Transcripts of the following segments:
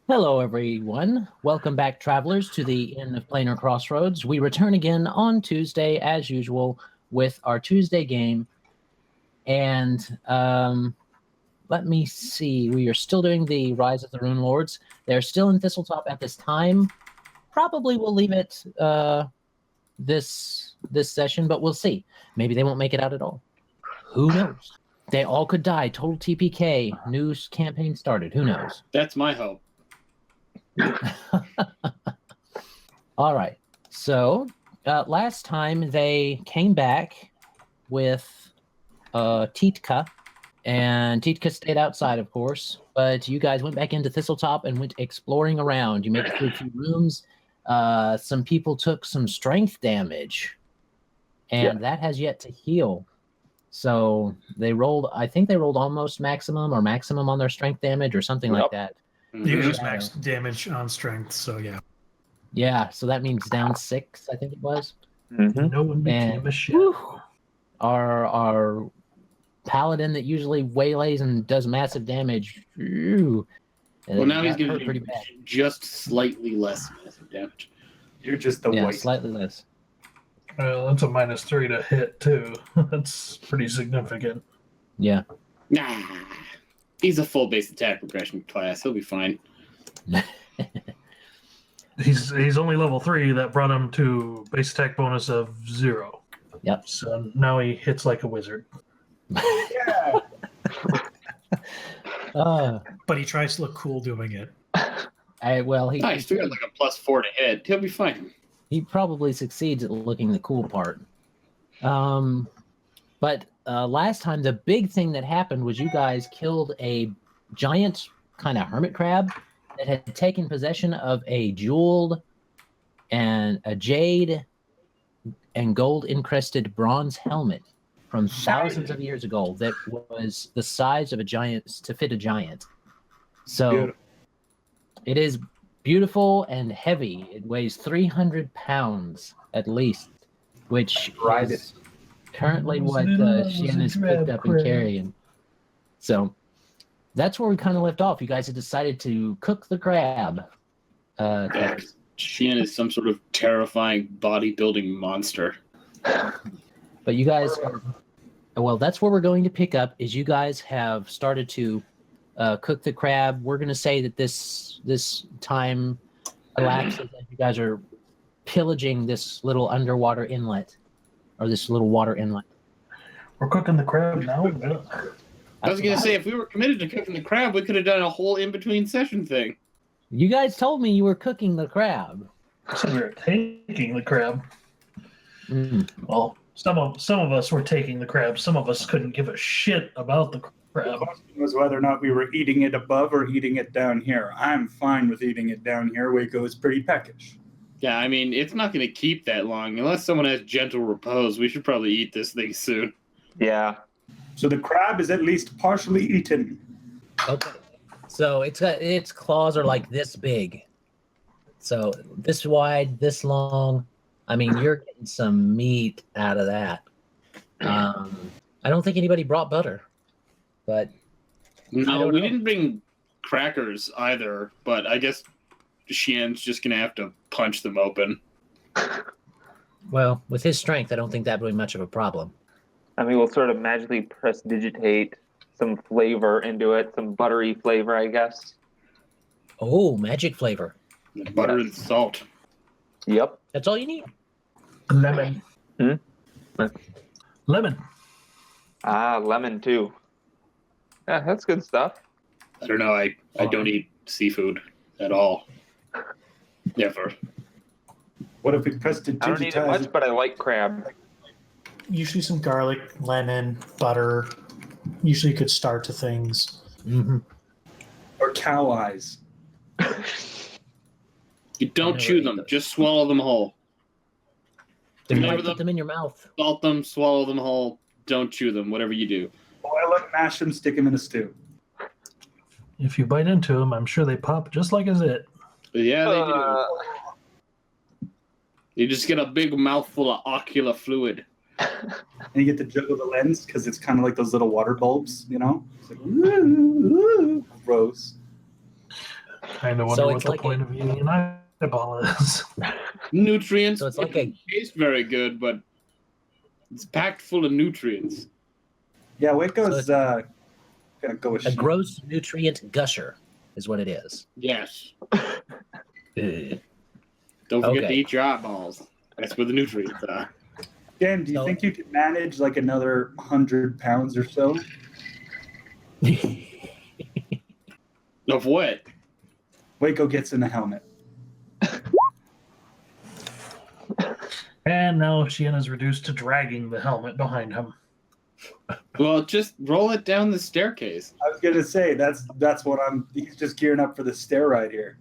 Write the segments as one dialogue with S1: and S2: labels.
S1: Hello, everyone. Welcome back, travelers, to the Inn of Planar Crossroads. We return again on Tuesday, as usual, with our Tuesday game. And let me see. We are still doing the Rise of the Runelords. They're still in Thistletop at this time. Probably we'll leave it this session, but we'll see. Maybe they won't make it out at all. Who knows? They all could die. Total TPK. New campaign started. Who knows?
S2: That's my hope.
S1: All right. So last time they came back with Titka, and Titka stayed outside, of course. But you guys went back into Thistletop and went exploring around. You made it through a few rooms. Some people took some strength damage, and that has yet to heal. So they rolled. I think they rolled almost maximum or maximum on their strength damage or something like that.
S3: It was max damage on strength, so yeah.
S1: Yeah, so that means down 6, I think it was.
S3: Mm-hmm. No one became a shit.
S1: Our paladin that usually waylays and does massive damage. Well,
S2: now he's going to do just slightly less massive damage.
S4: You're just the white.
S1: Slightly less.
S3: Well, that's a -3 to hit, too. That's pretty significant.
S1: Yeah.
S2: Nah. He's a full base attack progression class. He'll be fine.
S3: He's only level 3. That brought him to base attack bonus of 0.
S1: Yep.
S3: So now he hits like a wizard.
S4: Yeah.
S3: But he tries to look cool doing it.
S2: He's figured like a +4 to hit. He'll be fine.
S1: He probably succeeds at looking the cool part. But last time, the big thing that happened was you guys killed a giant kind of hermit crab that had taken possession of a jeweled and a jade and gold encrusted bronze helmet from thousands of years ago that was the size of a giant to fit a giant. So beautiful. It is beautiful and heavy. It weighs 300 pounds at least, which is currently what Shien is picked up and carrying. So that's where we kind of left off. You guys had decided to cook the crab.
S2: Shien is some sort of terrifying bodybuilding monster.
S1: But you guys that's where we're going to pick up, is you guys have started to cook the crab. We're going to say that this time elapses as you guys are pillaging this little underwater inlet, or this little water inlet.
S3: We're cooking the crab now?
S2: I was going to say, if we were committed to cooking the crab, we could have done a whole in-between session thing.
S1: You guys told me you were cooking the crab.
S3: So we were taking the crab. Well, some of us were taking the crab. Some of us couldn't give a shit about the crab.
S4: The question was whether or not we were eating it above or eating it down here. I'm fine with eating it down here. Wayko is pretty peckish.
S2: Yeah, I mean, it's not going to keep that long. Unless someone has gentle repose, we should probably eat this thing soon.
S5: Yeah.
S4: So the crab is at least partially eaten.
S1: Okay. So its claws are like this big. So this wide, this long. I mean, you're getting some meat out of that. I don't think anybody brought butter, but
S2: no, we didn't bring crackers either. But I guess Shien's just gonna have to punch them open.
S1: Well, with his strength, I don't think that would be much of a problem.
S5: I mean, we'll sort of magically prestidigitate some flavor into it, some buttery flavor, I guess.
S1: Oh, magic flavor.
S2: Butter and salt.
S5: Yep.
S1: That's all you need.
S3: Lemon. Lemon.
S5: Ah, lemon too. Yeah, that's good stuff.
S2: I don't know. I don't eat seafood at all. Never.
S4: What if we prestidigitize?
S5: I don't eat it much, but I like crab.
S3: Usually some garlic, lemon, butter. Usually could start to things.
S1: Mm-hmm.
S4: Or cow eyes.
S2: You don't chew them. Just swallow them whole.
S1: Put them in your mouth.
S2: Salt them, swallow them whole. Don't chew them, whatever you do.
S4: Boil them, mash them, stick them in a stew.
S3: If you bite into them, I'm sure they pop just like as it.
S2: Yeah, they do. You just get a big mouthful of ocular fluid.
S4: And you get to juggle the lens because it's kind of like those little water bulbs, you know? It's like, ooh, gross.
S3: kind of wonder
S1: So
S3: what
S1: it's
S3: the
S1: like
S3: point of eating an eyeball is.
S2: Nutrients.
S1: So it's like
S2: it tastes very good, but it's packed full of nutrients.
S4: Yeah, Wayko's
S1: So
S4: gonna go with
S1: a
S4: Shien.
S1: gross nutrient gusher is what it is.
S2: Yes.
S1: Ugh.
S2: Don't forget to
S1: Okay.
S2: eat your eyeballs. That's where the nutrients are.
S4: Dan, do you
S1: So-
S4: think you could manage like another 100 pounds or so?
S2: Of what?
S4: Wayko gets in the helmet.
S3: And now Shien is reduced to dragging the helmet behind him.
S2: Well, just roll it down the staircase.
S4: I was gonna say that's what he's just gearing up for the stair ride here.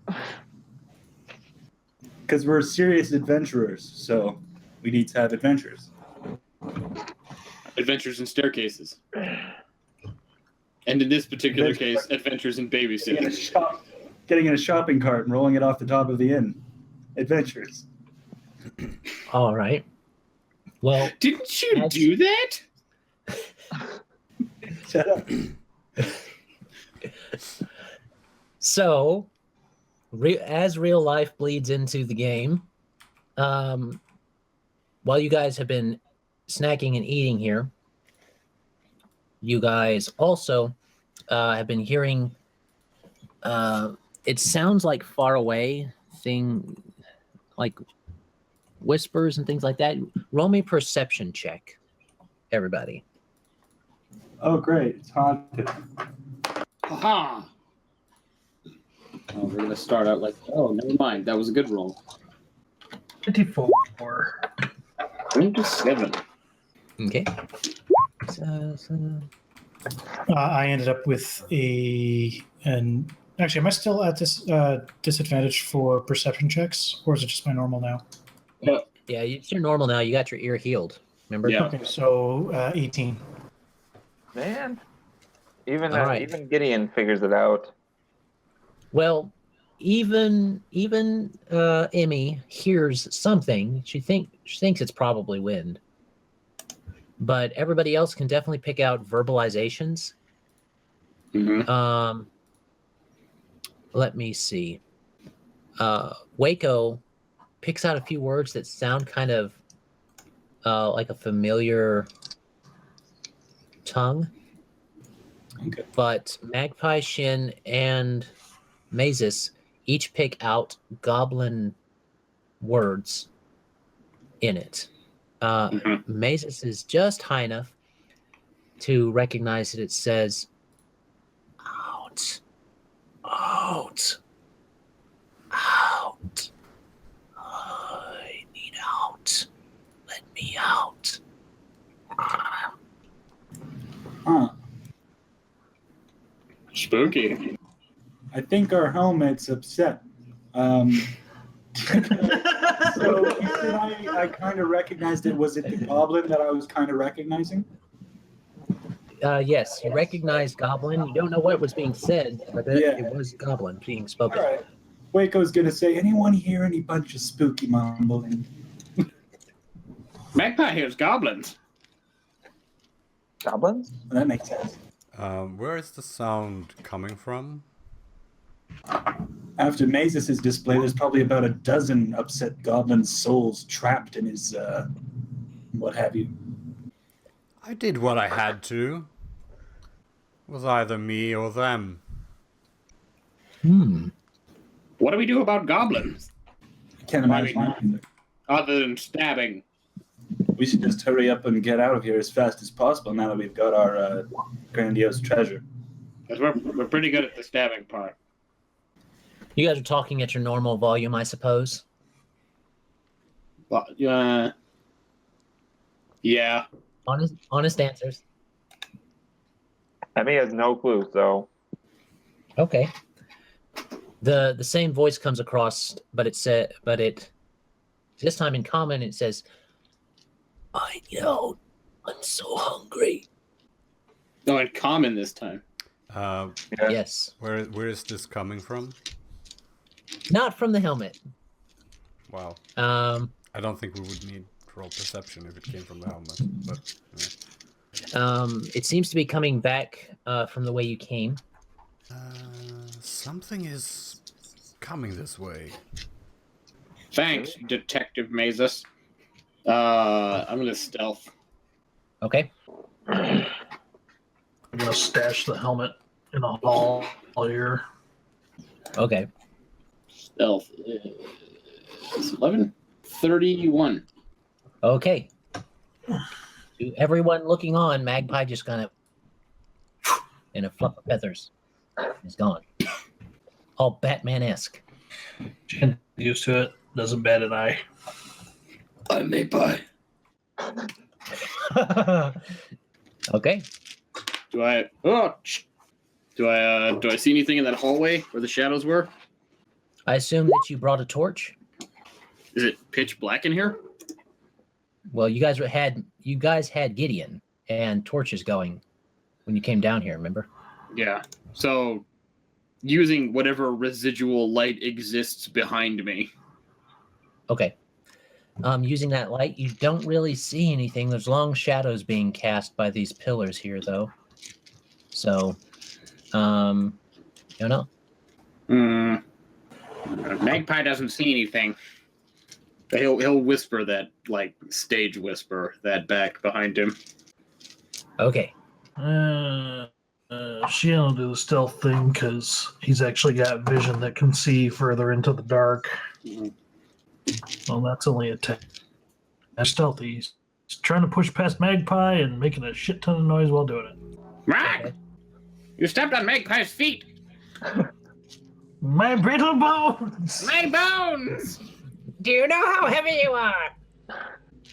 S4: Because we're serious adventurers, so we need to have adventures.
S2: Adventures in staircases. And in this particular case, adventures in babysitting.
S4: Getting in a shopping cart and rolling it off the top of the inn. Adventures.
S1: All right. Well,
S2: Didn't you
S1: That's-
S2: do that?
S4: Shut up.
S1: so as real life bleeds into the game, while you guys have been snacking and eating here, you guys also have been hearing. It sounds like far away thing, like whispers and things like that. Roll me a perception check, everybody.
S4: Oh, great. It's haunted.
S2: Haha. Oh, we're gonna start out like, oh, never mind. That was a good roll.
S3: 24.
S2: 27.
S1: Okay.
S6: I ended up with and actually, am I still at this disadvantage for perception checks, or is it just my normal now?
S1: Yeah, it's your normal now. You got your ear healed. Remember?
S2: Yeah.
S6: Okay, so 18.
S5: Man, even
S1: All right.
S5: even Gideon figures it out.
S1: Well, even Emmy hears something. She thinks it's probably wind, but everybody else can definitely pick out verbalizations.
S2: Mm-hmm.
S1: Let me see. Wayko picks out a few words that sound kind of like a familiar tongue.
S4: Okay.
S1: But Magpie, Shien, and Mazus each pick out goblin words in it. Mazus is just high enough to recognize that it says out, out, out. I need out. Let me out.
S4: Huh.
S2: Spooky.
S4: I think our helmet's upset. So you said I kind of recognized it. Was it the goblin that I was kind of recognizing?
S1: Yes, you recognize goblin. You don't know what was being said, but it was goblin being spoken.
S4: All right. Waco's going to say, anyone hear any bunch of spooky mumbling?
S2: Magpie hears goblins.
S5: Goblins?
S4: That makes sense.
S7: Where is the sound coming from?
S4: After Mazus' display, there's probably about a dozen upset goblin souls trapped in his, what have you.
S7: I did what I had to. It was either me or them.
S2: What do we do about goblins?
S4: I can't imagine.
S2: Other than stabbing.
S4: We should just hurry up and get out of here as fast as possible now that we've got our grandiose treasure.
S2: Because we're pretty good at the stabbing part.
S1: You guys are talking at your normal volume, I suppose.
S2: But, yeah.
S1: Honest answers.
S5: Emmy has no clue, so
S1: Okay. The same voice comes across, but it this time in common it says, I know, I'm so hungry.
S2: No, in common this time.
S5: yeah.
S1: Yes.
S7: Where is this coming from?
S1: Not from the helmet.
S7: Wow.
S1: I
S7: I don't think we would need to roll perception if it came from the helmet, but
S1: It seems to be coming back from the way you came.
S7: something is coming this way.
S2: Thanks, Detective Mazus. I'm gonna stealth.
S1: Okay.
S3: I'm gonna stash the helmet in the hall here.
S1: Okay.
S2: Stealth is 11:31.
S1: Okay. To everyone looking on, Magpie just kind of in a fluff of feathers is gone. All Batman-esque.
S3: Get used to it. Doesn't bat an eye.
S2: I'm Magpie.
S1: Okay.
S2: Do I see anything in that hallway where the shadows were?
S1: I assume that you brought a torch.
S2: Is it pitch black in here?
S1: Well, you guys had Gideon and torches going when you came down here, remember?
S2: Yeah. So using whatever residual light exists behind me.
S1: Okay. Using that light, you don't really see anything. There's long shadows being cast by these pillars here, though. So, don't know.
S2: Magpie doesn't see anything. He'll whisper that, like, stage whisper that back behind him.
S1: Okay.
S3: Shien will do the stealth thing because he's actually got vision that can see further into the dark. Well, that's only a 10. That's stealthy. He's trying to push past Magpie and making a shit ton of noise while doing it.
S2: Mag! You stepped on Magpie's feet!
S3: My brittle bones!
S2: My bones!
S1: Do you know how heavy you are?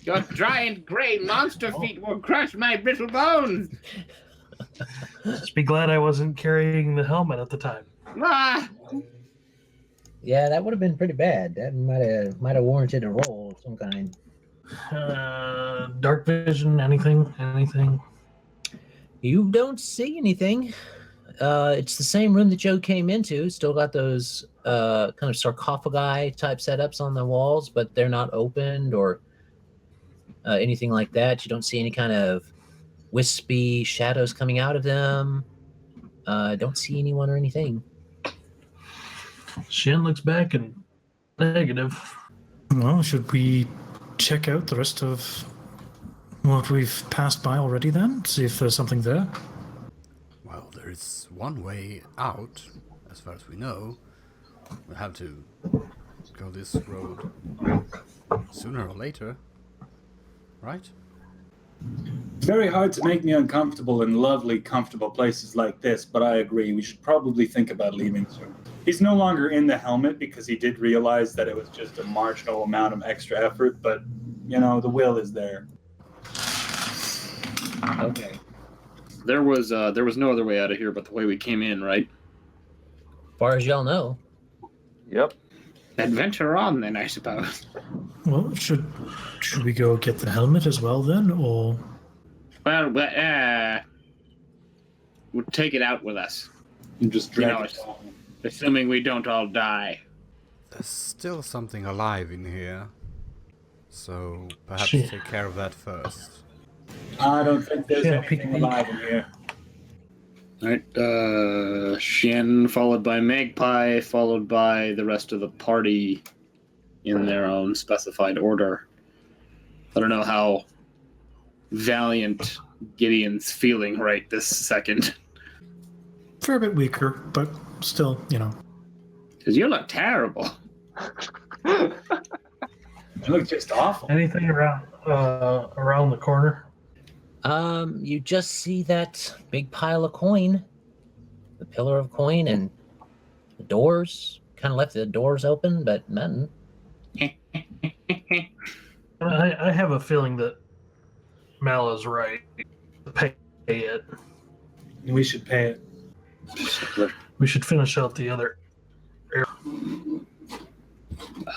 S2: Your giant gray monster feet will crush my brittle bones!
S3: Just be glad I wasn't carrying the helmet at the time.
S2: Ah!
S1: Yeah, that would have been pretty bad. That might have warranted a roll of some kind.
S3: Dark vision, anything?
S1: You don't see anything. It's the same room that Joe came into. Still got those kind of sarcophagi type setups on the walls, but they're not opened or anything like that. You don't see any kind of wispy shadows coming out of them. Don't see anyone or anything.
S3: Shien looks back and negative.
S6: Well, should we check out the rest of what we've passed by already then? See if there's something there?
S7: Well, there is one way out, as far as we know. We'll have to go this road sooner or later, right?
S4: It's very hard to make me uncomfortable in lovely, comfortable places like this, but I agree. We should probably think about leaving soon. He's no longer in the helmet because he did realize that it was just a marginal amount of extra effort, but, you know, the will is there.
S1: Okay.
S2: There was no other way out of here but the way we came in, right?
S1: As far as y'all know.
S5: Yep.
S2: Adventure on, then, I suppose.
S6: Well, should we go get the helmet as well then, or?
S2: Well, we'll take it out with us.
S4: And just drag
S2: You know,
S4: it off.
S2: Assuming we don't all die.
S7: There's still something alive in here, so perhaps
S3: Shit.
S7: take care of that first.
S4: I don't think there's
S3: Yeah,
S4: anything
S3: peek.
S4: alive in here.
S2: Alright, Shien, followed by Magpie, followed by the rest of the party in their own specified order. I don't know how valiant Gideon's feeling right this second.
S6: Fair bit weaker, but still, you know.
S2: Because you look terrible.
S4: You look just awful.
S3: Anything around the corner?
S1: You just see that big pile of coin, the pillar of coin, and the doors. Kind of left the doors open, but nothing.
S3: I have a feeling that Mal is right. Pay it.
S4: We should pay it.
S3: We should finish out the other.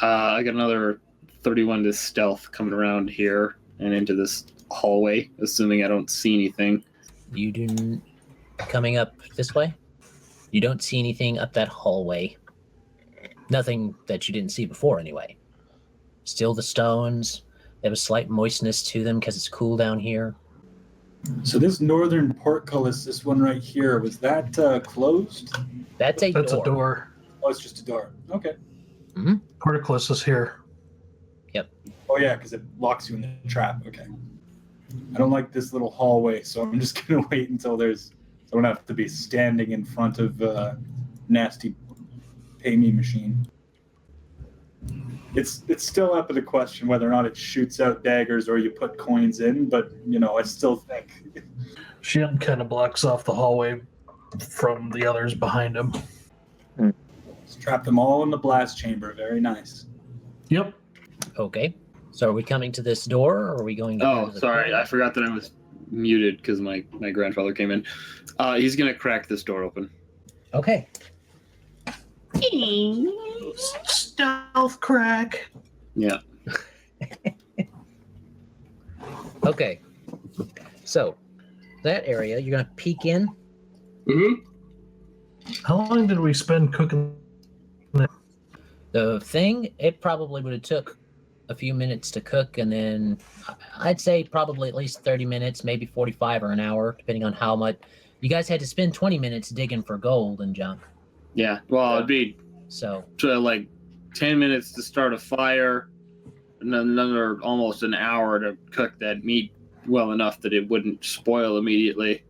S2: I got another 31 to stealth coming around here and into this hallway, assuming I don't see anything.
S1: You do coming up this way. You don't see anything up that hallway. Nothing that you didn't see before, anyway. Still the stones. They have a slight moistness to them because it's cool down here.
S4: So this northern portcullis, this one right here, was that closed?
S1: That's a
S3: That's
S1: door.
S3: a door.
S4: Oh, it's just a door. Okay.
S3: Portcullis is here.
S4: Oh yeah, because it locks you in the trap. Okay. I don't like this little hallway, so I'm just gonna wait until I don't have to be standing in front of nasty pay me machine. It's still up to the question whether or not it shoots out daggers or you put coins in, but I still think
S3: Shien kind of blocks off the hallway from the others behind him.
S4: let's trap them all in the blast chamber. Very nice.
S3: Yep.
S1: Okay. So are we coming to this door, or are we going?
S2: Oh, sorry, I forgot that I was muted because my grandfather came in. He's gonna crack this door open.
S1: Okay.
S3: Stealth crack.
S2: Yeah.
S1: Okay. So that area, you're gonna peek in.
S3: How long did we spend cooking?
S1: The thing, it probably would have took a few minutes to cook, and then I'd say probably at least 30 minutes, maybe 45 or an hour, depending on how much. You guys had to spend 20 minutes digging for gold and junk.
S2: Yeah. Well, it'd be
S1: So
S2: like 10 minutes to start a fire, and then another almost an hour to cook that meat well enough that it wouldn't spoil immediately.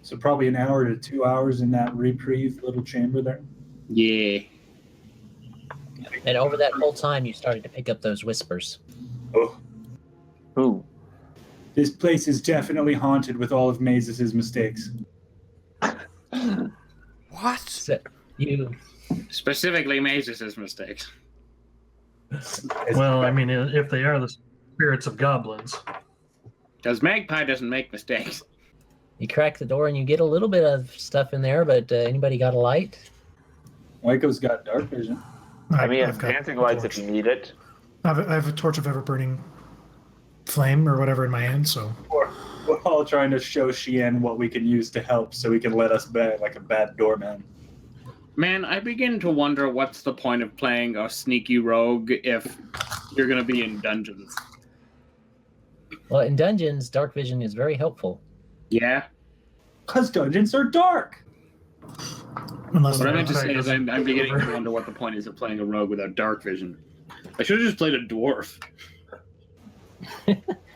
S4: So probably an hour to 2 hours in that reprieve little chamber there.
S2: Yeah.
S1: and over that whole time, you started to pick up those whispers.
S4: Oh,
S5: Ooh.
S4: this place is definitely haunted with all of Mazus's mistakes.
S7: What?
S1: So you
S2: Specifically, Mazus's mistakes.
S3: Well, I mean, if they are the spirits of goblins.
S2: Because Magpie doesn't make mistakes.
S1: you crack the door and you get a little bit of stuff in there, but anybody got a light?
S4: Wayko's got dark vision.
S5: I mean,
S6: I've
S5: it's
S6: got
S5: dancing
S6: a
S5: lights
S6: torch.
S5: if you need it.
S6: I have a torch of ever-burning flame or whatever in my hand, so...
S4: We're all trying to show Shien what we can use to help so he can let us back like a bad doorman.
S2: Man, I begin to wonder what's the point of playing a sneaky rogue if you're going to be in dungeons.
S1: Well, in dungeons, dark vision is very helpful.
S2: Yeah?
S4: Because dungeons are dark!
S6: Unless
S2: What I
S6: they're
S2: meant to say is
S6: outside.
S2: I'm beginning to wonder what the point is of playing a rogue without dark vision. I should have just played a dwarf.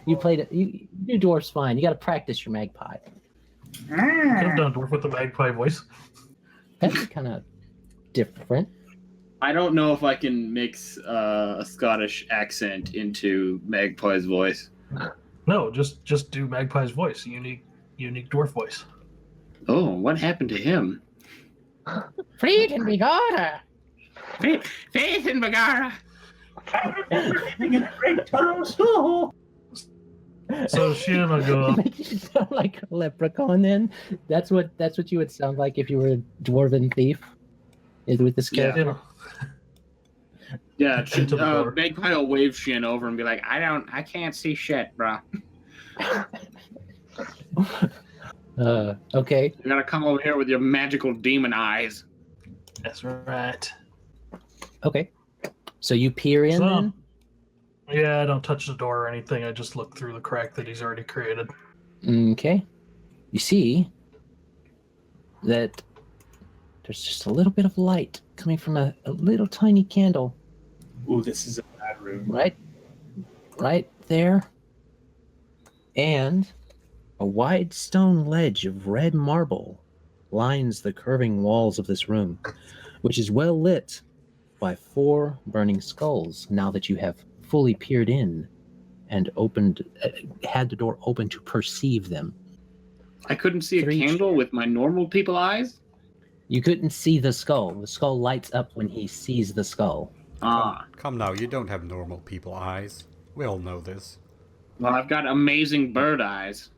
S1: You played it. You do dwarf's fine. You got to practice your magpie.
S3: Could have done dwarf with the magpie voice.
S1: That's kind of different.
S2: I don't know if I can mix a Scottish accent into Magpie's voice.
S3: No, just do magpie's voice. Unique dwarf voice.
S2: Oh, what happened to him?
S1: Freed and Begara.
S2: Faith in Bagara!
S3: So Shien will go up.
S1: Make you sound like a leprechaun. Then that's what you would sound like if you were a dwarven thief. Is with the skeleton.
S2: Yeah,
S3: Into the door.
S2: Magpie will wave Shien over and be like, I can't see shit, bro.
S1: Okay.
S2: You gotta come over here with your magical demon eyes.
S3: That's right.
S1: Okay. So you peer in
S3: So-
S1: then?
S3: Yeah, I don't touch the door or anything. I just look through the crack that he's already created.
S1: Okay. You see that there's just a little bit of light coming from a little tiny candle
S4: Ooh, this is a bad room.
S1: right there. And a wide stone ledge of red marble lines the curving walls of this room, which is well lit by 4 burning skulls now that you have fully peered in and had the door open to perceive them.
S2: I couldn't see a
S1: 3
S2: candle with my normal people eyes?
S1: You couldn't see the skull. The skull lights up when he sees the skull.
S2: Ah.
S7: Come now, you don't have normal people eyes. We all know this.
S2: Well, I've got amazing bird eyes.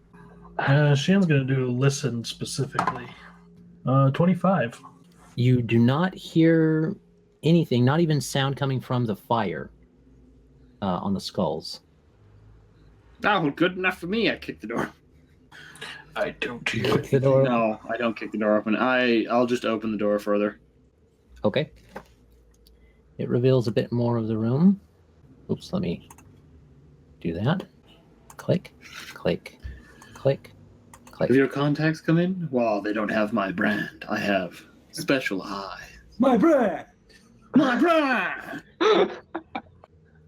S3: Shien's going to do listen specifically. 25.
S1: You do not hear anything, not even sound coming from the fire on the skulls.
S2: Oh, good enough for me. I kicked the door.
S3: I don't hear
S1: The door.
S2: No, I don't kick the door open. I'll just open the door further.
S1: Okay. It reveals a bit more of the room. Oops, let me do that. Click, click, click, click.
S2: Have your contacts come in? Well, they don't have my brand. I have special eyes.
S4: My bread!
S2: My bride!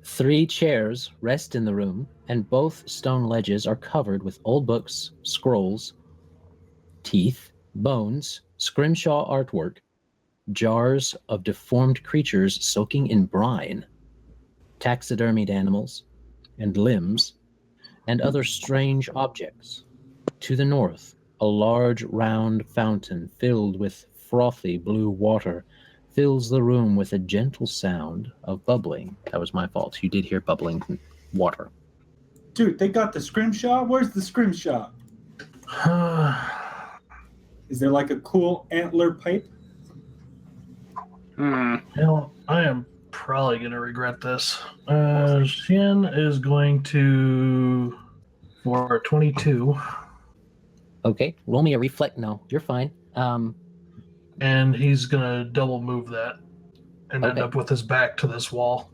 S1: 3 chairs rest in the room, and both stone ledges are covered with old books, scrolls, teeth, bones, scrimshaw artwork, jars of deformed creatures soaking in brine, taxidermied animals, and limbs, and other strange objects. To the north, a large round fountain filled with frothy blue water fills the room with a gentle sound of bubbling. That was my fault. You did hear bubbling water.
S4: Dude, they got the scrimshaw? Where's the scrimshaw? Is there like a cool antler pipe?
S3: I am probably going to regret this. Shien is going to, for 22,
S1: Okay, roll me a reflect. No, you're fine.
S3: and he's going to double move that and end
S1: Okay.
S3: up with his back to this wall.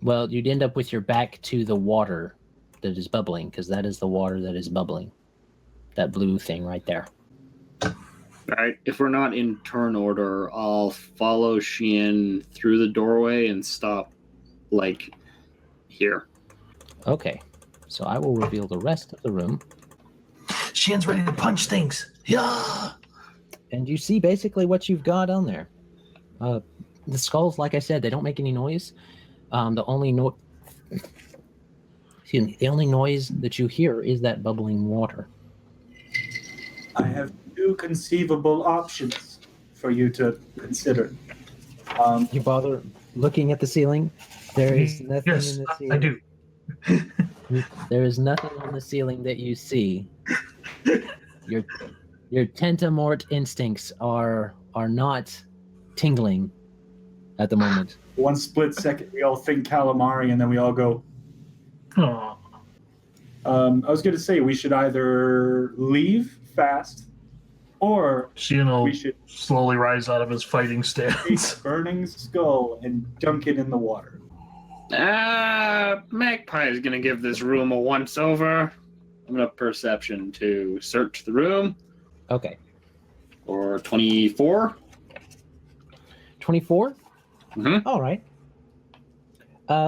S1: Well, you'd end up with your back to the water that is bubbling, because that is the water that is bubbling. That blue thing right there.
S2: All right. If we're not in turn order, I'll follow Shien through the doorway and stop, like, here.
S1: Okay, so I will reveal the rest of the room.
S3: Shien's ready to punch things. Yeah.
S1: And you see basically what you've got on there. The skulls, like I said, they don't make any noise. The only noise that you hear is that bubbling water.
S4: I have 2 conceivable options for you to consider.
S1: You bother looking at the ceiling? There is nothing
S3: Yes,
S1: in the ceiling.
S3: I do.
S1: There is nothing on the ceiling that you see. Your tentamort instincts are not tingling at the moment.
S4: One split second, we all think calamari, and then we all go.
S3: Oh.
S4: I was going to say we should either leave fast, or
S3: Shien will
S4: we should
S3: slowly rise out of his fighting
S4: take
S3: stance.
S4: a burning skull and dunk it in the water.
S2: Magpie is going to give this room a once-over. I'm going to perception to search the room.
S1: Okay.
S2: Or 24.
S1: 24?
S2: Mm-hmm.
S1: All right.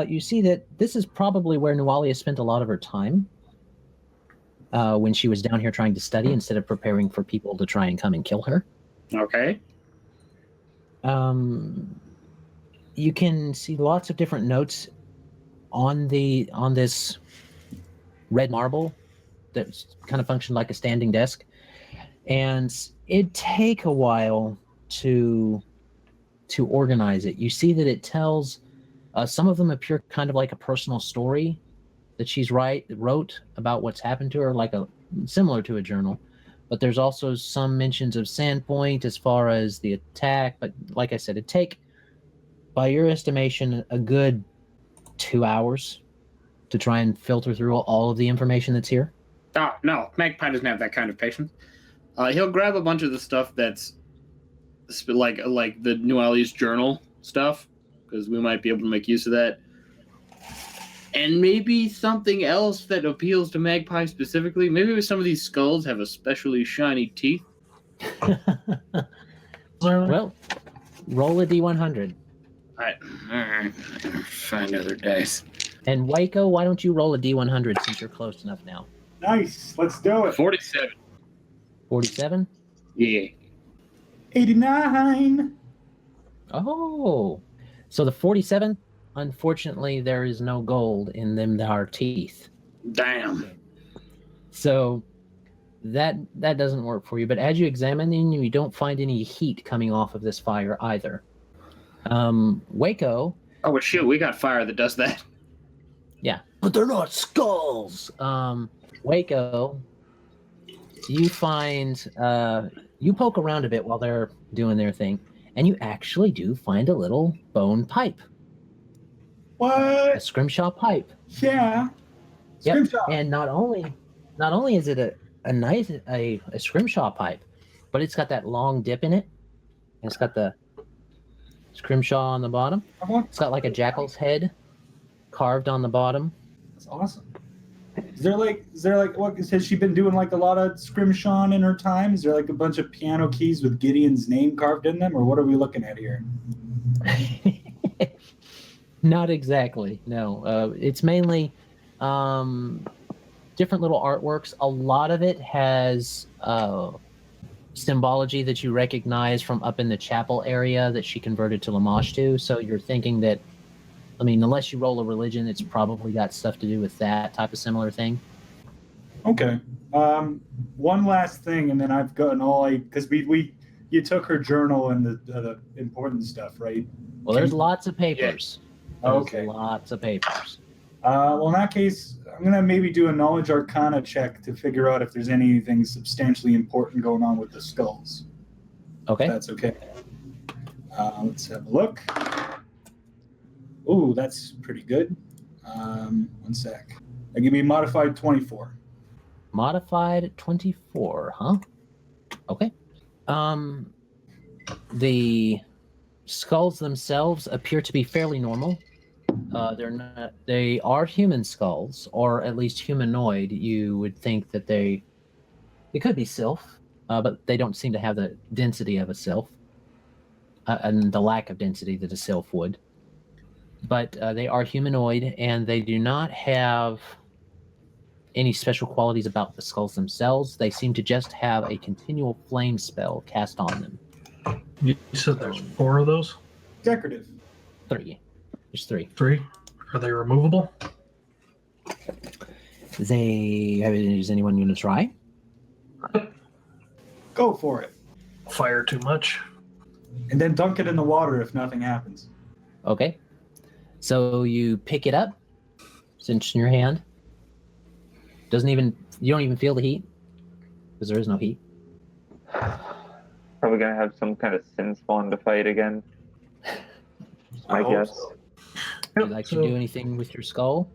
S1: You see that this is probably where Nualia spent a lot of her time when she was down here trying to study instead of preparing for people to try and come and kill her.
S2: Okay.
S1: You can see lots of different notes on this red marble that kind of functioned like a standing desk, and it'd take a while to organize it. You see that it tells some of them appear kind of like a personal story that she's wrote about what's happened to her, like similar to a journal. But there's also some mentions of Sandpoint as far as the attack. But like I said, it'd take, by your estimation, a good 2 hours to try and filter through all of the information that's here.
S2: Oh, no. Magpie doesn't have that kind of patience. He'll grab a bunch of the stuff that's like the Nuali's journal stuff, because we might be able to make use of that. And maybe something else that appeals to Magpie specifically. Maybe some of these skulls have especially shiny teeth.
S1: Well, roll a D100.
S2: All right. Find other dice.
S1: And Wayko, why don't you roll a D100 since you're close enough now?
S4: Nice. Let's do it.
S2: 47.
S1: 47?
S2: Yeah.
S4: 89.
S1: Oh. So the 47, unfortunately, there is no gold in them that are teeth.
S2: Damn.
S1: So that doesn't work for you. But as you examine them, you don't find any heat coming off of this fire either. Wayko.
S2: Oh, well, shoot. We got fire that does that.
S1: Yeah. But they're not skulls. Wayko, you find, you poke around a bit while they're doing their thing, and you actually do find a little bone pipe. A
S4: What?
S1: scrimshaw pipe.
S4: Yeah.
S1: Yep.
S4: Scrimshaw.
S1: And not only is it a nice scrimshaw pipe, but it's got that long dip in it, and it's got the scrimshaw on the bottom. It's got like a jackal's head carved on the bottom.
S4: That's awesome. Is there like what has she been doing like a lot of scrimshaw in her time? Is there like a bunch of piano keys with Gideon's name carved in them, or what are we looking at here?
S1: Not exactly. No, it's mainly different little artworks. A lot of it has symbology that you recognize from up in the chapel area that she converted to Lamash to. So you're thinking that, I mean, unless you roll a religion, it's probably got stuff to do with that type of similar thing.
S4: Okay. One last thing, and then I've gotten all because you took her journal and the important stuff, right?
S1: Well, there's lots of papers.
S4: Yeah.
S1: There's
S4: Okay.
S1: lots of papers.
S4: Well, in that case, I'm gonna maybe do a knowledge arcana check to figure out if there's anything substantially important going on with the skulls.
S1: Okay.
S4: If that's okay. Let's have a look. Ooh, that's pretty good. 1 sec. Give me modified 24.
S1: Modified 24, huh? Okay. The skulls themselves appear to be fairly normal. They're not. They are human skulls, or at least humanoid. You would think that they could be Sylph, but they don't seem to have the density of a Sylph, and the lack of density that a Sylph would. But they are humanoid, and they do not have any special qualities about the skulls themselves. They seem to just have a continual flame spell cast on them.
S3: You said there's 4 of those?
S4: Decorative.
S1: 3. There's 3.
S3: 3? Are they removable?
S1: Is anyone going to try?
S4: Go for it.
S3: Fire too much?
S4: And then dunk it in the water if nothing happens.
S1: Okay. So you pick it up, cinch in your hand. You don't even feel the heat because there is no heat.
S5: Probably gonna have some kind of sin spawn to fight again. I guess.
S4: So.
S1: Would you like to do anything with your skull?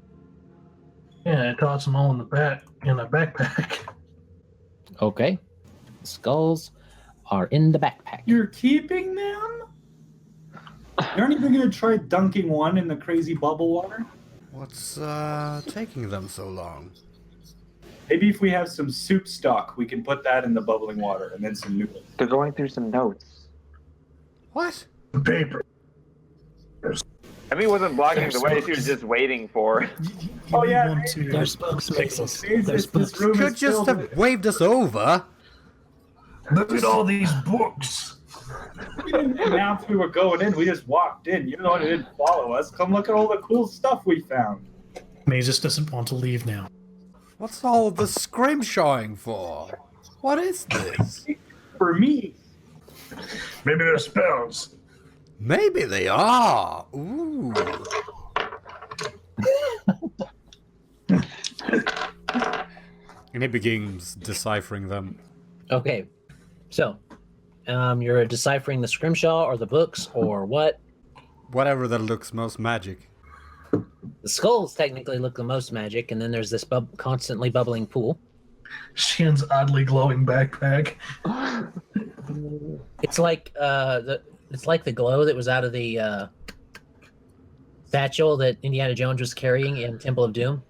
S3: Yeah, I toss them all in a backpack.
S1: Okay. The skulls are in the backpack.
S4: You're keeping them? You aren't even going to try dunking one in the crazy bubble water?
S7: What's taking them so long?
S4: Maybe if we have some soup stock, we can put that in the bubbling water and then some noodles.
S5: They're going through some notes.
S7: What?
S3: Paper.
S5: Emmy wasn't blocking
S6: There's
S5: the way; she
S6: books.
S5: was just waiting for.
S4: Oh,
S6: need
S4: yeah,
S6: one to
S1: There's books,
S6: fix
S1: Mazus.
S6: us. There's books.
S4: This room
S7: Could
S4: is
S7: just
S4: filled
S7: have waved us over.
S3: Look at all these books.
S4: We didn't announce we were going in. We just walked in. You're the one who didn't follow us. Come look at all the cool stuff we found.
S6: Mazus doesn't want to leave now.
S7: What's all the scrimshawing for? What is this?
S4: For me.
S3: Maybe they're spells.
S7: Maybe they are. Ooh. And he begins deciphering them.
S1: Okay. So, you're deciphering the scrimshaw or the books or what?
S7: Whatever that looks most magic.
S1: The skulls technically look the most magic, and then there's this constantly bubbling pool.
S3: Shien's oddly glowing backpack.
S1: It's like the glow that was out of the satchel that Indiana Jones was carrying in Temple of Doom.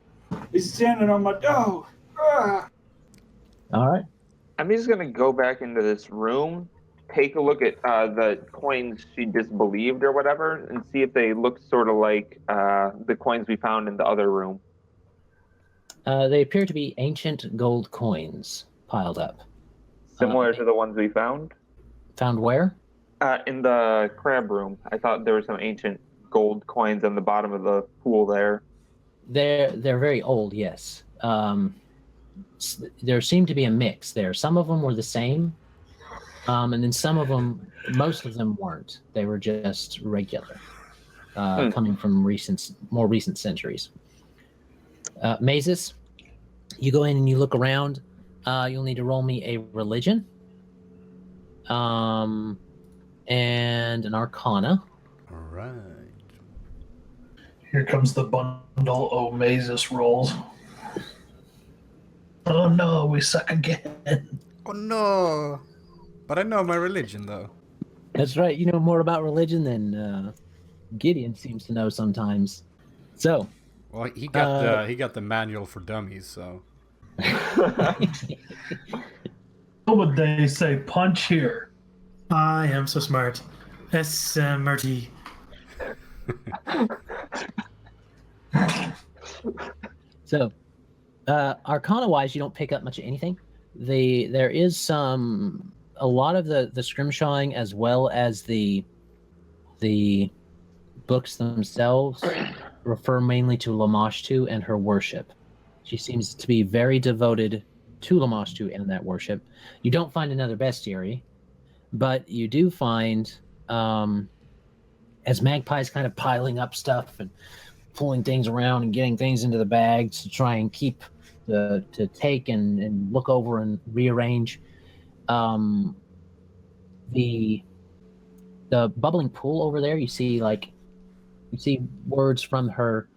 S4: He's standing on my dough. Ah.
S1: All right.
S5: I'm just gonna go back into this room, take a look at the coins she disbelieved or whatever, and see if they look sort of like the coins we found in the other room.
S1: They appear to be ancient gold coins piled up.
S5: Similar to the ones we found
S1: Found where?
S5: in the crab room. I thought there were some ancient gold coins on the bottom of the pool there.
S1: They're very old, yes. There seemed to be a mix there. Some of them were the same, and then most of them weren't. They were just regular, coming from more recent centuries. Mazus, you go in and you look around. You'll need to roll me a religion, and an arcana.
S7: All right.
S3: Here comes the bundle of Mazus rolls. Oh no, we suck again.
S7: Oh no! But I know my religion, though.
S1: That's right. You know more about religion than Gideon seems to know sometimes. So,
S7: Well, he got the manual for dummies, so.
S3: What would they say? Punch here.
S6: I am so smart. SMRT.
S1: So, Arcana-wise, you don't pick up much of anything. There is a lot of the scrimshawing, as well as the books themselves, refer mainly to Lamashtu and her worship. She seems to be very devoted to Lamashtu and that worship. You don't find another bestiary, but you do find, as Magpie's kind of piling up stuff and pulling things around and getting things into the bags to try and keep to take and look over and rearrange. The bubbling pool over there, you see words from her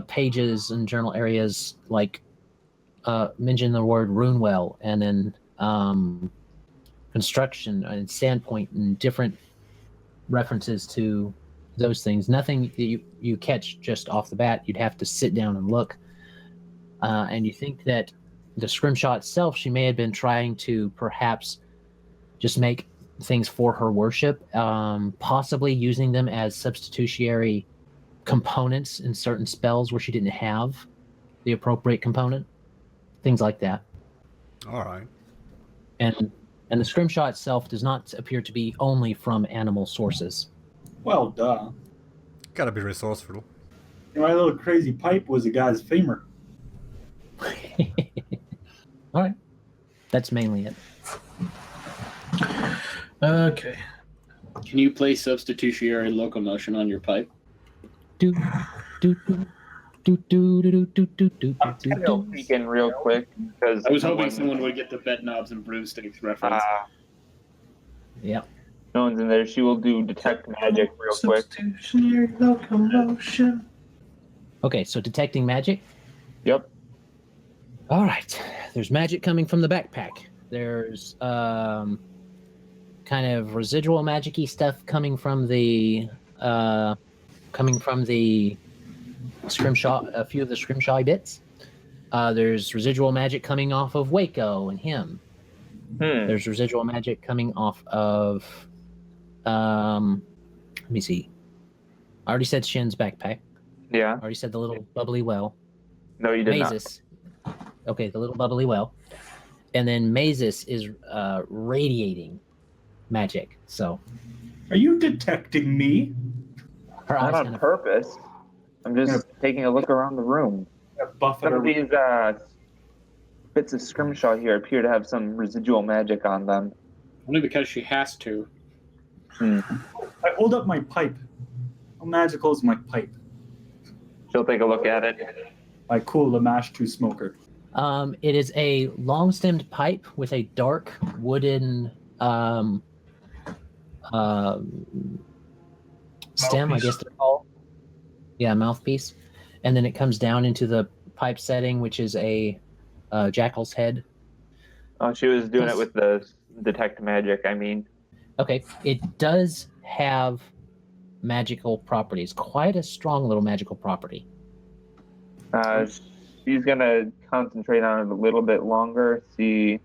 S1: pages and journal areas, like mention the word Runewell, and then construction and Sandpoint, and different references to those things. Nothing that you catch just off the bat. You'd have to sit down and look. And you think that the scrimshaw itself, she may have been trying to perhaps just make things for her worship, possibly using them as substitutionary components in certain spells where she didn't have the appropriate component. Things like that.
S7: All right.
S1: And the scrimshaw itself does not appear to be only from animal sources.
S4: Well, duh.
S7: Gotta be resourceful.
S4: My little crazy pipe was a guy's femur.
S1: All right. That's mainly it.
S3: Okay.
S2: Can you play substitutionary locomotion on your pipe?
S1: Do do do do do do do do do
S5: I'm just gonna go peek in real quick because
S2: I was hoping someone would get the bed knobs and broomsticks reference.
S1: Yeah.
S5: No one's in there. She will do detect magic real quick.
S3: Substitutionary locomotion.
S1: Okay, so detecting magic.
S5: Yep.
S1: All right. There's magic coming from the backpack. There's kind of residual magic-y stuff coming from the scrimshaw, a few of the scrimshaw bits. There's residual magic coming off of Wayko and him. There's residual magic coming off of let me see. I already said Shin's backpack.
S5: Yeah.
S1: I already said the little bubbly well.
S5: No, you did
S1: Mazus. Okay, the little bubbly well. And then Mazus is radiating magic. So
S4: Are you detecting me?
S1: her
S5: not.
S1: eyes
S5: Not
S1: kind
S5: on
S1: of
S5: purpose. I'm just taking a look around the room.
S4: Buffet
S5: Some of these bits of scrimshaw here appear to have some residual magic on them.
S2: Only because she has to.
S4: I hold up my pipe. How magical is my pipe?
S5: She'll take a look at it.
S4: My cool Lamashtu smoker.
S1: it is a long-stemmed pipe with a dark wooden stem, I guess they're called. Yeah, mouthpiece. And then it comes down into the pipe setting, which is a jackal's head.
S5: Oh, she was doing it with the detect magic, I mean.
S1: Okay, it does have magical properties. Quite a strong little magical property.
S5: She's going to concentrate on it a little bit longer, try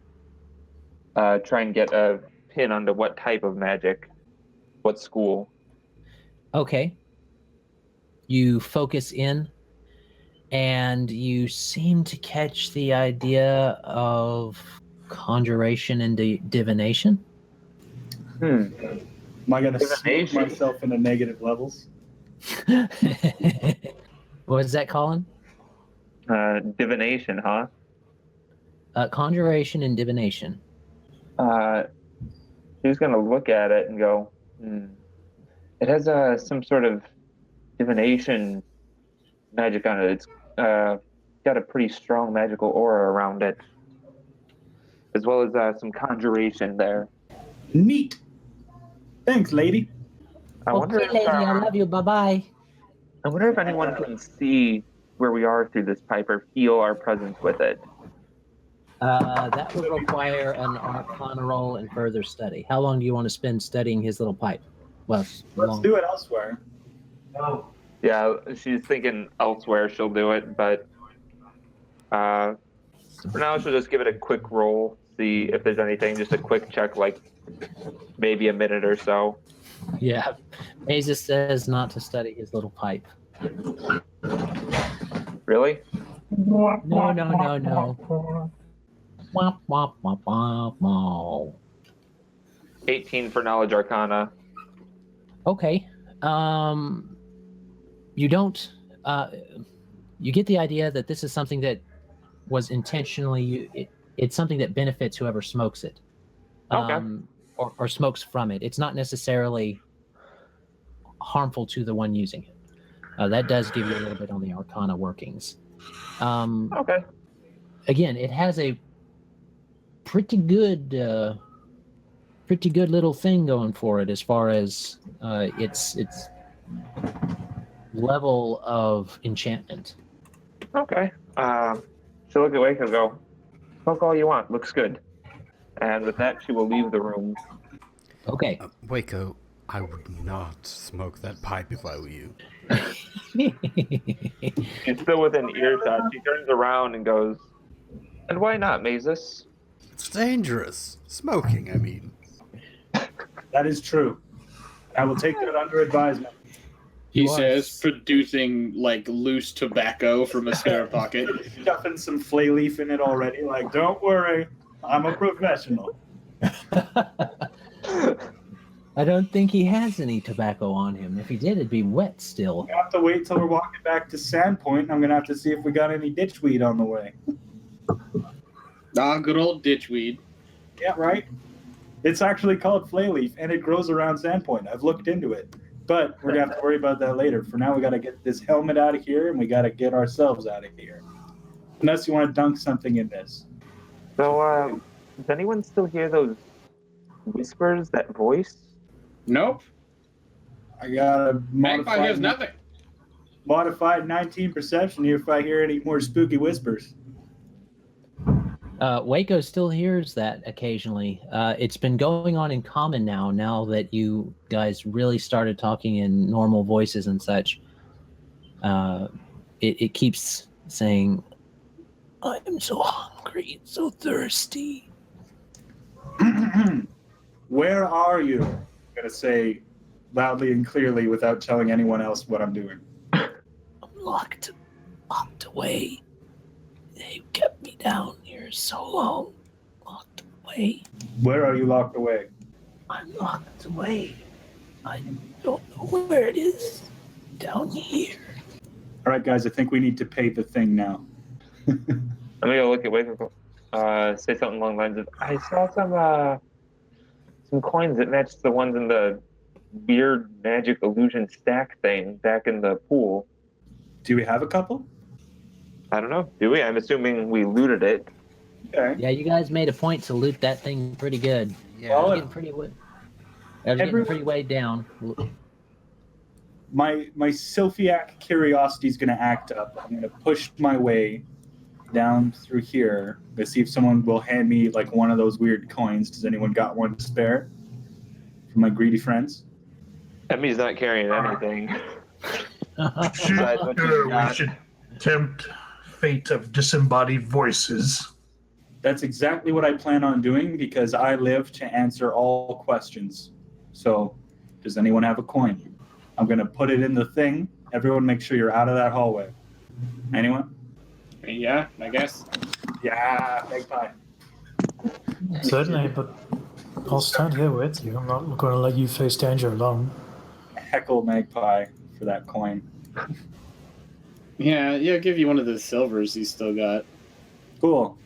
S5: and get a pin onto what type of magic, what school.
S1: Okay. You focus in, and you seem to catch the idea of conjuration and divination.
S4: Am I going to smoke
S5: Divination.
S4: myself into negative levels?
S1: What is that, Colin?
S5: Divination, huh?
S1: Conjuration and divination.
S5: She's going to look at it and go, It has some sort of divination magic on it. It's got a pretty strong magical aura around it, as well as some conjuration there.
S4: Neat. Thanks, lady.
S5: I wonder
S1: Okay,
S5: if,
S1: lady, I love you. Bye-bye.
S5: I wonder if anyone can see where we are through this pipe or feel our presence with it.
S1: That would require an Arcana roll and further study. How long do you want to spend studying his little pipe? Well,
S4: Let's do it elsewhere.
S3: No.
S5: Yeah, she's thinking elsewhere she'll do it, but for now she'll just give it a quick roll, see if there's anything, just a quick check, like maybe a minute or so.
S1: Yeah. Mazus says not to study his little pipe.
S5: Really?
S1: No. Womp, womp, womp, womp, womp.
S5: 18 for Knowledge Arcana.
S1: Okay. You don't. You get the idea that this is something that was intentionally. It's something that benefits whoever smokes it,
S5: Okay.
S1: or smokes from it. It's not necessarily harmful to the one using it. That does give you a little bit on the Arcana workings.
S5: Okay.
S1: Again, it has a pretty good little thing going for it as far as its level of enchantment.
S5: Okay. She'll look at Wayko and go, smoke all you want, looks good. And with that, she will leave the room.
S1: Okay.
S7: Wayko, I would not smoke that pipe if I were you.
S5: She's still within earshot. She turns around and goes, and why not, Mazus?
S7: It's dangerous. Smoking, I mean.
S4: That is true. I will take that under advisement.
S2: He says, producing like loose tobacco from a spare pocket.
S4: Stuffing some flay leaf in it already. Like, don't worry, I'm a professional.
S1: I don't think he has any tobacco on him. If he did, it'd be wet still.
S4: We have to wait till we're walking back to Sandpoint, and I'm gonna have to see if we got any ditchweed on the way.
S2: Ah, good old ditchweed.
S4: Yeah, right. It's actually called flay leaf, and it grows around Sandpoint. I've looked into it, but we're gonna have to worry about that later. For now, we gotta get this helmet out of here, and we gotta get ourselves out of here. Unless you want to dunk something in this.
S5: So, does anyone still hear those whispers, that voice?
S2: Nope.
S4: I got a
S2: Magpie has nothing.
S4: modified 19 perception here if I hear any more spooky whispers.
S1: Wayko still hears that occasionally. It's been going on in common now that you guys really started talking in normal voices and such. It keeps saying, I'm so hungry and so thirsty.
S4: Where are you? I'm going to say loudly and clearly without telling anyone else what I'm doing.
S1: I'm locked away. They kept me down here so long. Locked away.
S4: Where are you locked away?
S1: I'm locked away. I don't know where it is. Down here.
S4: All right, guys, I think we need to pay the thing now.
S5: I'm gonna go look at Wayko. Say something along the lines of, I saw some coins that matched the ones in the weird magic illusion stack thing back in the pool.
S4: Do we have a couple?
S5: I don't know. Do we? I'm assuming we looted it.
S4: Okay.
S1: Yeah, you guys made a point to loot that thing pretty good.
S7: Yeah.
S4: Well,
S1: Getting pretty weighed down.
S4: My Sylphiac curiosity is going to act up. I'm going to push my way down through here to see if someone will hand me like one of those weird coins. Does anyone got one to spare? For my greedy friends.
S5: Emmy's not carrying anything.
S3: Sure, we should tempt fate of disembodied voices.
S4: That's exactly what I plan on doing because I live to answer all questions. So, does anyone have a coin? I'm going to put it in the thing. Everyone make sure you're out of that hallway. Anyone?
S2: Yeah, I guess.
S4: Yeah, Magpie.
S6: Certainly, but I'll stand here with you. I'm not going to let you face danger alone.
S4: Heckle Magpie for that coin.
S2: Yeah, I'll give you one of the silvers he's still got.
S4: Cool.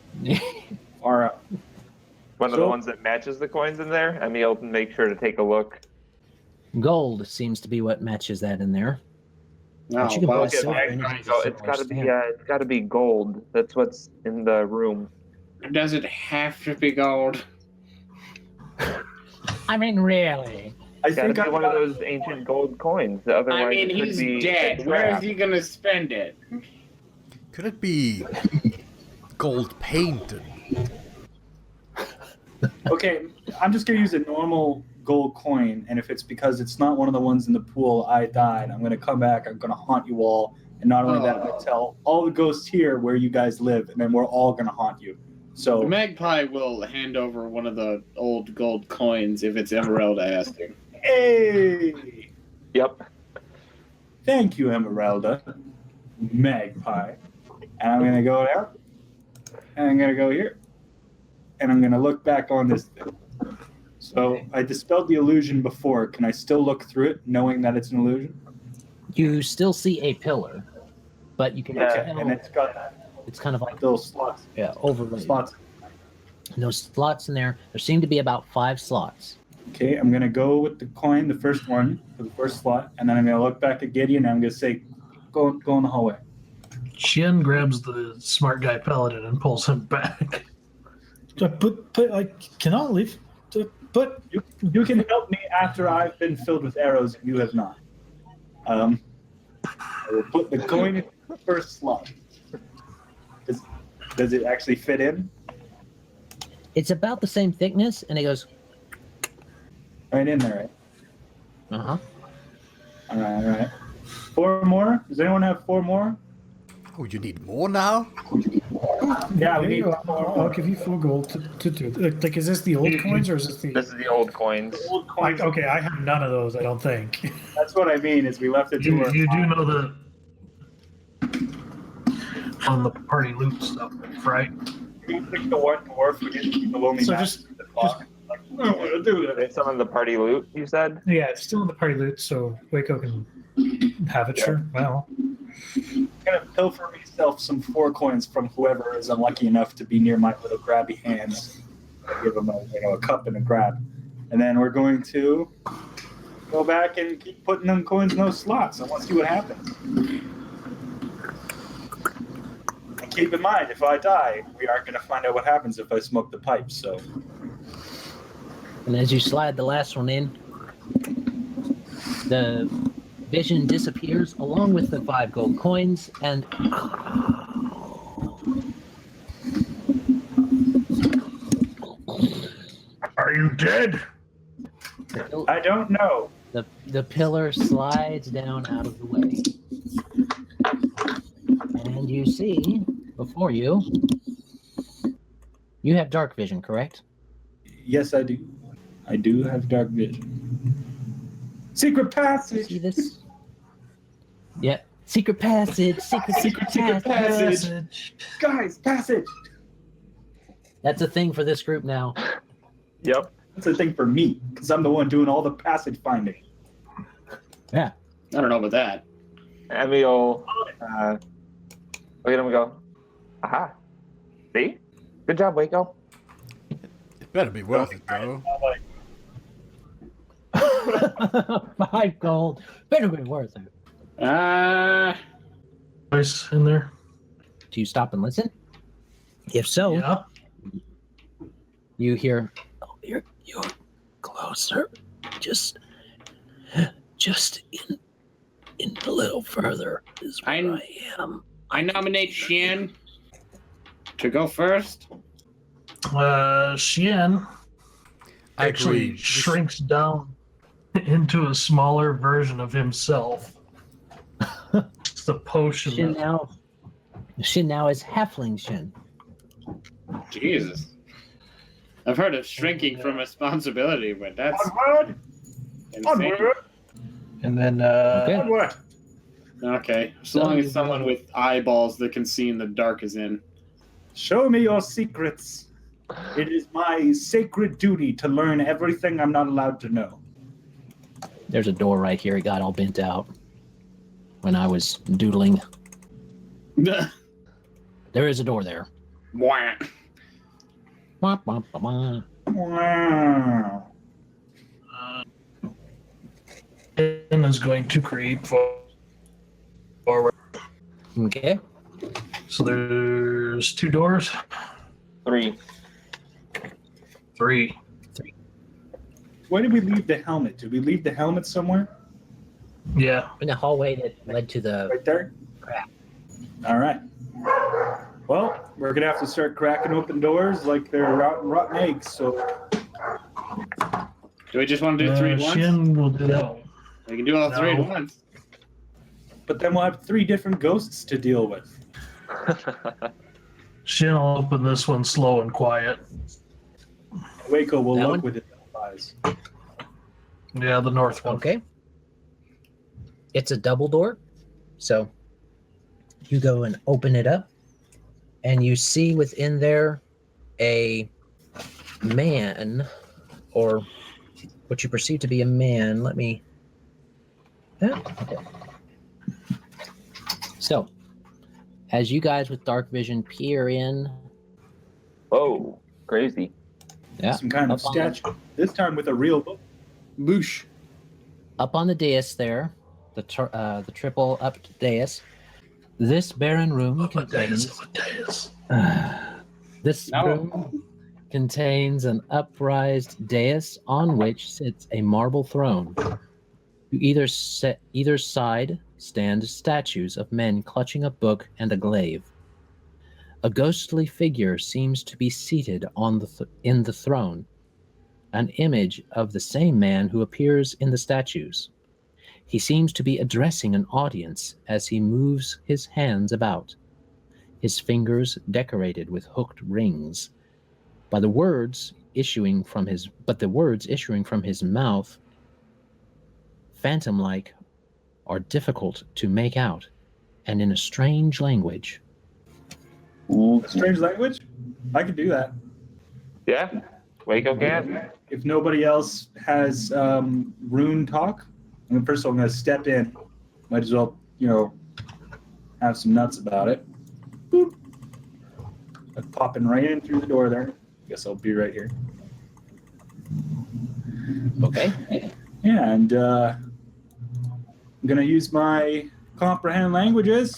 S4: All right.
S5: One of the ones that matches the coins in there. Emmy will make sure to take a look.
S1: Gold seems to be what matches that in there.
S2: No,
S1: But you can
S2: well,
S1: buy
S5: Look at
S1: silver
S5: Magpie,
S1: and
S5: so it's got to be gold. That's what's in the room.
S2: does it have to be gold?
S1: I mean, really?
S4: I
S5: It's got to
S4: think
S5: be one of those ancient gold coins. Otherwise,
S2: I mean,
S5: it could
S2: he's
S5: be
S2: dead.
S5: a
S2: Where is
S5: trap.
S2: he going to spend it?
S7: Could it be gold painted?
S4: Okay, I'm just going to use a normal gold coin, and if it's because it's not one of the ones in the pool I died, I'm going to come back, I'm going to haunt you all, and not only that, I'm going to tell all the ghosts here where you guys live, and then we're all going to haunt you. So
S2: The Magpie will hand over one of the old gold coins if it's Emyrelda asking.
S4: hey!
S5: Yep.
S4: Thank you, Emyrelda. Magpie. And I'm going to go there, and I'm going to go here, and I'm going to look back on this thing. So I dispelled the illusion before. Can I still look through it knowing that it's an illusion?
S1: You still see a pillar, but you can
S4: Okay,
S1: tell
S4: and it's got
S1: it's kind of like
S4: little slots.
S1: overlaid.
S4: Slots.
S1: And those slots in there seem to be about 5 slots.
S4: Okay, I'm going to go with the coin, the first one, for the first slot, and then I'm going to look back at Gideon, and I'm going to say, go in the hallway.
S3: Shien grabs the smart guy Paladin and pulls him back.
S6: But I cannot leave. But
S4: You can help me after I've been filled with arrows and you have not. I will put the coin in the first slot. Does it actually fit in?
S1: It's about the same thickness, and it goes,
S4: Right in there, right?
S1: uh-huh.
S4: All right. 4 more? Does anyone have 4 more?
S7: Oh, you need more now?
S4: Yeah, we
S6: there
S4: need
S6: you go.
S4: 4
S6: I'll
S4: more.
S6: give you 4 gold to do. Like, is this the old coins or is this
S5: This
S6: the?
S5: is the old coins.
S4: Old coins.
S6: Okay, I have none of those. I don't think.
S4: That's what I mean, is we left it to
S3: You,
S4: our...
S3: you do know that on the party loot stuff, right?
S4: You pick the one dwarf who didn't keep the lonely
S6: So
S4: master in the clock. Like, I don't want to do that.
S5: Some of the party loot, you said?
S6: Yeah, it's still in the party loot, so Wayko can have it. Sure. Well,
S4: I'm going to pilfer myself some 4 coins from whoever is unlucky enough to be near my little grabby hands. Give them a cup and a grab. And then we're going to go back and keep putting them coins in those slots. I want to see what happens. And keep in mind, if I die, we aren't going to find out what happens if I smoke the pipe. So
S1: And as you slide the last one in, the vision disappears along with the 5 gold coins, and
S3: Are you dead?
S4: I don't know.
S1: the pillar slides down out of the way. And you see before you, you have dark vision, correct?
S4: Yes, I do. I do have dark vision. Secret
S1: You
S4: passage.
S1: see this? Yeah. Secret passage, secret passage.
S4: Passage. Guys, passage.
S1: That's a thing for this group now.
S5: Yep.
S4: That's a thing for me, because I'm the one doing all the passage finding.
S1: Yeah.
S2: I don't know about that.
S5: Emil, look at him go, aha. See? Good job, Wayko.
S7: It better be worth it, though.
S1: 5 gold. Better be worth it.
S3: Voice in there.
S1: Do you stop and listen? If so,
S3: Yeah.
S1: you hear, oh, you're closer. Just in a little further is where
S2: I'm-
S1: I am.
S2: I nominate Shien to go first.
S3: Shien
S7: I
S3: actually
S7: agree.
S3: shrinks down into a smaller version of himself. It's the potion.
S1: Shin now is halfling Shin.
S2: Jesus. I've heard of shrinking from responsibility, but that's
S4: Onward!
S2: insane.
S4: Onward!
S3: And then
S1: Okay.
S4: Onward!
S2: Okay, as long as someone with eyeballs that can see in the dark is in.
S4: Show me your secrets. It is my sacred duty to learn everything I'm not allowed to know.
S1: There's a door right here. It got all bent out when I was doodling. There is a door there.
S2: Wah.
S1: Wah, wah, wah, wah.
S4: Wow.
S3: Shien is going to create forward.
S1: Okay.
S3: So there's 2 doors.
S5: 3.
S3: 3.
S4: Why did we leave the helmet? Did we leave the helmet somewhere?
S3: Yeah.
S1: In the hallway that led to the
S4: Right there?
S1: crap.
S4: All right. Well, we're going to have to start cracking open doors like they're rotten eggs, so
S2: Do we just want to do three at once?
S3: Shien will do that.
S2: We can do all three at
S3: No.
S2: once.
S4: But then we'll have 3 different ghosts to deal with.
S3: Shien will open this one slow and quiet.
S4: Wayko will
S1: That
S4: look
S1: one?
S4: with his eyes.
S3: Yeah, the north one.
S1: Okay. It's a double door. So you go and open it up, and you see within there a man, or what you perceive to be a man. Let me. Yeah, okay. So, as you guys with dark vision peer in,
S5: Whoa, crazy.
S1: yeah,
S4: Some kind of
S1: up on the-
S4: statue. This time with a real book.
S2: Boosh.
S1: up on the dais there, the triple up dais, this barren room contains this
S2: No.
S1: room contains an upraised dais on which sits a marble throne. To either side stand statues of men clutching a book and a glaive. A ghostly figure seems to be seated on in the throne, an image of the same man who appears in the statues. He seems to be addressing an audience as he moves his hands about, his fingers decorated with hooked rings. But the words issuing from his mouth, phantom-like, are difficult to make out, and in a strange language.
S4: Strange language? I could do that.
S5: Yeah, Wayko can.
S4: If nobody else has rune talk, I mean, first of all, I'm going to step in. Might as well, have some nuts about it. Boop. I'm popping right in through the door there. Guess I'll be right here.
S1: Okay?
S4: Yeah, and I'm going to use my comprehend languages.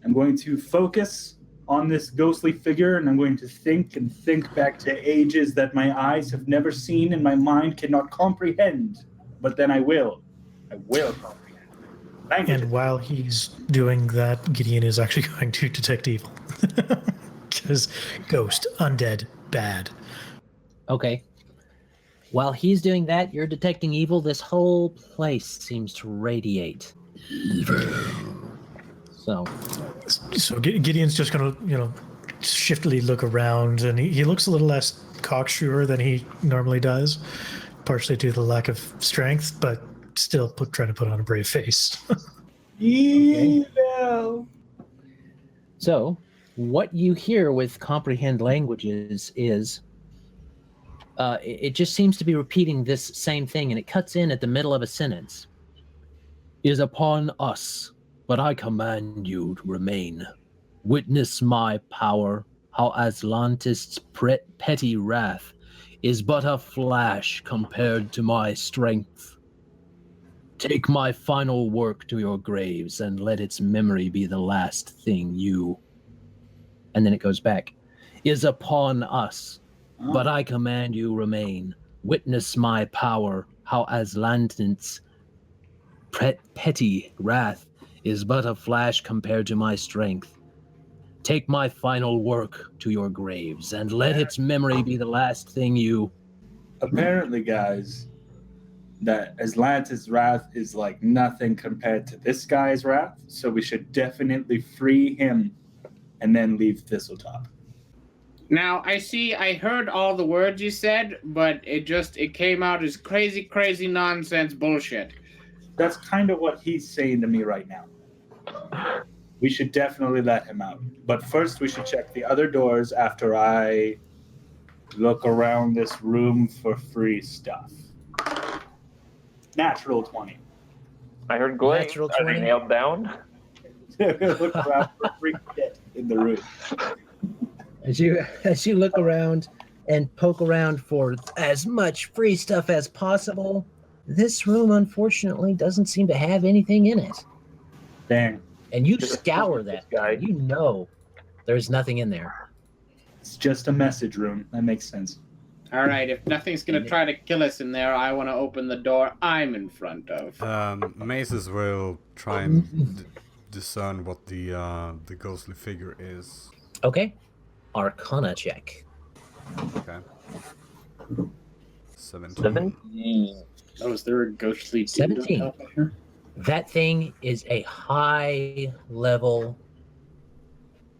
S4: I'm going to focus on this ghostly figure, and I'm going to think back to ages that my eyes have never seen and my mind cannot comprehend. But then I will. I will comprehend. Languages.
S6: And while he's doing that, Gideon is actually going to detect evil. Because ghost, undead, bad.
S1: Okay. While he's doing that, you're detecting evil. This whole place seems to radiate evil.
S6: So Gideon's just going to, shiftily look around, and he looks a little less cocksure than he normally does, partially due to the lack of strength, but still trying to put on a brave face.
S4: Evil.
S1: So, what you hear with comprehend languages is it just seems to be repeating this same thing, and it cuts in at the middle of a sentence. Is upon us, but I command you to remain. Witness my power, how Aslantis' petty wrath is but a flash compared to my strength. Take my final work to your graves, and let its memory be the last thing you... And then it goes back. Is upon us, but I command you remain. Witness my power, how Aslantis' petty wrath is but a flash compared to my strength. Take my final work to your graves, and let its memory be the last thing you...
S4: Apparently, guys, that Aslantis' wrath is like nothing compared to this guy's wrath, so we should definitely free him and then leave Thistletop.
S2: Now, I heard all the words you said, but it came out as crazy nonsense bullshit.
S4: That's kind of what he's saying to me right now. We should definitely let him out. But first, we should check the other doors after I look around this room for free stuff. Natural 20.
S5: I heard glaive.
S1: Natural
S5: Are they
S1: 20?
S5: nailed down?
S4: Look around for free shit in the room.
S1: As you look around and poke around for as much free stuff as possible, this room unfortunately doesn't seem to have anything in it.
S4: Dang.
S1: And you
S5: Just
S1: scour
S5: this
S1: that
S5: guy.
S1: thing. You know there's nothing in there.
S4: It's just a message room. That makes sense.
S2: All right, if nothing's going to try to kill us in there, I want to open the door I'm in front of.
S7: Mazus will try and discern what the ghostly figure is.
S1: Okay. Arcana check.
S7: Okay.
S5: 17.
S2: Oh, is there a ghostly dude
S1: 17.
S2: on top of here?
S1: That thing is a high level,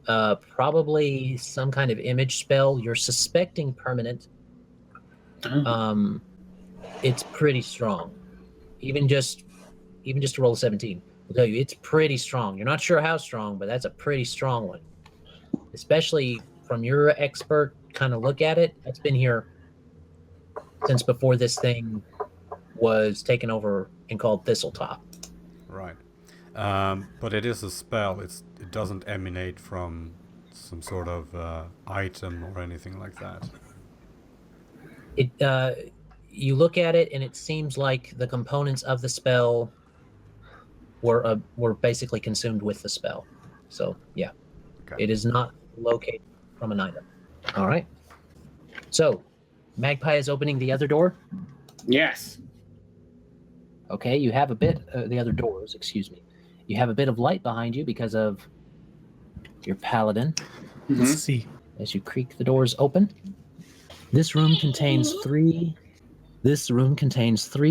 S1: probably some kind of image spell. You're suspecting permanent.
S2: Oh.
S1: It's pretty strong. Even just to roll a 17, I'll tell you it's pretty strong. You're not sure how strong, but that's a pretty strong one. Especially from your expert kind of look at it. It's been here since before this thing was taken over and called Thistletop.
S7: Right. But it is a spell. It doesn't emanate from some sort of item or anything like that.
S1: It you look at it and it seems like the components of the spell were basically consumed with the spell. So yeah,
S7: Okay.
S1: it is not located from an item. All right. So Magpie is opening the other door.
S2: Yes.
S1: Okay, you have a bit the other doors. Excuse me. You have a bit of light behind you because of your paladin.
S6: Let's see.
S1: As you creak the doors open. This room contains three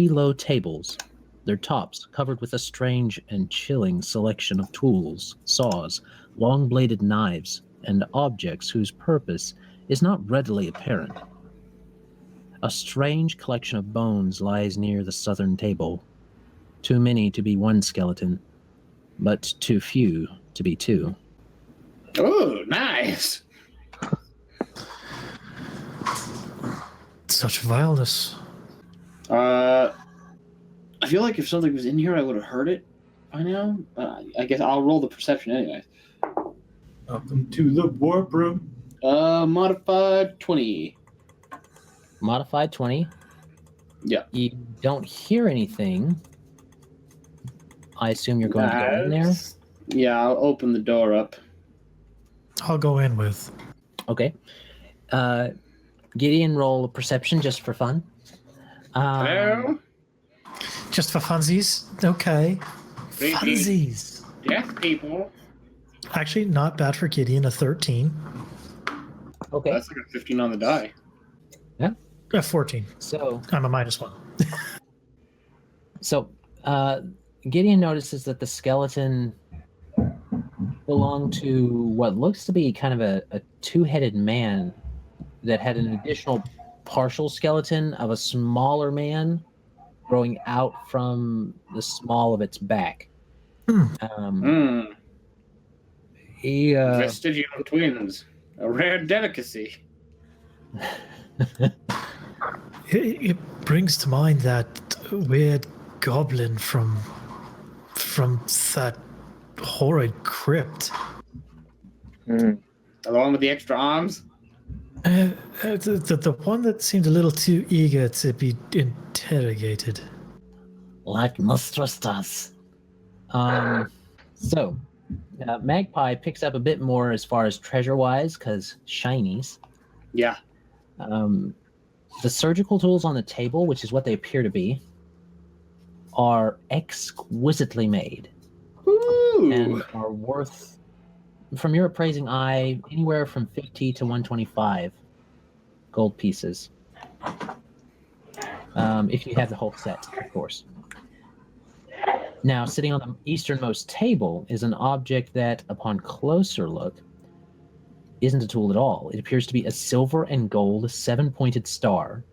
S1: low tables, their tops covered with a strange and chilling selection of tools, saws, long-bladed knives, and objects whose purpose is not readily apparent. A strange collection of bones lies near the southern table. Too many to be one skeleton, but too few to be two.
S2: Oh, nice.
S6: Such vileness.
S2: I feel like if something was in here, I would have heard it by now. I guess I'll roll the perception anyway.
S4: Welcome to the warp room.
S2: Modified 20.
S1: Modified 20.
S2: Yeah.
S1: You don't hear anything. I assume you're going to go in there.
S2: Yeah, I'll open the door up.
S6: I'll go in with.
S1: Okay. Gideon, roll a perception just for fun.
S2: Hello?
S6: Just for funsies? Okay.
S2: Maybe.
S6: Funsies.
S2: Yes, people.
S6: Actually, not bad for Gideon, a 13.
S1: Okay.
S2: That's like a 15 on the die.
S6: A 14.
S1: So
S6: I'm a -1.
S1: Gideon notices that the skeleton belonged to what looks to be kind of a two-headed man that had an additional partial skeleton of a smaller man growing out from the small of its back.
S2: Vestigial twins. A rare delicacy.
S6: It brings to mind that weird goblin from that horrid crypt.
S2: The one with the extra arms?
S6: The one that seemed a little too eager to be interrogated.
S1: Like Mistress does. Magpie picks up a bit more as far as treasure-wise, because shinies.
S2: Yeah.
S1: The surgical tools on the table, which is what they appear to be, are exquisitely made.
S2: Ooh.
S1: And are worth, from your appraising eye, anywhere from 50 to 125 gold pieces. If you have the whole set, of course. Now, sitting on the easternmost table is an object that, upon closer look, isn't a tool at all. It appears to be a silver and gold 7-pointed star.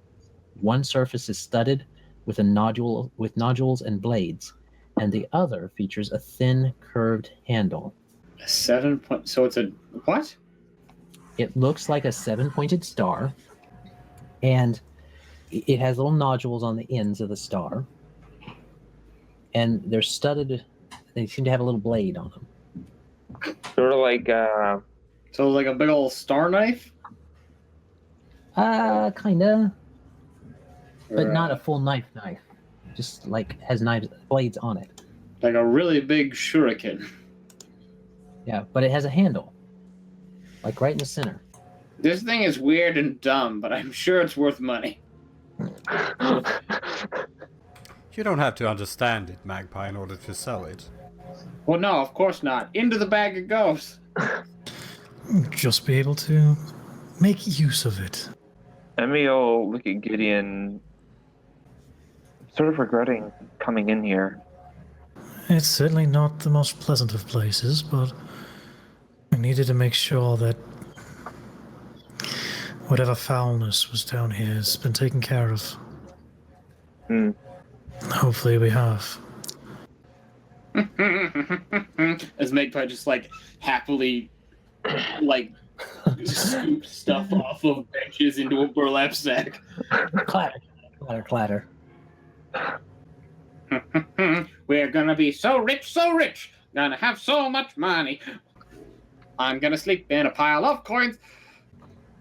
S1: One surface is studded with nodules and blades, and the other features a thin, curved handle.
S2: A 7 point. So it's a what?
S1: It looks like a 7-pointed star, and it has little nodules on the ends of the star, and they're studded. They seem to have a little blade on them.
S5: Sort of like
S2: So like a big old star knife?
S1: Kinda, but
S2: Or,
S1: not a full knife. Just like has knives blades on it.
S2: like a really big shuriken.
S1: Yeah, but it has a handle, like right in the center.
S2: This thing is weird and dumb, but I'm sure it's worth money.
S7: You don't have to understand it, Magpie, in order to sell it.
S2: Well, no, of course not. Into the bag it goes.
S6: Just be able to make use of it.
S5: Emmy will look at Gideon, sort of regretting coming in here.
S6: It's certainly not the most pleasant of places, but we needed to make sure that whatever foulness was down here has been taken care of. Hopefully we have.
S2: As Magpie just like happily like scoops stuff off of benches into a burlap sack.
S1: Clatter, clatter, clatter.
S2: We're gonna be so rich, gonna have so much money. I'm gonna sleep in a pile of coins.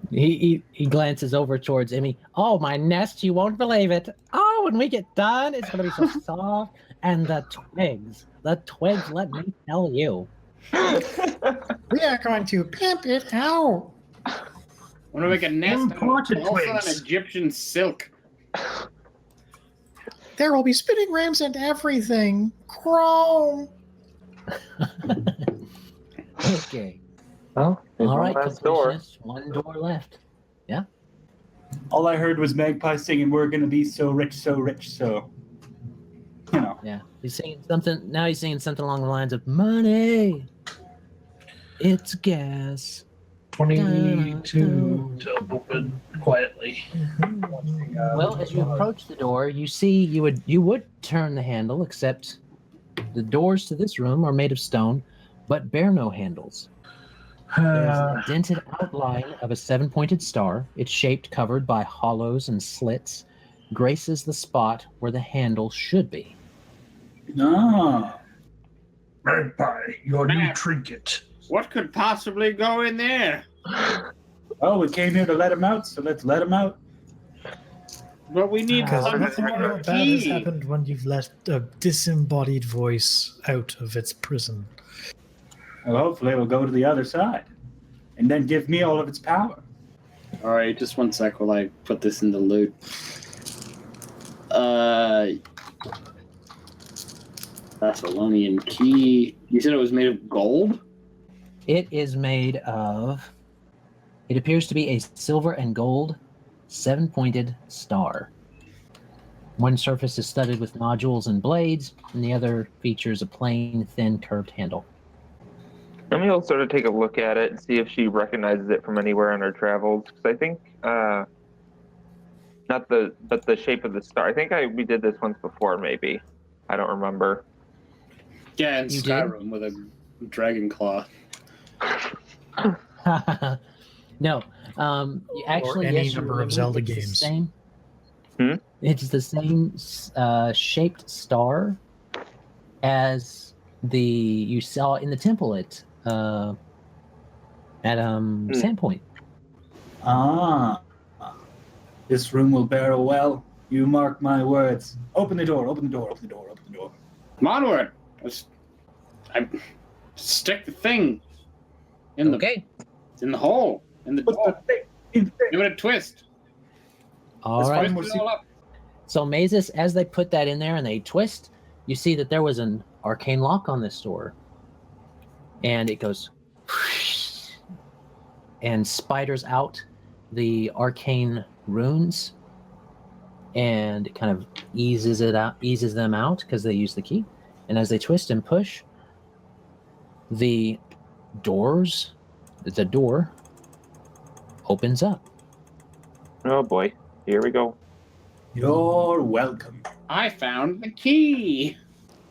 S1: He glances over towards Emmy. Oh, my nest, you won't believe it. Oh, when we get done, it's gonna be so soft. And the twigs, let me tell you.
S6: We are going to pimp it out.
S2: I'm gonna make a nest
S3: Imported
S2: of also
S3: twigs.
S2: an Egyptian silk.
S6: There will be spinning rims and everything. Chrome.
S1: Okay.
S5: Well,
S1: All right,
S5: last door.
S1: completionist. One door left. Yeah.
S4: All I heard was Magpie singing, "We're gonna be so rich, so rich, so." You know.
S1: Yeah. He's singing something. Now he's singing something along the lines of money. It's gas.
S3: 22 to open quietly.
S1: Well, as you approach the door, you see you would turn the handle, except the doors to this room are made of stone, but bear no handles. There's an indented outline of a 7-pointed star. It's shaped, covered by hollows and slits, graces the spot where the handle should be.
S4: Ah.
S3: Magpie, your new trinket.
S2: What could possibly go in there?
S4: Oh, we came here to let him out, so let's let him out.
S2: But we need
S6: Because
S2: some
S6: nothing
S2: sort of
S6: bad has
S2: key.
S6: happened when you've let a disembodied voice out of its prison.
S4: Well, hopefully it'll go to the other side, and then give me all of its power.
S2: All right, just one sec while I put this in the loot. Thessalonian key. You said it was made of gold?
S1: It is made of. It appears to be a silver and gold 7-pointed star. One surface is studded with nodules and blades, and the other features a plain, thin, curved handle.
S5: Emmy will sort of take a look at it and see if she recognizes it from anywhere on her travels. Because I think, but the shape of the star. I think we did this once before, maybe. I don't remember.
S2: Yeah, in
S1: You did?
S2: Skyrim with a dragon claw.
S1: No, actually,
S6: any
S1: yes,
S6: number
S1: you're
S6: of
S1: right.
S6: Zelda
S1: It's the
S6: games.
S1: same.
S5: Hmm?
S1: It's the same shaped star as you saw in the temple at Sandpoint.
S4: Ah. This room will bear well. You mark my words. Open the door, open the door, open the door, open the door.
S2: Come onward. I stick the thing in
S1: Okay.
S2: the hole in the
S4: Put
S2: door.
S4: the thing in the thing.
S2: Give it a twist.
S1: All
S4: Let's
S1: right.
S4: find more
S2: Twist it all up.
S1: So Mazus, as they put that in there and they twist, you see that there was an arcane lock on this door. And it goes and spiders out the arcane runes, and it kind of eases them out because they use the key. And as they twist and push, the door opens up.
S5: Oh boy, here we go.
S4: You're welcome.
S2: I found the key.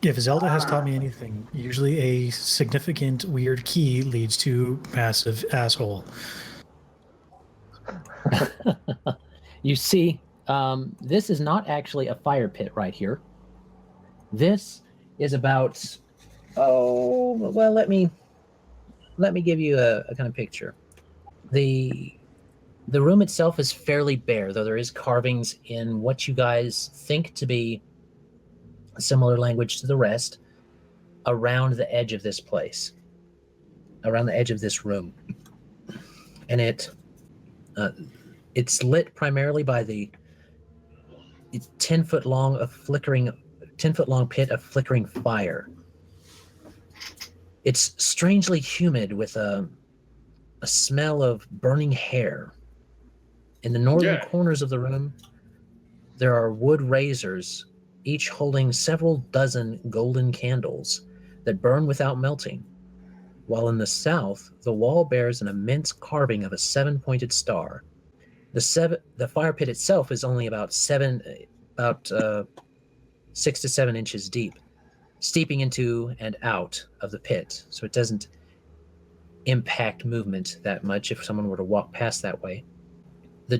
S6: If Zelda has taught me anything, usually a significant weird key leads to massive asshole.
S1: You see, this is not actually a fire pit right here. This is about. Oh well, let me give you a kind of picture. The room itself is fairly bare, though there is carvings in what you guys think to be a similar language to the rest around the edge of this place, around the edge of this room, and it's lit primarily by it's 10-foot long pit of flickering fire. It's strangely humid with a smell of burning hair. In the northern
S2: Yeah.
S1: corners of the room, there are wood razors, each holding several dozen golden candles that burn without melting, while in the south, the wall bears an immense carving of a 7-pointed star. The fire pit itself is only about 6 to 7 inches deep, steeping into and out of the pit, so it doesn't impact movement that much if someone were to walk past that way.
S5: Do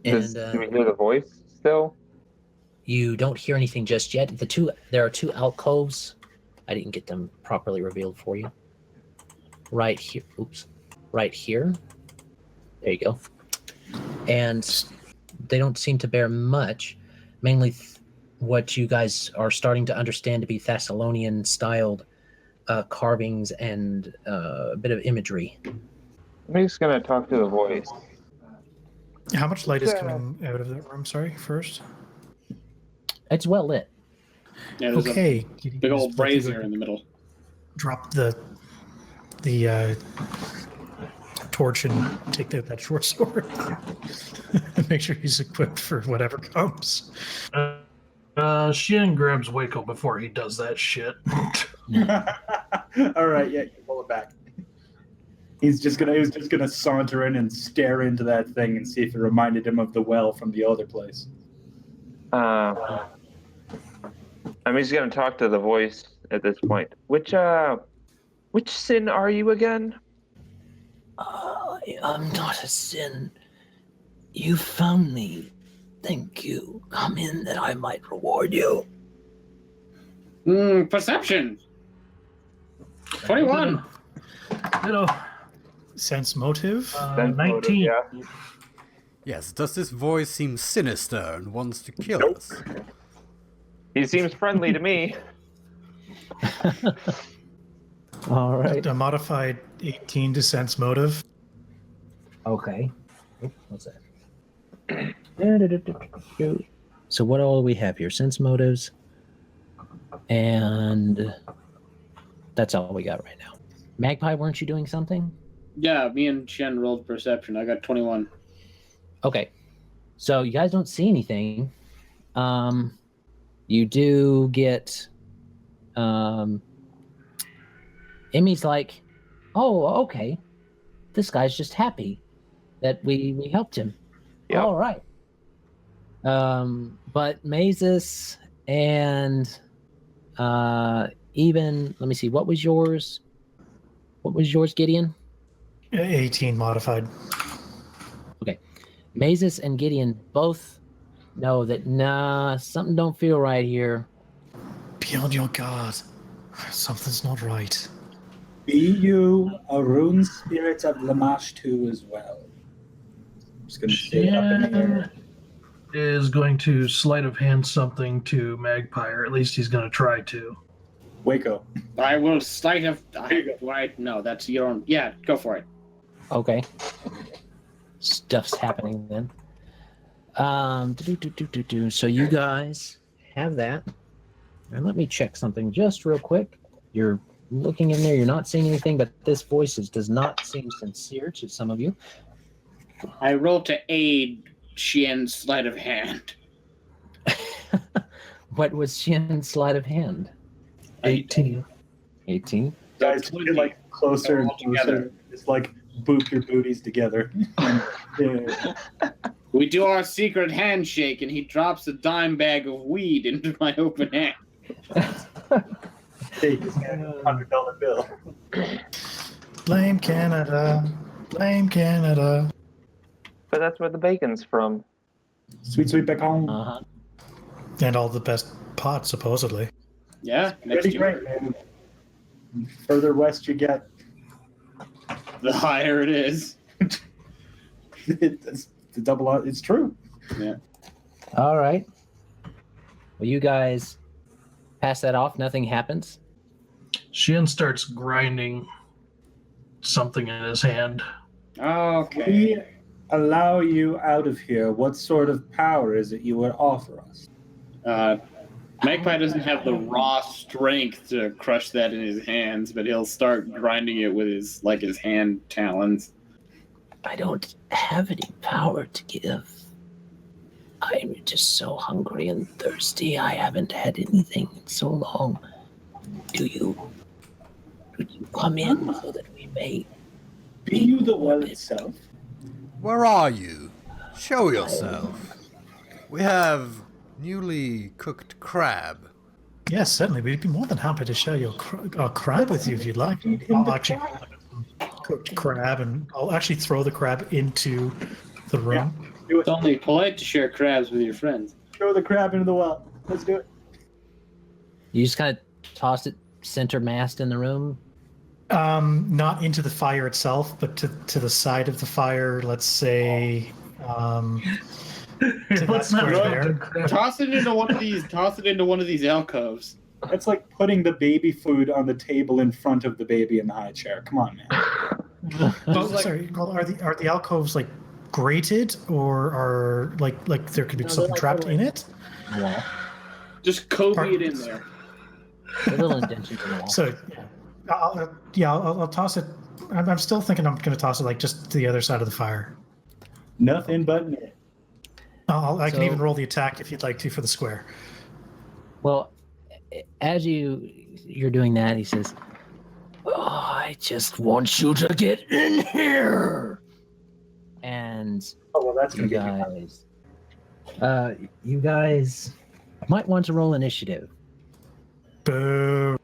S5: we hear the voice still?
S1: You don't hear anything just yet. There are 2 alcoves. I didn't get them properly revealed for you. Right here. Oops. Right here. There you go. And they don't seem to bear much. Mainly what you guys are starting to understand to be Thessalonian-styled carvings and a bit of imagery.
S5: I'm just gonna talk to the voice.
S6: How much light is coming out of that room? Sorry, first.
S1: It's well lit.
S2: Yeah, there's
S6: Okay.
S2: a big old brazier in the middle.
S6: Drop the torch and take out that short sword. And make sure he's equipped for whatever comes.
S3: Shien grabs Wayko before he does that shit.
S4: All right, yeah, you pull it back. He was just gonna saunter in and stare into that thing and see if it reminded him of the well from the other place.
S5: I'm just gonna talk to the voice at this point. Which sin are you again?
S1: I'm not a sin. You found me. Thank you. Come in that I might reward you.
S2: Perception. 21.
S6: Sense motive?
S3: 19.
S5: Yeah.
S7: Yes, does this voice seem sinister and wants to kill us?
S5: He seems friendly to me.
S1: All right.
S6: A modified 18 to sense motive.
S1: Okay. What's that? So what all we have here? Sense motives. And that's all we got right now. Magpie, weren't you doing something?
S2: Yeah, me and Shien rolled perception. I got 21.
S1: Okay. So you guys don't see anything. You do get Emmy's like, oh, okay. This guy's just happy that we helped him.
S5: Yep.
S1: All right. But Mazus and even, let me see, what was yours? What was yours, Gideon?
S6: 18 modified.
S1: Okay. Mazus and Gideon both know that, something don't feel right here.
S6: Be on your guard. Something's not right.
S4: Be you a rune spirit of Lamash too as well. I'm just gonna say it up in the air.
S3: Is going to sleight of hand something to Magpie, or at least he's going to try to.
S4: Wayko.
S2: I will sleight of. Right? No, that's your own. Yeah, go for it.
S1: Okay. Stuff's happening then. So you guys have that. And let me check something just real quick. You're looking in there, you're not seeing anything, but this voice does not seem sincere to some of you.
S2: I rolled to aid Shien's sleight of hand.
S1: What was Shien's sleight of hand?
S3: 18.
S1: 18.
S4: Guys, get like closer and closer. Just like boop your booties together. Yeah.
S2: We do our secret handshake, and he drops a dime bag of weed into my open hand.
S4: Take this $100 bill.
S6: Blame Canada. Blame Canada.
S5: But that's where the bacon's from.
S4: Sweet, sweet back home.
S1: Uh-huh.
S6: And all the best pot, supposedly.
S2: Yeah, next
S4: Pretty
S2: year.
S4: great, man. Further west you get,
S2: The higher it is.
S4: it's the double. It's true.
S2: Yeah.
S1: All right. Well, you guys pass that off. Nothing happens.
S3: Shien starts grinding something in his hand.
S2: Okay.
S4: We allow you out of here. What sort of power is it you would offer us?
S2: Magpie doesn't have the raw strength to crush that in his hands, but he'll start grinding it with his hand talons.
S1: I don't have any power to give. I'm just so hungry and thirsty. I haven't had anything in so long. Would you come in so that we may...
S4: Be you the well itself?
S7: Where are you? Show yourself. We have newly cooked crab.
S6: Yes, certainly. We'd be more than happy to share our crab with you if you'd like. I'll actually cooked crab, and I'll actually throw the crab into the room.
S4: Do
S2: It's
S4: it.
S2: only polite to share crabs with your friends.
S4: Throw the crab into the well. Let's do it.
S1: You just kind of toss it center mast in the room.
S6: Not into the fire itself, but to the side of the fire. Let's say to that
S3: Let's not
S6: square
S3: run
S6: there.
S3: to crap.
S2: Toss it into one of these. Toss it into one of these alcoves.
S4: That's like putting the baby food on the table in front of the baby in the high chair. Come on, man.
S6: Oh,
S2: like-
S6: sorry. Well, are the alcoves like grated, or are like there could be
S1: No, they're
S6: something
S1: like
S6: trapped
S1: little-
S6: in it?
S1: Wall.
S2: Just Kobe it in there.
S1: A little indentation in the wall.
S6: So I'll toss it. I'm still thinking I'm going to toss it like just to the other side of the fire.
S4: Nothing but me.
S6: I can
S1: So-
S6: even roll the attack if you'd like to for the square.
S1: Well, as you're doing that, he says, "Oh, I just want you to get in here." And
S4: Oh, well, that's
S1: you
S4: going to be
S1: you guys might want to roll initiative.
S6: Boo.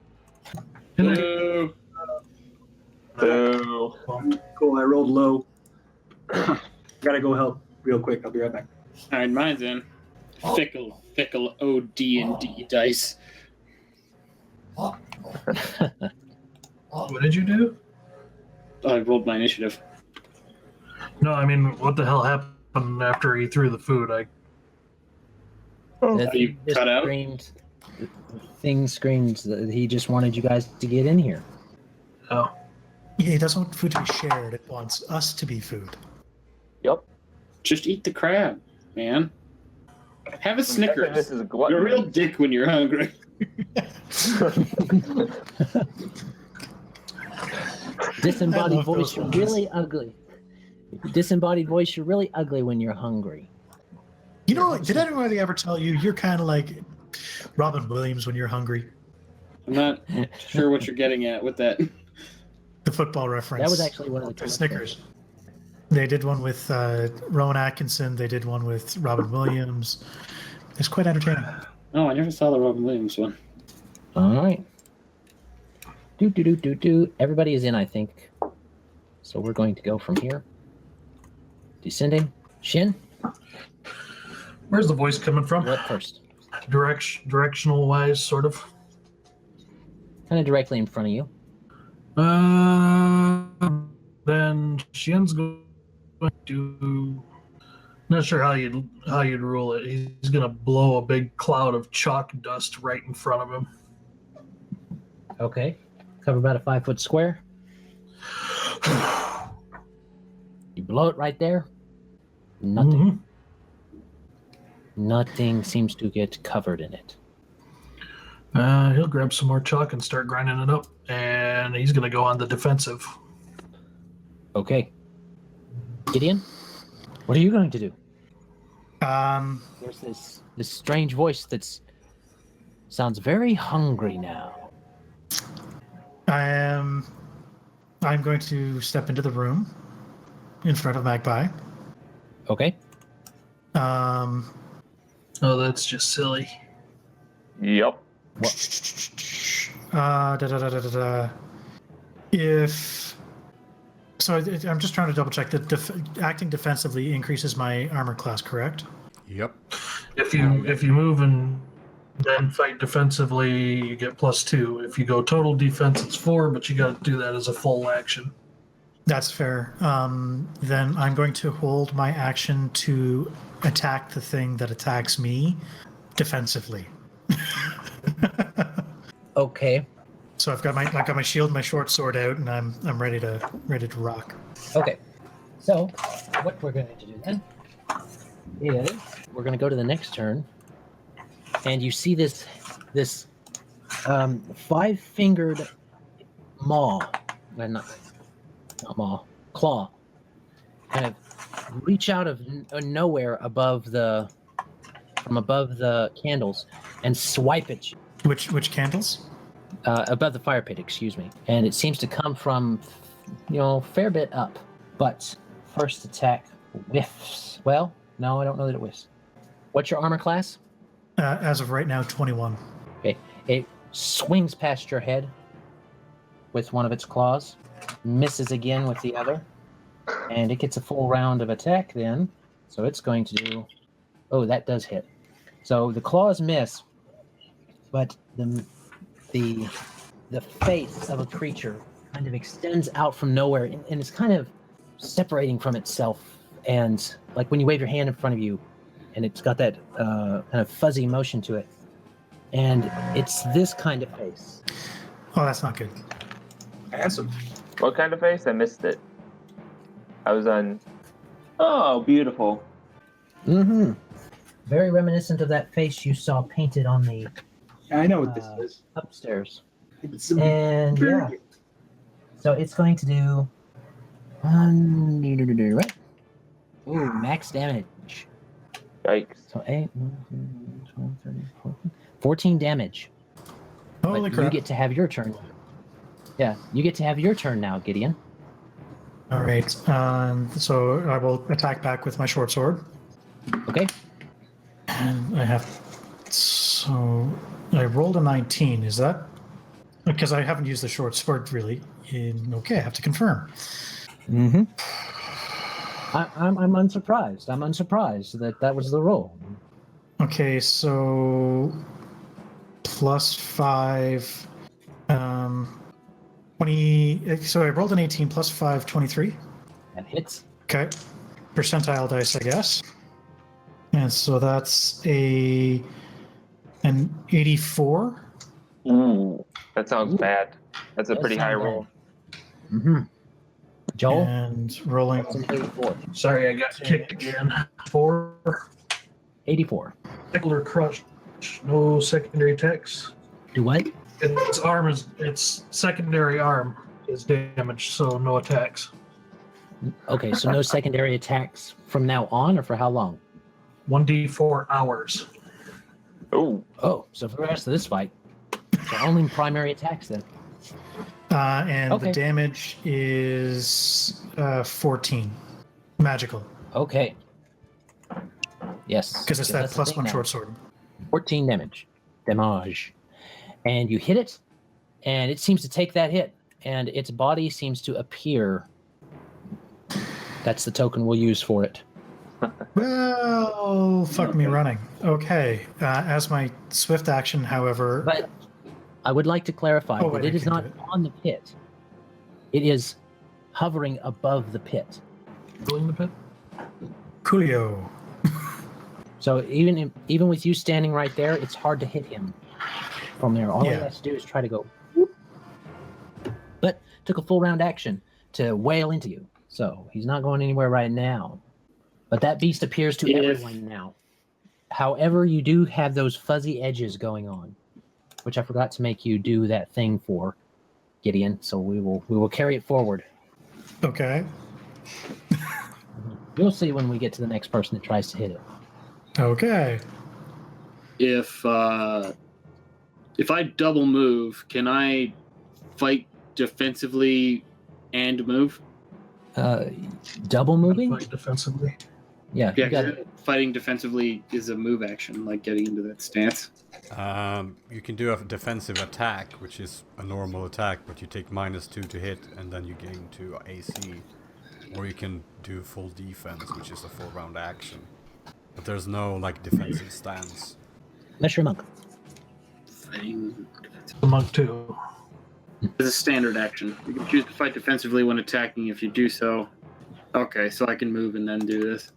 S2: Boo.
S5: Boo.
S4: cool. I rolled low. Gotta go help real quick. I'll be right back.
S2: All right, mine's in. Fickle OD&D dice.
S3: What did you do?
S2: I rolled my initiative.
S3: No, I mean, what the hell happened after he threw the food?
S1: The
S2: you
S1: thing just
S2: cut out?
S1: screamed- the thing screamed that he just wanted you guys to get in here.
S3: Oh,
S6: Yeah, he doesn't want food to be shared. It wants us to be food.
S5: Yep.
S2: Just eat the crab, man. Have a
S5: This
S2: Snickers.
S5: is
S2: You're a
S5: gluttony.
S2: real dick when you're hungry.
S1: Disembodied
S6: love
S1: voice,
S6: those
S1: you're
S6: ones.
S1: really ugly. Disembodied voice, you're really ugly when you're hungry.
S6: You know, did anybody ever tell you you're kind of like Robin Williams when you're hungry?
S2: I'm not sure what you're getting at with that.
S6: The football reference.
S1: That was actually one of the
S6: for Snickers. They did one with Rowan Atkinson. They did one with Robin Williams. It's quite entertaining.
S2: Oh, I never saw the Robin Williams one.
S1: All right. Do. Everybody is in, I think. So we're going to go from here. Descending. Shien,
S3: where's the voice coming from?
S1: you're up first.
S3: Directional wise, sort of.
S1: Kind of directly in front of you.
S3: Then Shien's going to. Not sure how you'd rule it. He's gonna blow a big cloud of chalk dust right in front of him.
S1: Okay. Cover about a 5-foot square. You blow it right there. Nothing. Nothing seems to get covered in it.
S3: He'll grab some more chalk and start grinding it up, and he's gonna go on the defensive.
S1: Okay. Gideon, what are you going to do? There's this strange voice that's sounds very hungry now.
S6: I'm going to step into the room in front of Magpie.
S1: Okay.
S3: Oh, that's just silly.
S5: Yep.
S6: If so, I'm just trying to double check that acting defensively increases my armor class, correct?
S7: Yep.
S3: If you move and then fight defensively, you get +2. If you go total defense, it's 4, but you got to do that as a full action.
S6: That's fair. Then I'm going to hold my action to attack the thing that attacks me defensively.
S1: Okay.
S6: So I've got my shield, my short sword out, and I'm ready to rock.
S1: Okay. So what we're going to do then is we're going to go to the next turn, and you see this 5-fingered maw, not maw, claw, kind of reach out of nowhere from above the candles and swipe at you.
S6: Which candles?
S1: Above the fire pit, excuse me. And it seems to come from, fair bit up. But first attack whiffs. Well, no, I don't know that it whiffs. What's your armor class?
S6: As of right now, 21.
S1: Okay. It swings past your head with one of its claws, misses again with the other, and it gets a full round of attack then. So it's going to do... Oh, that does hit. So the claws miss, but the face of a creature kind of extends out from nowhere and it's kind of separating from itself. And like when you wave your hand in front of you, and it's got that kind of fuzzy motion to it. And it's this kind of face.
S6: Oh, that's not good.
S4: Handsome.
S5: What kind of face? I missed it. I was on. Oh, beautiful.
S1: Mm-hmm. Very reminiscent of that face you saw painted on the
S4: I know what this is.
S1: upstairs.
S4: It's
S1: And yeah. So it's going to do right? Ooh, max damage.
S5: Yikes.
S1: So 8, 12, 13, 14 damage.
S6: Holy
S1: But
S6: crap.
S1: you get to have your turn. Yeah, you get to have your turn now, Gideon.
S6: All right. So I will attack back with my short sword.
S1: Okay.
S6: And I have... So I rolled a 19. Is that... Because I haven't used the short sword, really. Okay, I have to confirm.
S1: Mm-hmm. I'm unsurprised. I'm unsurprised that was the roll.
S6: Okay, so... +5... 20... So I rolled an 18 plus 5, 23.
S1: That hits.
S6: Okay. Percentile dice, I guess. And so that's an 84.
S5: Ooh, that sounds
S1: Ooh.
S5: bad. That's a
S1: Does
S5: pretty high
S1: sound
S5: roll.
S1: Mm-hmm. Joel?
S6: And rolling...
S1: That's an 84.
S3: Sorry, I got kicked again. 4.
S1: 84.
S3: Tickler crush. No secondary attacks.
S1: Do what?
S3: Its secondary arm is damaged, so no attacks.
S1: Okay, so no secondary attacks from now on, or for how long?
S3: 1d4 hours.
S5: Ooh,
S1: Oh, so for the rest of this fight. So only primary attacks then.
S6: and
S1: Okay.
S6: the damage is 14. Magical.
S1: Okay. Yes.
S6: Because it's that
S1: that's the
S6: plus
S1: thing
S6: 1
S1: now.
S6: short sword.
S1: 14 damage. Damage. And you hit it, and it seems to take that hit, and its body seems to appear. That's the token we'll use for it.
S6: Well, fuck me running. Okay. As my swift action, however...
S1: But I would like to clarify
S6: Oh,
S1: that
S6: wait, I
S1: it is
S6: can
S1: not
S6: do it.
S1: on the pit. It is hovering above the pit.
S3: Filling the pit?
S6: Coolio.
S1: So even with you standing right there, it's hard to hit him from there. All he
S6: Yeah.
S1: has to do is try to go whoop. But took a full round action to wail into you. So he's not going anywhere right now. But that beast appears to
S2: If-
S1: everyone now. However, you do have those fuzzy edges going on, which I forgot to make you do that thing for, Gideon. So we will carry it forward.
S6: Okay.
S1: You'll see when we get to the next person that tries to hit it.
S6: Okay.
S2: If I double move, can I fight defensively and move?
S1: Double moving?
S3: Fight defensively.
S1: Yeah,
S2: Yeah,
S1: you got
S2: 'cause
S1: it.
S2: fighting defensively is a move action, like getting into that stance.
S7: You can do a defensive attack, which is a normal attack, but you take -2 to hit, and then you gain 2 AC. Or you can do full defense, which is a full round action. But there's no like defensive stance.
S1: Unless you're a monk.
S2: Fighting
S3: The monk, too.
S2: is a standard action. You can choose to fight defensively when attacking if you do so. Okay, so I can move and then do this.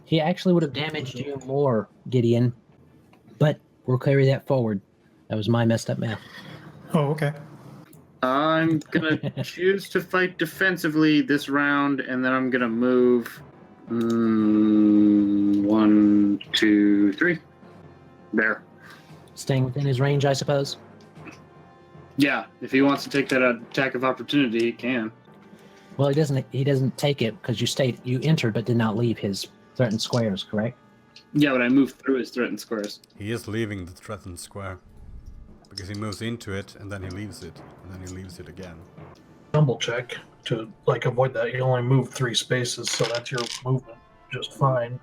S1: He actually would have damaged you more, Gideon. But we'll carry that forward. That was my messed up math.
S6: Oh, okay.
S2: I'm gonna choose to fight defensively this round, and then I'm gonna move 1, 2, 3. There.
S1: Staying within his range, I suppose.
S2: Yeah, if he wants to take that attack of opportunity, he can.
S1: Well, he doesn't take it because you entered but did not leave his threatened squares, correct?
S2: Yeah, but I moved through his threatened squares.
S7: He is leaving the threatened square. Because he moves into it, and then he leaves it, and then he leaves it again.
S3: Double check to avoid that. You only move 3 spaces, so that's your movement just fine.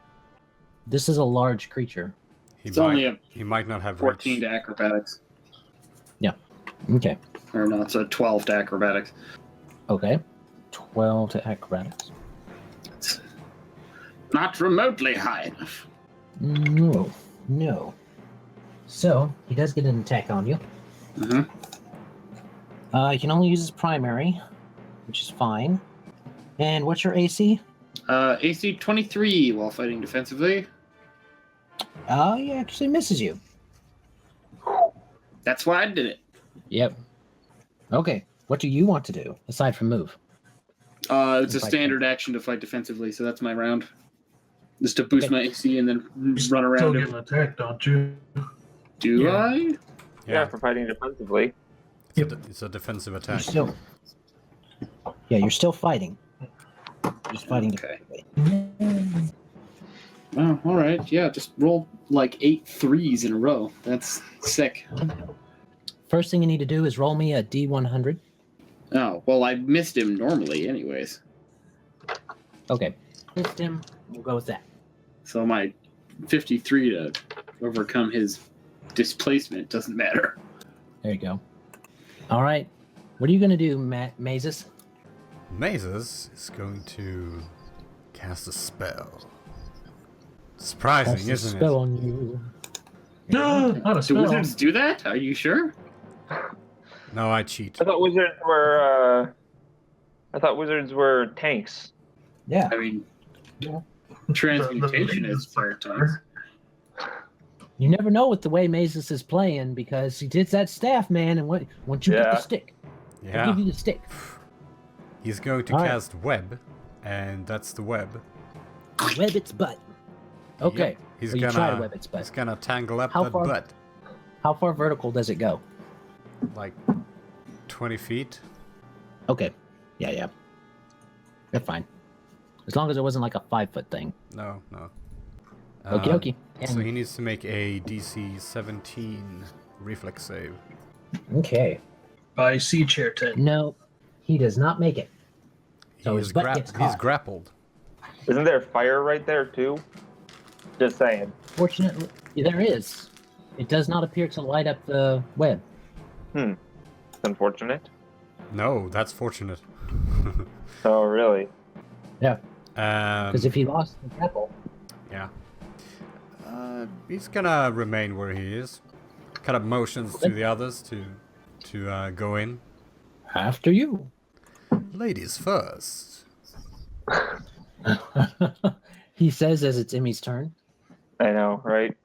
S1: This is a large creature.
S7: He
S2: It's
S7: might not have
S2: 14
S7: reach.
S2: to acrobatics.
S1: Okay.
S2: Or no, it's a 12 to acrobatics.
S1: Okay. 12 to acrobatics.
S2: It's not remotely high enough.
S1: No. So, he does get an attack on you.
S2: Mm-hmm.
S1: He can only use his primary, which is fine. And what's your AC?
S2: AC 23 while fighting defensively.
S1: He actually misses you.
S2: That's why I did it.
S1: Yep. Okay. What do you want to do aside from move?
S2: It's a
S1: Fight
S2: standard action to fight defensively, so that's my round. Just to boost
S1: Okay.
S2: my AC and then run
S3: Still
S2: around
S3: getting
S2: him.
S3: attacked, don't you?
S2: Do
S3: Yeah.
S2: I?
S5: Yeah, for fighting defensively.
S7: It's a defensive
S1: You're
S7: attack.
S1: still. Yeah, you're still fighting. Just fighting
S2: Okay.
S1: defensively.
S2: Oh, all right. Yeah, just roll like 8 3s in a row. That's sick.
S1: First thing you need to do is roll me a D100.
S2: Oh, well, I missed him normally, anyways.
S1: Okay. Missed him. We'll go with that.
S2: So my 53 to overcome his displacement doesn't matter.
S1: There you go. All right. What are you going to do, Mazus?
S7: Mazus is going to cast a spell. Surprising,
S1: Cast a
S7: isn't
S1: spell
S7: it?
S1: on you.
S3: No, not a
S2: Do
S3: spell.
S2: wizards do that? Are you sure?
S7: No, I cheat.
S5: I thought wizards were tanks.
S1: Yeah.
S2: I mean,
S1: Yeah.
S2: transmutation is part time.
S1: You never know with the way Mazus is playing because he did that staff, man, and once you get the
S5: Yeah.
S1: stick, he'll
S7: Yeah.
S1: give you the stick.
S7: He's going to
S1: All right.
S7: cast web, and that's the web.
S1: Web its butt. Okay.
S7: Yep. He's
S1: Well, you try to
S7: gonna
S1: web its butt.
S7: he's gonna tangle up
S1: How
S7: that
S1: far-
S7: butt.
S1: How far vertical does it go?
S7: Like 20 feet.
S1: Okay. Yeah. That's fine. As long as it wasn't like a 5-foot thing.
S7: No.
S1: Okie dokie.
S7: So
S1: And-
S7: he needs to make a DC 17 reflex save.
S1: Okay.
S3: By sea chair 10.
S1: No, he does not make it. So his
S7: He's
S1: butt gets
S7: he's
S1: caught.
S7: grappled.
S5: Isn't there fire right there too? Just saying.
S1: Fortunately, there is. It does not appear to light up the web.
S5: It's unfortunate.
S7: No, that's fortunate.
S5: Oh, really?
S1: Yeah.
S7: Um,
S1: Because if he lost the grapple,
S7: yeah. He's gonna remain where he is. Kind of motions to the others to go in.
S1: after you.
S7: Ladies first.
S1: He says as it's Emmy's turn.
S5: I know, right?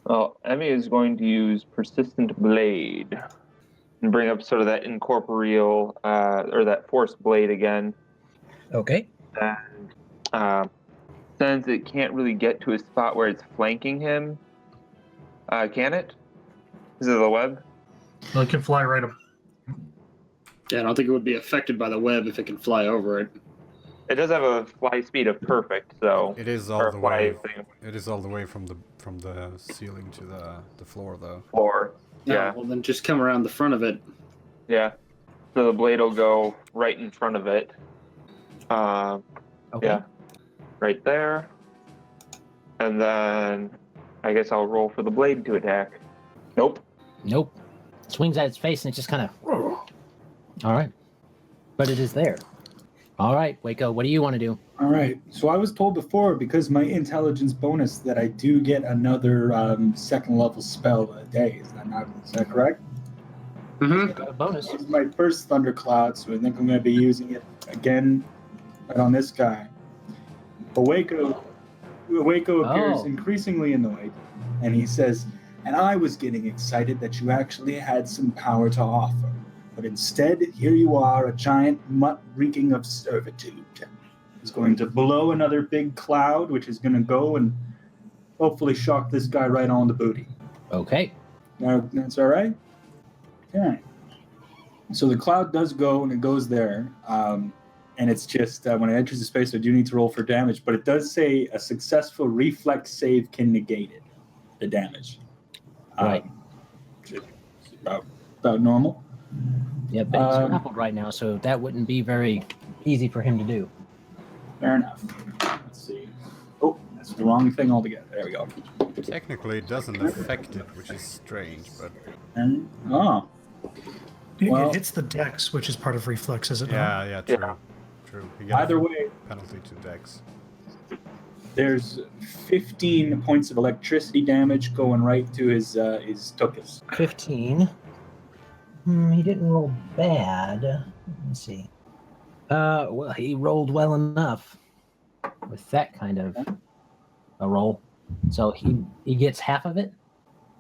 S5: Well, Emmy is going to use Persistent Blade and bring up sort of that incorporeal, or that Force Blade again.
S1: Okay.
S5: And since it can't really get to a spot where it's flanking him, can it? Is it the web?
S3: Well, it can fly right up.
S2: Yeah, I don't think it would be affected by the web if it can fly over it.
S5: It does have a fly speed of perfect, so
S7: It is
S5: or
S7: all the way.
S5: thing
S7: It is all the way from the ceiling to the floor, though.
S5: floor.
S2: No,
S5: Yeah,
S2: well, then just come around the front of it.
S5: yeah. So the blade will go right in front of it.
S1: Okay.
S5: Yeah, right there. And then I guess I'll roll for the blade to attack. Nope.
S1: Nope. Swings at its face and it just kind of. All right. But it is there. All right, Wayko, what do you want to do?
S4: All right. So I was told before, because my intelligence bonus, that I do get another second level spell a day. Is that correct?
S2: Mm-hmm.
S1: Got a bonus.
S4: This is my first Thundercloud, so I think I'm going to be using it again right on this guy. But Wayko appears
S1: Oh.
S4: increasingly annoyed, and he says, "And I was getting excited that you actually had some power to offer. But instead, here you are, a giant mutt reeking of servitude. He's going to blow another big cloud, which is going to go and hopefully shock this guy right on the booty.
S1: Okay.
S4: Now, that's all right? Okay. So the cloud does go, and it goes there. and it's just when it enters the space, I do need to roll for damage. But it does say a successful reflex save can negate it, the damage.
S1: Right.
S4: About normal.
S1: Yeah, but he's grappled right now, so that wouldn't be very easy for him to do.
S4: Fair enough. Let's see. Oh, that's the wrong thing altogether. There we go.
S7: Technically, it doesn't affect it, which is strange, but
S4: And
S6: It
S4: Well-
S6: hits the dex, which is part of reflex, is it not?
S7: yeah, true.
S5: Yeah.
S7: True. He got
S4: either
S7: a
S4: way,
S7: penalty to Dex.
S4: there's 15 points of electricity damage going right to his tuchus.
S1: 15. He didn't roll bad. Let's see. Well, he rolled well enough with that kind of a roll. So he gets half of it.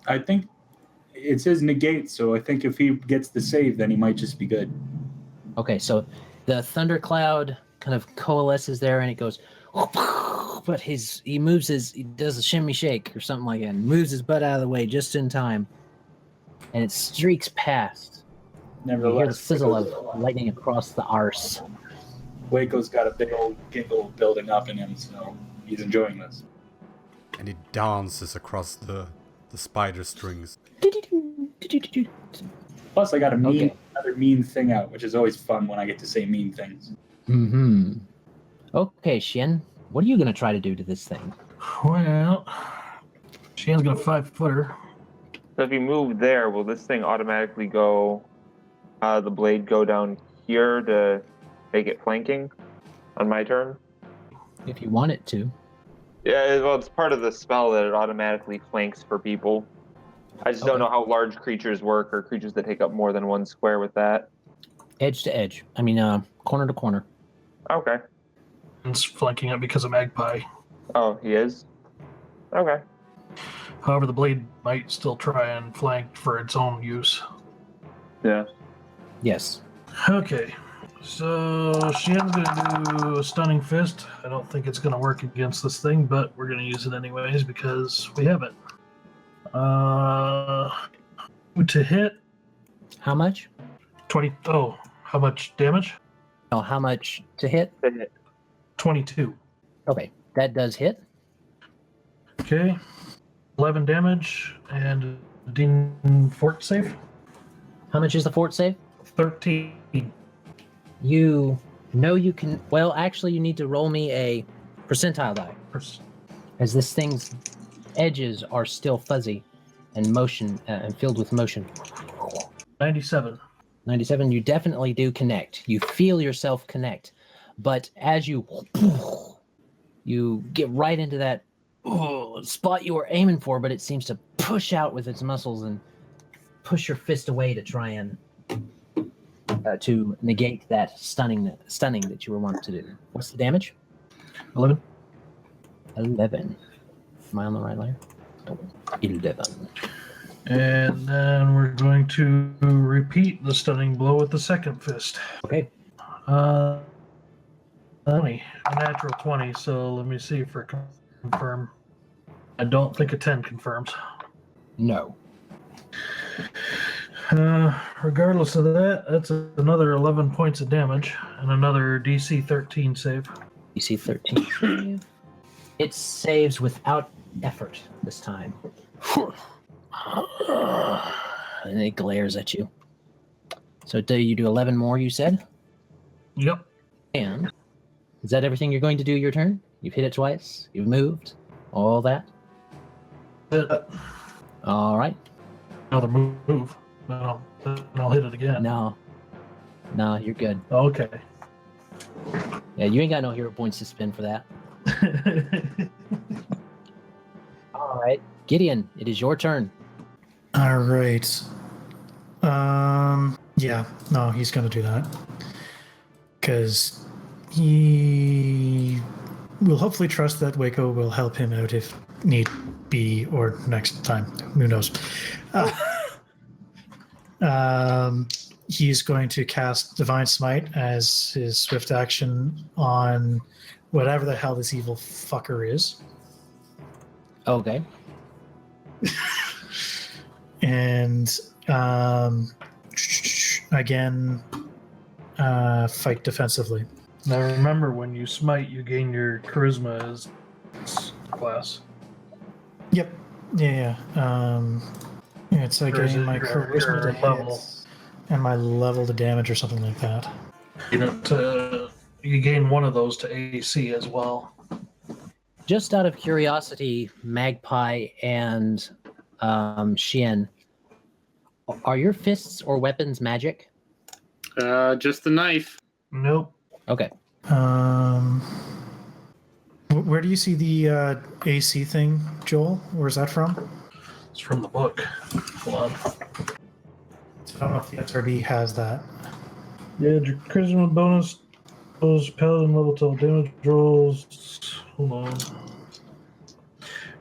S4: I think it says negate, so I think if he gets the save, then he might just be good.
S1: Okay, so the thundercloud kind of coalesces there, and it goes. But he does a shimmy shake or something like that, and moves his butt out of the way just in time, and it streaks past. You hear the
S4: Nevertheless,
S1: sizzle of lightning across the arse.
S4: Wayko's got a big old giggle building up in him, so he's enjoying this.
S7: And he dances across the spider strings.
S4: Plus, I got
S1: Okay.
S4: another mean thing out, which is always fun when I get to say mean things.
S1: Mm-hmm. Okay, Shien, what are you going to try to do to this thing?
S3: Well, Shien's got a 5-footer.
S5: So if you move there, will this thing automatically go, the blade go down here to make it flanking on my turn?
S1: If you want it to.
S5: Yeah, well, it's part of the spell that it automatically flanks for people. I just don't
S1: Okay.
S5: know how large creatures work or creatures that take up more than one square with that.
S1: Edge to edge. I mean, corner to corner.
S5: Okay.
S3: It's flanking it because of Magpie.
S5: Oh, he is? Okay.
S3: However, the blade might still try and flank for its own use.
S5: Yeah.
S1: Yes.
S3: Okay, so Shien's gonna do a stunning fist. I don't think it's gonna work against this thing, but we're gonna use it anyways because we have it. To hit
S1: How much?
S3: 20. Oh, how much damage?
S1: Oh, how much to hit?
S3: 22.
S1: Okay, that does hit.
S3: Okay, 11 damage and Dean fort save.
S1: How much is the fort save?
S3: 13.
S1: You know you can. Well, actually, you need to roll me a percentile die, as this thing's edges are still fuzzy and motion and filled with motion.
S3: 97.
S1: 97. You definitely do connect. You feel yourself connect, but as you get right into that spot you were aiming for, but it seems to push out with its muscles and push your fist away to try and to negate that stunning that you were wanting to do. What's the damage?
S3: 11.
S1: 11. Am I on the right layer? 11.
S3: And then we're going to repeat the stunning blow with the second fist.
S1: Okay.
S3: 20. A natural 20, so let me see for confirm. I don't think a 10 confirms.
S1: No.
S3: Regardless of that, that's another 11 points of damage and another DC 13 save.
S1: DC 13 save. It saves without effort this time. And it glares at you. So do you do 11 more, you said?
S3: Yep.
S1: And is that everything you're going to do your turn? You've hit it twice. You've moved. All that. All right.
S3: Another move. No, I'll hit it again.
S1: No, you're good.
S3: Okay.
S1: Yeah, you ain't got no hero points to spend for that. All right. Gideon, it is your turn.
S6: All right. Yeah, no, he's going to do that. Because he will hopefully trust that Wayko will help him out if need be, or next time. Who knows? He's going to cast Divine Smite as his swift action on whatever the hell this evil fucker is.
S1: Okay.
S6: And again, fight defensively.
S3: Now remember, when you smite, you gain your charisma as class.
S6: Yep. Yeah. Yeah, it's like
S3: Or is
S6: getting
S3: it
S6: my
S3: your
S6: charisma to
S3: level?
S6: hit and my level to damage or something like that.
S3: You gain one of those to AC as well.
S1: Just out of curiosity, Magpie and Shien, are your fists or weapons magic?
S2: Just the knife.
S3: Nope.
S1: Okay.
S6: Where do you see the AC thing, Joel? Where's that from?
S3: It's from the book. Hold on.
S6: I don't know if the XRB has that.
S3: Yeah, your charisma bonus goes paladin level till damage rolls. Hold on.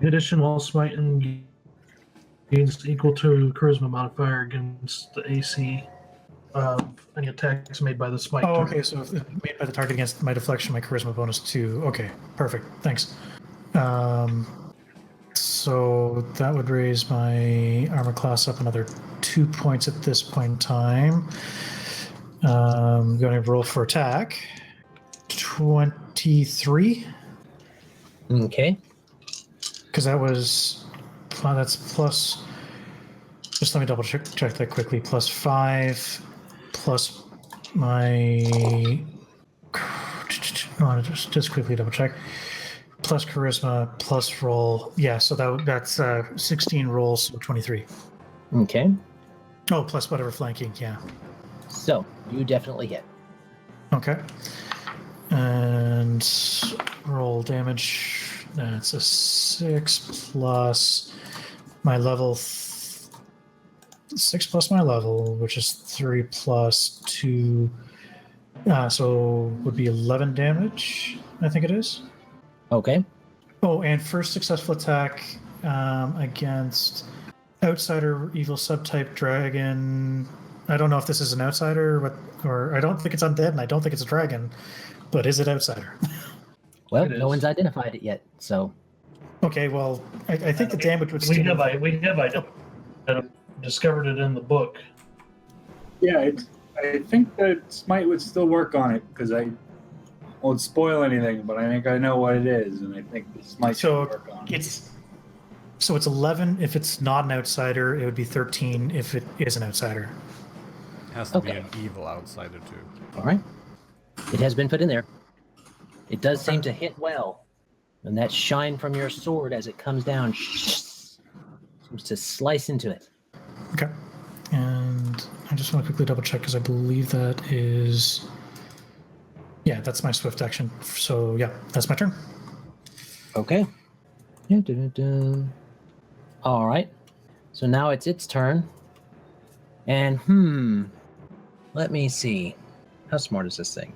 S3: In addition, while smiting gains equal to charisma modifier against the AC of any attacks made by the smite.
S6: Oh,
S3: target.
S6: okay. So if made by the target against my deflection, my charisma bonus 2. Okay, perfect. Thanks. So that would raise my armor class up another 2 points at this point in time. I'm going to roll for attack. 23.
S1: Okay.
S6: Because that's plus. Just let me double check that quickly. Plus 5, plus my. Just quickly double check. Plus charisma, plus roll. Yeah, so that's 16 rolls, so 23.
S1: Okay.
S6: Oh, plus whatever flanking. Yeah.
S1: So you definitely hit.
S6: Okay. And roll damage. That's a 6 plus my level. 6 plus my level, which is 3 plus 2. So would be 11 damage, I think it is.
S1: Okay.
S6: Oh, and first successful attack against outsider evil subtype dragon. I don't know if this is an outsider, or I don't think it's undead, and I don't think it's a dragon. But is it outsider?
S1: Well,
S3: It
S1: no
S3: is.
S1: one's identified it yet, so
S6: Okay, well, I think the damage would
S3: We
S6: still.
S3: have discovered it in the book.
S4: Yeah, I think that Smite would still work on it because I won't spoil anything, but I think I know what it is, and I think the Smite
S6: So
S4: should work on it.
S6: it's 11 if it's not an outsider. It would be 13 if it is an outsider.
S7: Has to be
S1: Okay.
S7: an evil outsider too.
S1: all right. It has been put in there. It does seem to hit well. And that shine from your sword as it comes down seems to slice into it.
S6: Okay. And I just want to quickly double check because I believe that is. Yeah, that's my swift action. So yeah, that's my turn.
S1: Okay. Dun-dun-dun-dun. All right. So now it's its turn. And let me see. How smart is this thing?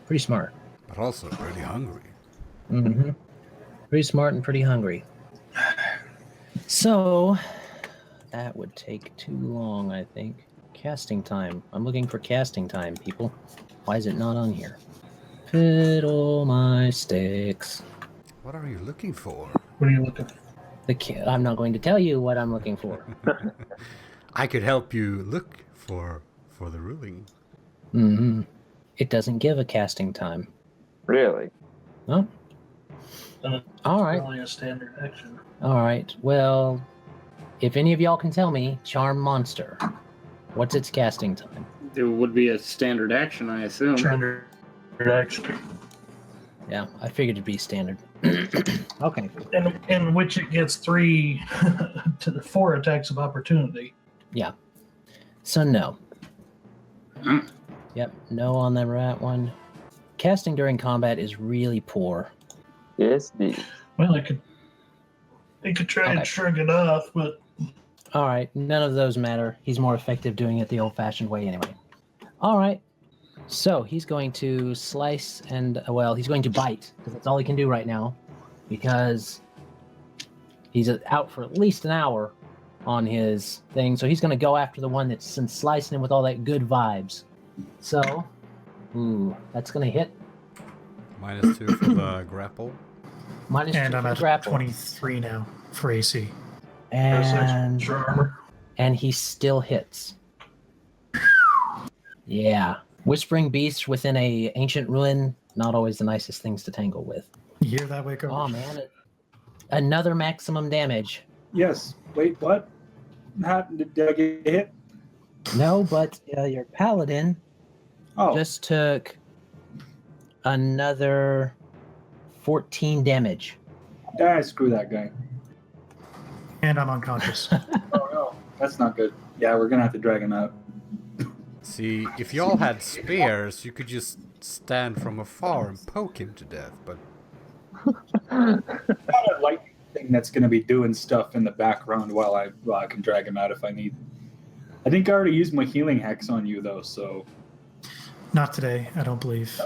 S1: Pretty smart.
S7: But also pretty hungry.
S1: Mm-hmm. Pretty smart and pretty hungry. So that would take too long, I think. Casting time. I'm looking for casting time, people. Why is it not on here? Fiddle my sticks.
S7: What are you looking for?
S3: What are you looking for?
S1: I'm not going to tell you what I'm looking for.
S7: I could help you look for the ruling.
S1: Mm-hmm. It doesn't give a casting time.
S5: Really?
S1: Oh, all right.
S3: Only a standard action.
S1: All right. Well, if any of y'all can tell me, Charm Monster, what's its casting time?
S2: It would be a standard action, I assume.
S3: Standard action.
S1: Yeah, I figured it'd be standard. Okay.
S3: In which it gets 3 to the 4 attacks of opportunity.
S1: Yeah. So no.
S2: Hmm.
S1: Yep. No on that one. Casting during combat is really poor.
S5: Yes, indeed.
S3: Well, I could try
S1: Okay.
S3: and shrug it off, but
S1: All right. None of those matter. He's more effective doing it the old-fashioned way anyway. All right. So he's going to slice and, he's going to bite because that's all he can do right now because he's out for at least an hour on his thing. So he's going to go after the one that's slicing him with all that good vibes. So, that's going to hit.
S7: -2 for the grapple.
S1: Minus
S6: And
S1: 2
S6: I'm
S1: for
S6: at
S1: grapple.
S6: 23 now for AC.
S1: And,
S3: extra armor.
S1: and he still hits. Yeah. Whispering beasts within a ancient ruin, not always the nicest things to tangle with.
S6: You hear that, Wayko?
S1: Oh man, another maximum damage.
S4: Yes. Wait, what? Did I get hit?
S1: No, but your paladin
S4: Oh,
S1: just took another 14 damage.
S4: screw that guy.
S6: And I'm unconscious.
S4: Oh no, that's not good. Yeah, we're gonna have to drag him out.
S7: See, if you all had spears, you could just stand from afar and poke him to death, but
S4: Not a lightning thing that's gonna be doing stuff in the background while I can drag him out if I need. I think I already used my healing hex on you though, so
S6: Not today, I don't believe.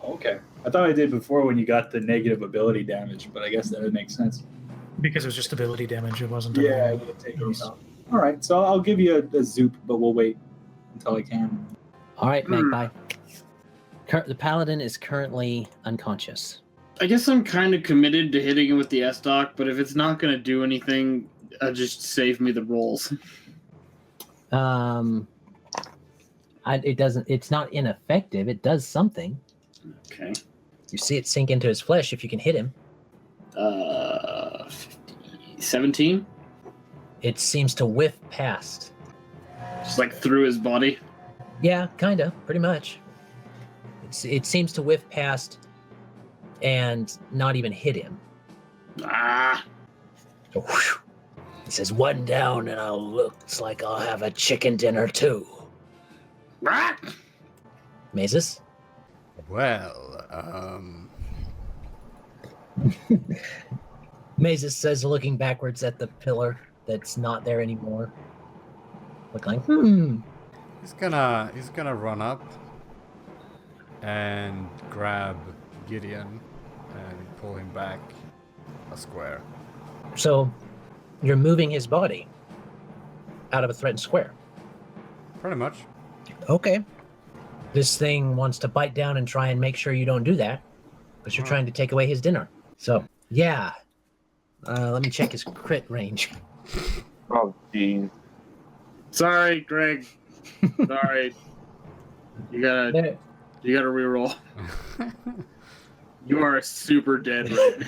S4: okay. I thought I did before when you got the negative ability damage, but I guess that would make sense.
S6: Because it was just ability damage, it wasn't.
S4: Yeah, I did take those out. All right, so I'll give you a zoop, but we'll wait until I can.
S1: All right, Magpie. The paladin is currently unconscious.
S2: I guess I'm kind of committed to hitting him with the S-Dock, but if it's not going to do anything, just save me the rolls.
S1: It doesn't. It's not ineffective. It does something.
S2: Okay.
S1: You see it sink into his flesh if you can hit him.
S2: 17?
S1: It seems to whiff past.
S2: Just like through his body?
S1: Yeah, kinda, pretty much. It seems to whiff past and not even hit him.
S2: Ah!
S1: So, whew. He says, "One down, and looks like I'll have a chicken dinner too."
S2: Ah!
S1: Mazus?
S7: well,
S1: Mazus says, looking backwards at the pillar that's not there anymore. Look like,
S7: he's gonna run up and grab Gideon and pull him back a square.
S1: So you're moving his body out of a threatened square.
S7: Pretty much.
S1: Okay. This thing wants to bite down and try and make sure you don't do that, because you're trying to take away his dinner. So, yeah. Let me check his crit range.
S5: Oh, jeez.
S2: Sorry, Greg. Sorry. You gotta reroll. You are super dead right now.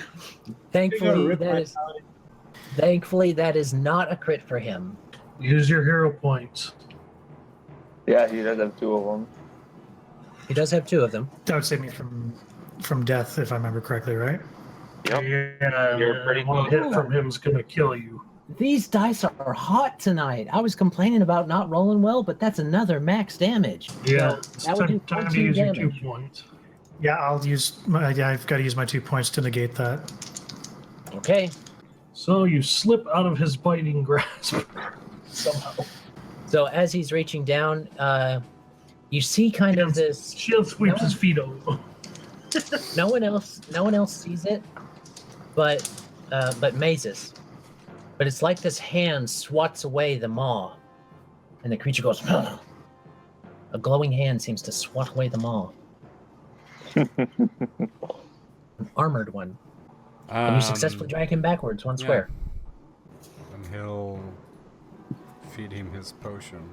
S1: Thankfully, that is not a crit for him.
S3: Use your hero points.
S5: Yeah, he does have 2 of them.
S1: He does have 2 of them.
S6: That would save me from death, if I remember correctly, right?
S5: Yep.
S3: Yeah,
S5: You're pretty
S3: one
S5: close.
S3: hit from him is going to kill you.
S1: These dice are hot tonight. I was complaining about not rolling well, but that's another max damage.
S3: Yeah,
S1: So
S3: it's
S1: that would do
S3: time to
S1: 14
S3: use your 2
S1: damage.
S3: points.
S6: Yeah, I've got to use my 2 points to negate that.
S1: Okay.
S3: So you slip out of his biting grasp somehow.
S1: So as he's reaching down, you see kind of this.
S3: Shield sweeps his feet over.
S1: No one else sees it, but Mazus. But it's like this hand swats away the maw, and the creature goes. A glowing hand seems to swat away the maw. An armored one. And you successfully drag him backwards 1 square.
S7: And he'll feed him his potion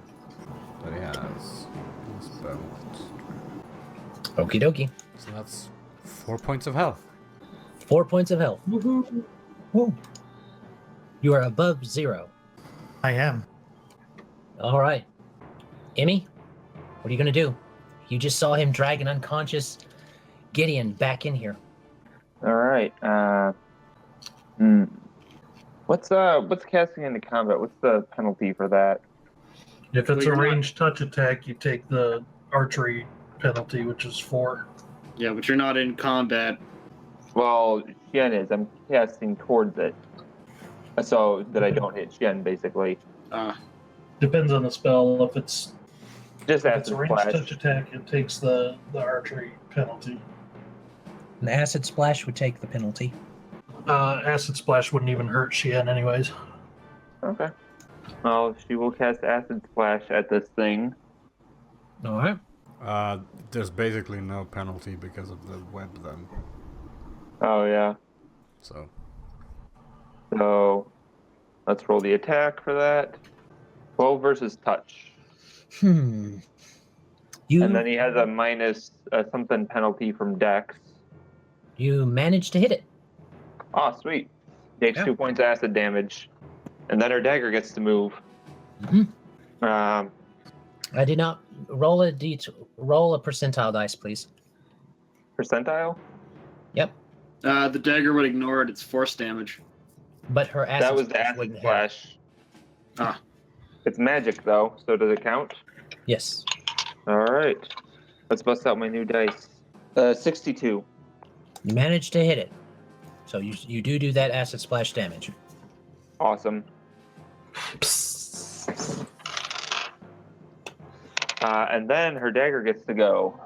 S7: that he has in his belt.
S1: Okie dokie.
S7: So that's 4 points of health.
S1: 4 points of health. Woohoo. Woo. You are above 0.
S6: I am.
S1: All right. Emmy, what are you going to do? You just saw him drag an unconscious Gideon back in here.
S5: All right. What's casting into combat? What's the penalty for that?
S3: If it's
S2: Well,
S3: a
S2: you're
S3: ranged touch attack, you take the archery penalty, which is 4.
S2: Yeah, but you're not in combat.
S5: Well, Shien is. I'm casting towards it, so that I don't hit Shien, basically.
S3: Depends on the spell. If it's
S5: Just
S3: a ranged
S5: splash.
S3: touch attack, it takes the archery penalty.
S1: An acid splash would take the penalty.
S3: Acid splash wouldn't even hurt Shien anyways.
S5: Okay. Well, she will cast acid splash at this thing.
S1: All right.
S7: There's basically no penalty because of the web then.
S5: Oh yeah.
S7: So
S5: So let's roll the attack for that. 12 versus touch.
S1: You
S5: And then he has a minus something penalty from Dex.
S1: You managed to hit it.
S5: Oh, sweet. Takes
S1: Yeah.
S5: 2 points of acid damage. And then her dagger gets to move.
S1: Mhm.
S5: Um,
S1: I did not roll a percentile dice, please.
S5: percentile?
S1: Yep.
S2: The dagger would ignore it. It's force damage.
S1: But her acid
S5: That was the
S1: splash
S5: acid
S1: wouldn't have.
S5: splash.
S2: Ah.
S5: It's magic, though, so does it count?
S1: Yes.
S5: All right. Let's bust out my new dice. 62.
S1: You managed to hit it. So you do that acid splash damage.
S5: Awesome. And then her dagger gets to go.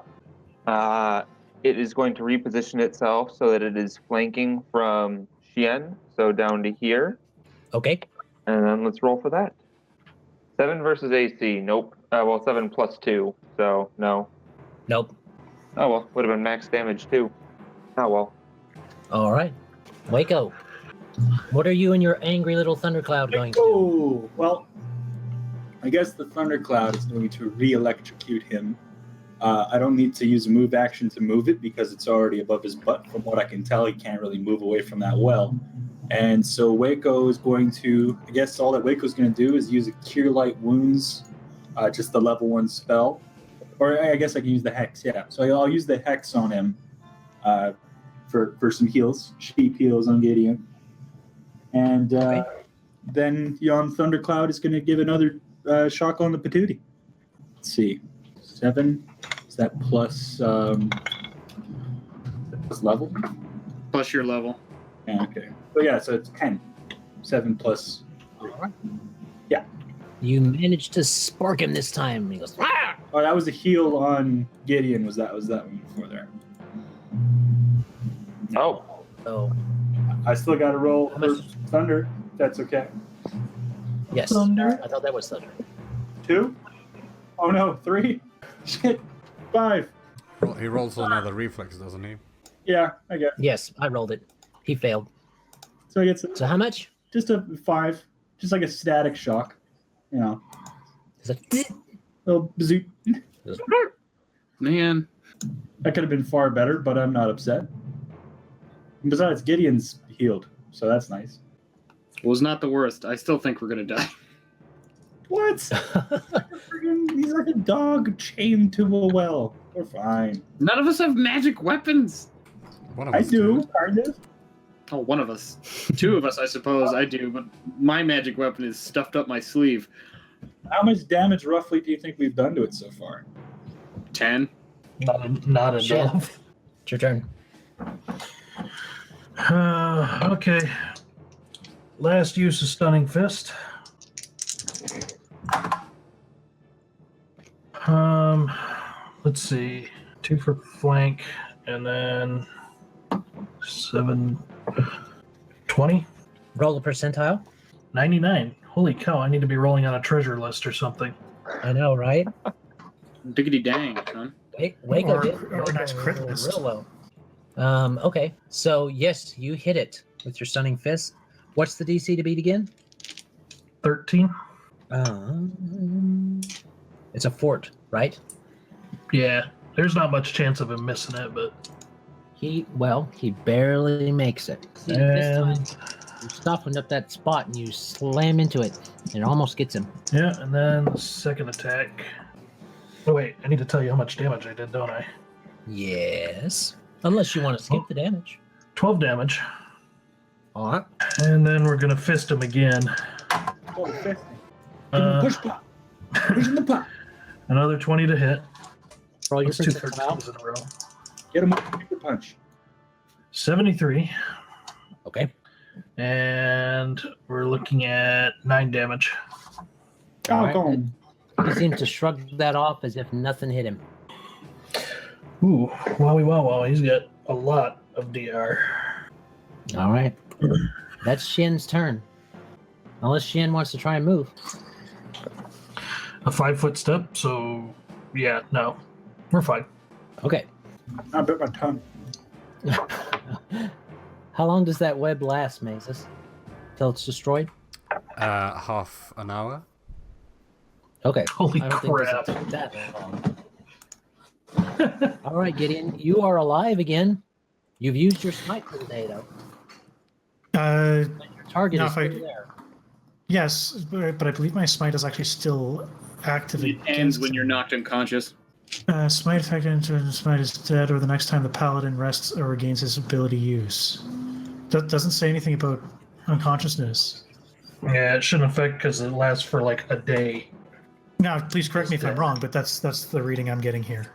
S5: It is going to reposition itself so that it is flanking from Shien, so down to here.
S1: Okay.
S5: And then let's roll for that. 7 versus AC. Nope. 7 plus 2. So, no.
S1: Nope.
S5: Oh, well. Would have been max damage, too. Oh, well.
S1: All right. Wayko. What are you and your angry little thundercloud going to do?
S4: Oh, well, I guess the thundercloud is going to re-electrocute him. I don't need to use a move action to move it because it's already above his butt. From what I can tell, he can't really move away from that well. And so Wayko is going to, I guess all that Waco's going to do is use a Cure Light Wounds, just the level 1 spell. Or I guess I can use the Hex, yeah. So I'll use the Hex on him for some heals, sheep heals on Gideon. And then Yon Thundercloud is going to give another shock on the patootie. Let's see. 7. Is that plus level?
S2: Plus your level.
S4: Yeah, okay. So yeah, so it's 10. 7 plus. Yeah.
S1: You managed to spark him this time. He goes, "Ah!"
S4: Oh, that was a heal on Gideon. Was that one before there?
S5: Oh.
S1: So,
S4: I still got to roll
S1: How
S4: for
S1: much-
S4: Thunder. That's okay.
S1: yes.
S3: Thunder.
S1: I thought that was thunder.
S4: 2? Oh no, 3? Shit. 5.
S7: He rolls another reflex, doesn't he?
S4: Yeah, I guess.
S1: Yes, I rolled it. He failed.
S4: So I get
S1: So how much?
S4: just a 5. Just like a static shock. You know,
S1: It's like,
S4: little bazoo.
S2: Man.
S4: That could have been far better, but I'm not upset. And besides, Gideon's healed, so that's nice.
S2: Was not the worst. I still think we're going to die.
S4: What? He's like a dog chained to a well. We're fine.
S2: None of us have magic weapons.
S7: One of
S4: I
S7: us
S4: do,
S7: did.
S4: kind of.
S2: Oh, one of us. 2 of us, I suppose. I do, but my magic weapon is stuffed up my sleeve.
S4: How much damage roughly do you think we've done to it so far?
S2: 10.
S3: Not
S1: Shit.
S3: enough.
S1: It's your turn.
S3: Okay. Last use of Stunning Fist. Let's see. 2 for flank, and then 7, 20,
S1: Roll a percentile.
S3: 99. Holy cow! I need to be rolling on a treasure list or something.
S1: I know, right?
S2: Diggity dang, son.
S1: Wayko
S6: Or-
S1: did.
S6: or a nice crit
S1: Wayko
S6: list.
S1: real well. Okay. So yes, you hit it with your stunning fist. What's the DC to beat again?
S3: 13.
S1: It's a fort, right?
S3: Yeah. There's not much chance of him missing it, but
S1: He barely makes it. See, this time
S3: and
S1: you soften up that spot and you slam into it, and it almost gets him.
S3: yeah, and then the second attack. Oh wait, I need to tell you how much damage I did, don't I?
S1: Yes. Unless you want to skip the damage.
S3: 12 damage.
S1: All right.
S3: And then we're gonna fist him again.
S4: Oh, fist.
S3: Push
S4: pop. Push in the pop.
S3: Another 20 to hit.
S1: Roll your
S3: That's 2
S1: percentile.
S3: 13s in a row.
S4: Get him with a super punch.
S3: 73.
S1: Okay.
S3: And we're looking at 9 damage.
S1: All right.
S4: Falcon.
S1: He seems to shrug that off as if nothing hit him.
S3: Ooh, wowie wow wow. He's got a lot of DR.
S1: All right. That's Shin's turn. Unless Shin wants to try and move.
S3: A 5-foot step, so yeah, no. We're fine.
S1: Okay.
S4: I bit my tongue.
S1: How long does that web last, Mazus? Till it's destroyed?
S7: Half an hour.
S1: Okay.
S3: Holy
S1: I don't think
S3: crap.
S1: this will take that long. All right, Gideon, you are alive again. You've used your smite for the day, though. Your target
S6: now
S1: is
S6: if I-
S1: still there.
S6: Yes, but I believe my smite is actually still active.
S2: It ends
S6: against
S2: when you're
S6: him.
S2: knocked unconscious.
S6: Smite effect until the smite is dead, or the next time the paladin rests or regains his ability use. That doesn't say anything about unconsciousness.
S3: Yeah, it shouldn't affect because it lasts for like a day.
S6: Now, please correct me if I'm wrong, but that's the reading I'm getting here.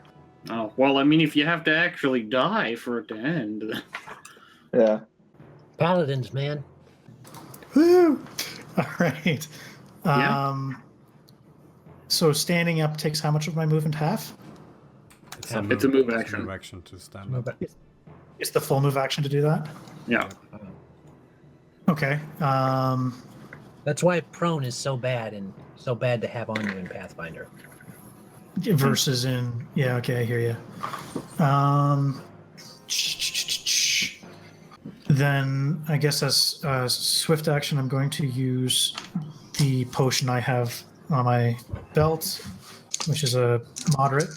S2: Oh, well, I mean, if you have to actually die for it to end.
S5: Yeah.
S1: Paladins, man.
S6: Woo! All right.
S2: Yeah.
S6: So standing up takes how much of my movement? Half?
S2: It's a move
S7: It's
S2: action.
S7: a move action to stand up.
S6: It's the full move action to do that?
S2: Yeah.
S6: Okay.
S1: That's why prone is so bad and so bad to have on you in Pathfinder.
S6: Versus in... Yeah, okay, I hear you. Then I guess as swift action, I'm going to use the potion I have on my belt, which is a moderate.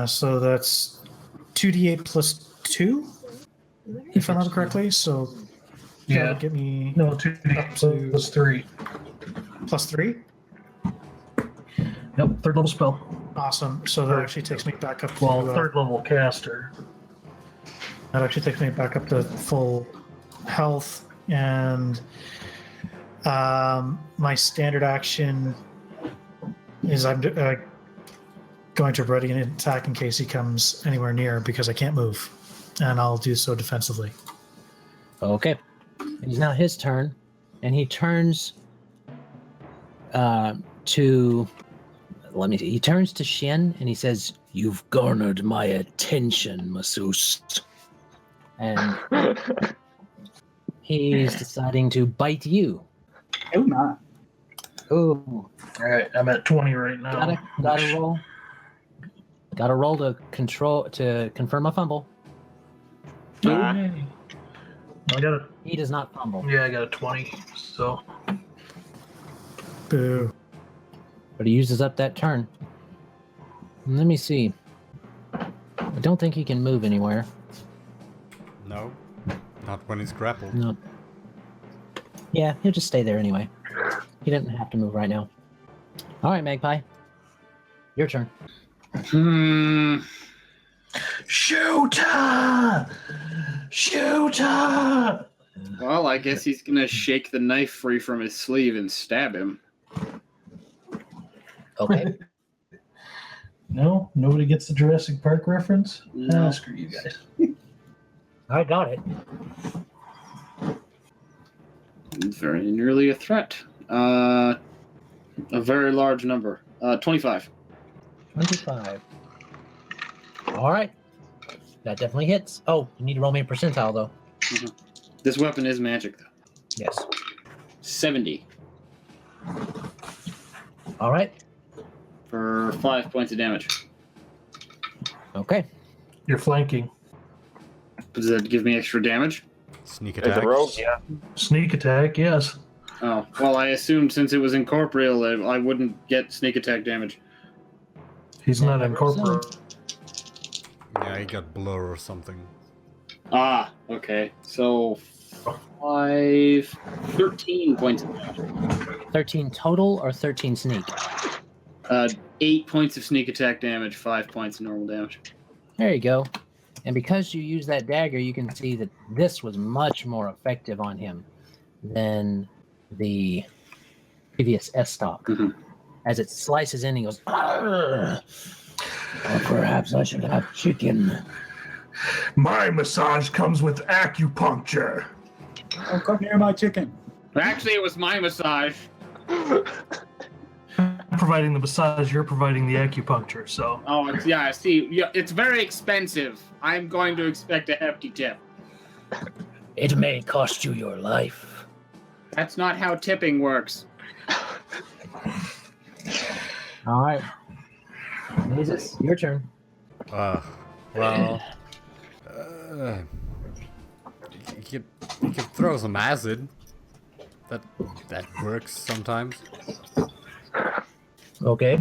S6: So that's 2d8 plus 2, if I remember correctly. So that
S3: Yeah.
S6: would get me
S3: No, 2
S6: up to
S3: plus 3.
S6: plus 3.
S3: Yep, third level spell.
S6: Awesome. So that actually takes me back up to
S3: Well, third level caster.
S6: that actually takes me back up to full health, and my standard action is I'm going to ready an attack in case he comes anywhere near because I can't move, and I'll do so defensively.
S1: Okay. It is now his turn, and he turns to... Let me see. He turns to Shien, and he says, "You've garnered my attention, Mazus." And he's deciding to bite you.
S4: Oh my.
S1: Ooh.
S3: All right, I'm at 20 right now.
S1: Gotta roll. Gotta roll to confirm a fumble.
S3: Yay. I got a
S1: He does not fumble,
S3: I got a 20. So
S6: Boo.
S1: but he uses up that turn. Let me see. I don't think he can move anywhere.
S7: No, not when he's grappled.
S1: No. Yeah, he'll just stay there anyway. He didn't have to move right now. All right, Magpie. Your turn.
S3: Shooter! Shooter!
S2: Well, I guess he's gonna shake the knife free from his sleeve and stab him.
S1: Okay.
S3: No, nobody gets the Jurassic Park reference.
S2: No.
S3: Screw you guys.
S1: I got it.
S2: It's very nearly a threat. A very large number. 25.
S1: 25. All right. That definitely hits. Oh, you need to roll me a percentile, though.
S2: This weapon is magic, though.
S1: Yes.
S2: 70
S1: All right.
S2: for 5 points of damage.
S1: Okay.
S3: You're flanking.
S2: Does that give me extra damage?
S7: Sneak
S5: As
S7: attack.
S5: a rogue, yeah.
S3: Sneak attack, yes.
S2: Oh, well, I assumed since it was incorporeal, I wouldn't get sneak attack damage.
S3: He's not incorporated.
S7: Yeah, he got blur or something.
S2: Ah, okay. So 13 points of damage.
S1: 13 total or 13 sneak?
S2: 8 points of sneak attack damage, 5 points of normal damage.
S1: There you go. And because you use that dagger, you can see that this was much more effective on him than the previous S-Stock. As it slices in, he goes, "Argh! Or perhaps I should have chicken."
S3: My massage comes with acupuncture.
S4: Oh, come near my chicken.
S2: Actually, it was my massage.
S3: Providing the massage, you're providing the acupuncture, so.
S2: Oh, yeah, see, yeah, it's very expensive. I'm going to expect a hefty tip.
S1: It may cost you your life.
S2: That's not how tipping works.
S1: All right. Mazus, your turn.
S7: Well, you could throw some acid. That works sometimes.
S1: Okay.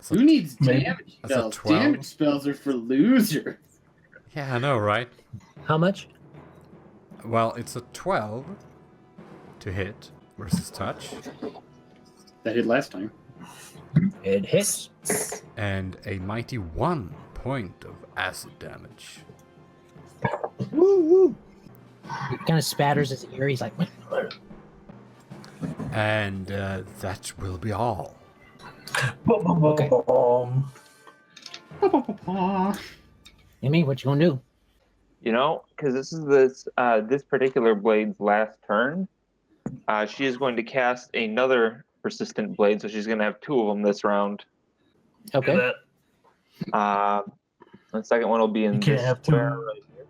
S7: So-
S2: Who needs
S3: Maybe.
S2: damage
S7: That's a
S2: spells?
S7: 12.
S2: Damage spells are for losers.
S7: Yeah, I know, right?
S1: How much?
S7: Well, it's a 12 to hit versus touch,
S2: That hit last time.
S1: It hits.
S7: and a mighty 1 point of acid damage.
S1: Woo! He kind of spatters his ear. He's like,
S7: And that will be all.
S1: Okay. Emmy, what you gonna do?
S5: You know, because this is this particular blade's last turn, she is going to cast another persistent blade, so she's going to have 2 of them this round.
S1: Okay.
S3: Do that.
S5: The second one will be in
S3: You can't
S5: this
S3: have
S5: square
S3: two.
S5: right here.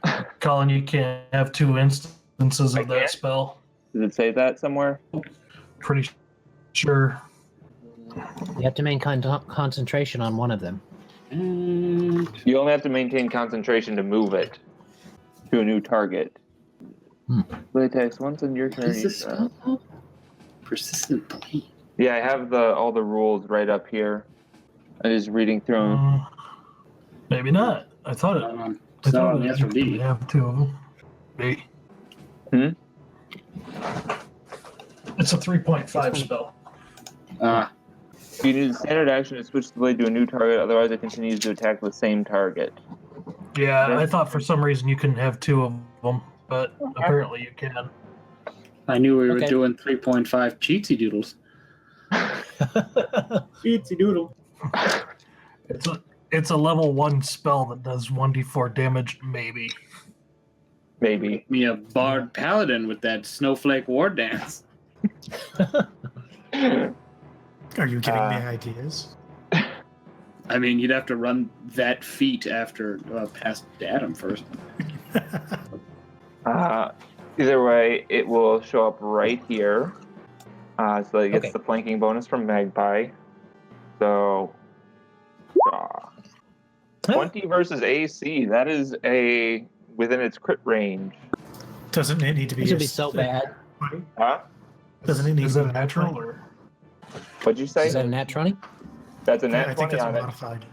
S5: Huh?
S3: Colin, you can't have 2 instances
S5: I
S3: of that
S5: can't?
S3: spell.
S5: Does it say that somewhere?
S3: Pretty sure.
S1: You have to maintain concentration on one of them.
S2: And
S5: You only have to maintain concentration to move it to a new target. Blade attacks once in your
S2: what
S5: turn.
S2: is this spell called? Persistent blade.
S5: Yeah, I have all the rules right up here. I'm just reading through them.
S3: Maybe not. I thought it.
S2: It's not on the
S3: you could
S2: SRB.
S3: have 2 of them. B.
S5: Hmm?
S3: It's a 3.5 spell.
S5: You need a standard action to switch the blade to a new target, otherwise it continues to attack the same target.
S3: Yeah,
S5: Okay.
S3: I thought for some reason you couldn't have 2 of them, but apparently you can.
S2: I knew we were
S1: Okay.
S2: doing 3.5 cheatsy doodles. Cheatsy doodle.
S3: It's a level 1 spell that does 1d4 damage, maybe.
S5: Maybe.
S2: Me a bard paladin with that snowflake war dance.
S6: Are you getting the ideas?
S2: I mean, you'd have to run that feat after past Adam first.
S5: Either way, it will show up right here. So it gets
S1: Okay.
S5: the flanking bonus from Magpie. So, 20 versus AC. That is within its crit range.
S6: Doesn't it need to be?
S1: This would be so bad.
S5: Huh?
S6: Doesn't it need
S3: Is
S6: to
S3: that
S6: be
S3: a natural or?
S5: What'd you say?
S1: Is that a nat 20?
S5: That's a
S6: Yeah,
S5: nat
S6: I think
S5: 20
S6: that's
S5: on it.
S6: modified.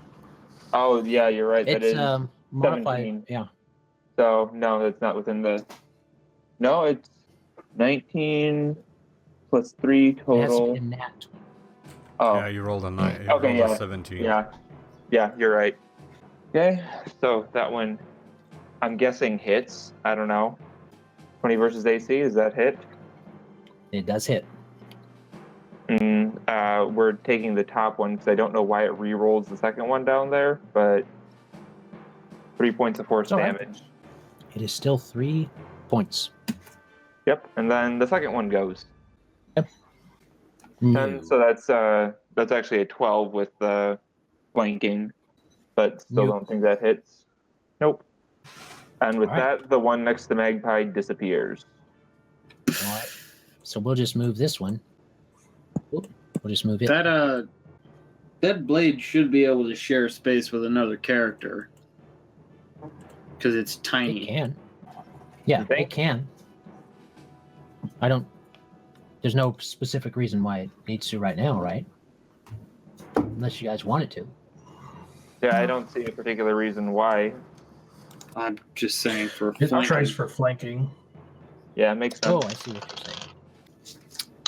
S5: Oh, yeah, you're right. That
S1: It's
S5: is.
S1: modified.
S5: 17.
S1: Yeah.
S5: So, no, it's not within the. No, it's 19 plus 3
S1: It has to be
S5: total.
S1: a nat 20.
S5: Oh,
S7: Yeah, you rolled a 9. You
S5: Okay,
S7: rolled
S5: yeah.
S7: a 17.
S5: yeah, you're right. Okay, so that one, I'm guessing hits. I don't know. 20 versus AC, is that hit?
S1: It does hit.
S5: We're taking the top one because I don't know why it re-rolls the second one down there, but 3 points of force
S1: It's all right.
S5: damage.
S1: It is still 3 points.
S5: Yep, and then the second one goes.
S1: No.
S5: And so that's actually a 12 with the flanking, but still
S1: Nope.
S5: don't think that hits. Nope. And with
S1: All right.
S5: that, the one next to Magpie disappears.
S1: All right. So we'll just move this one. Oop, we'll just move it.
S2: That blade should be able to share space with another character because it's
S1: It
S2: tiny.
S1: can. Yeah,
S5: You think?
S1: it can. There's no specific reason why it needs to right now, right? Unless you guys want it to.
S5: Yeah, I don't see a particular reason why.
S2: I'm just saying for
S3: It
S2: flanking.
S3: tries for flanking.
S5: Yeah, it makes sense.
S1: Oh, I see what you're saying.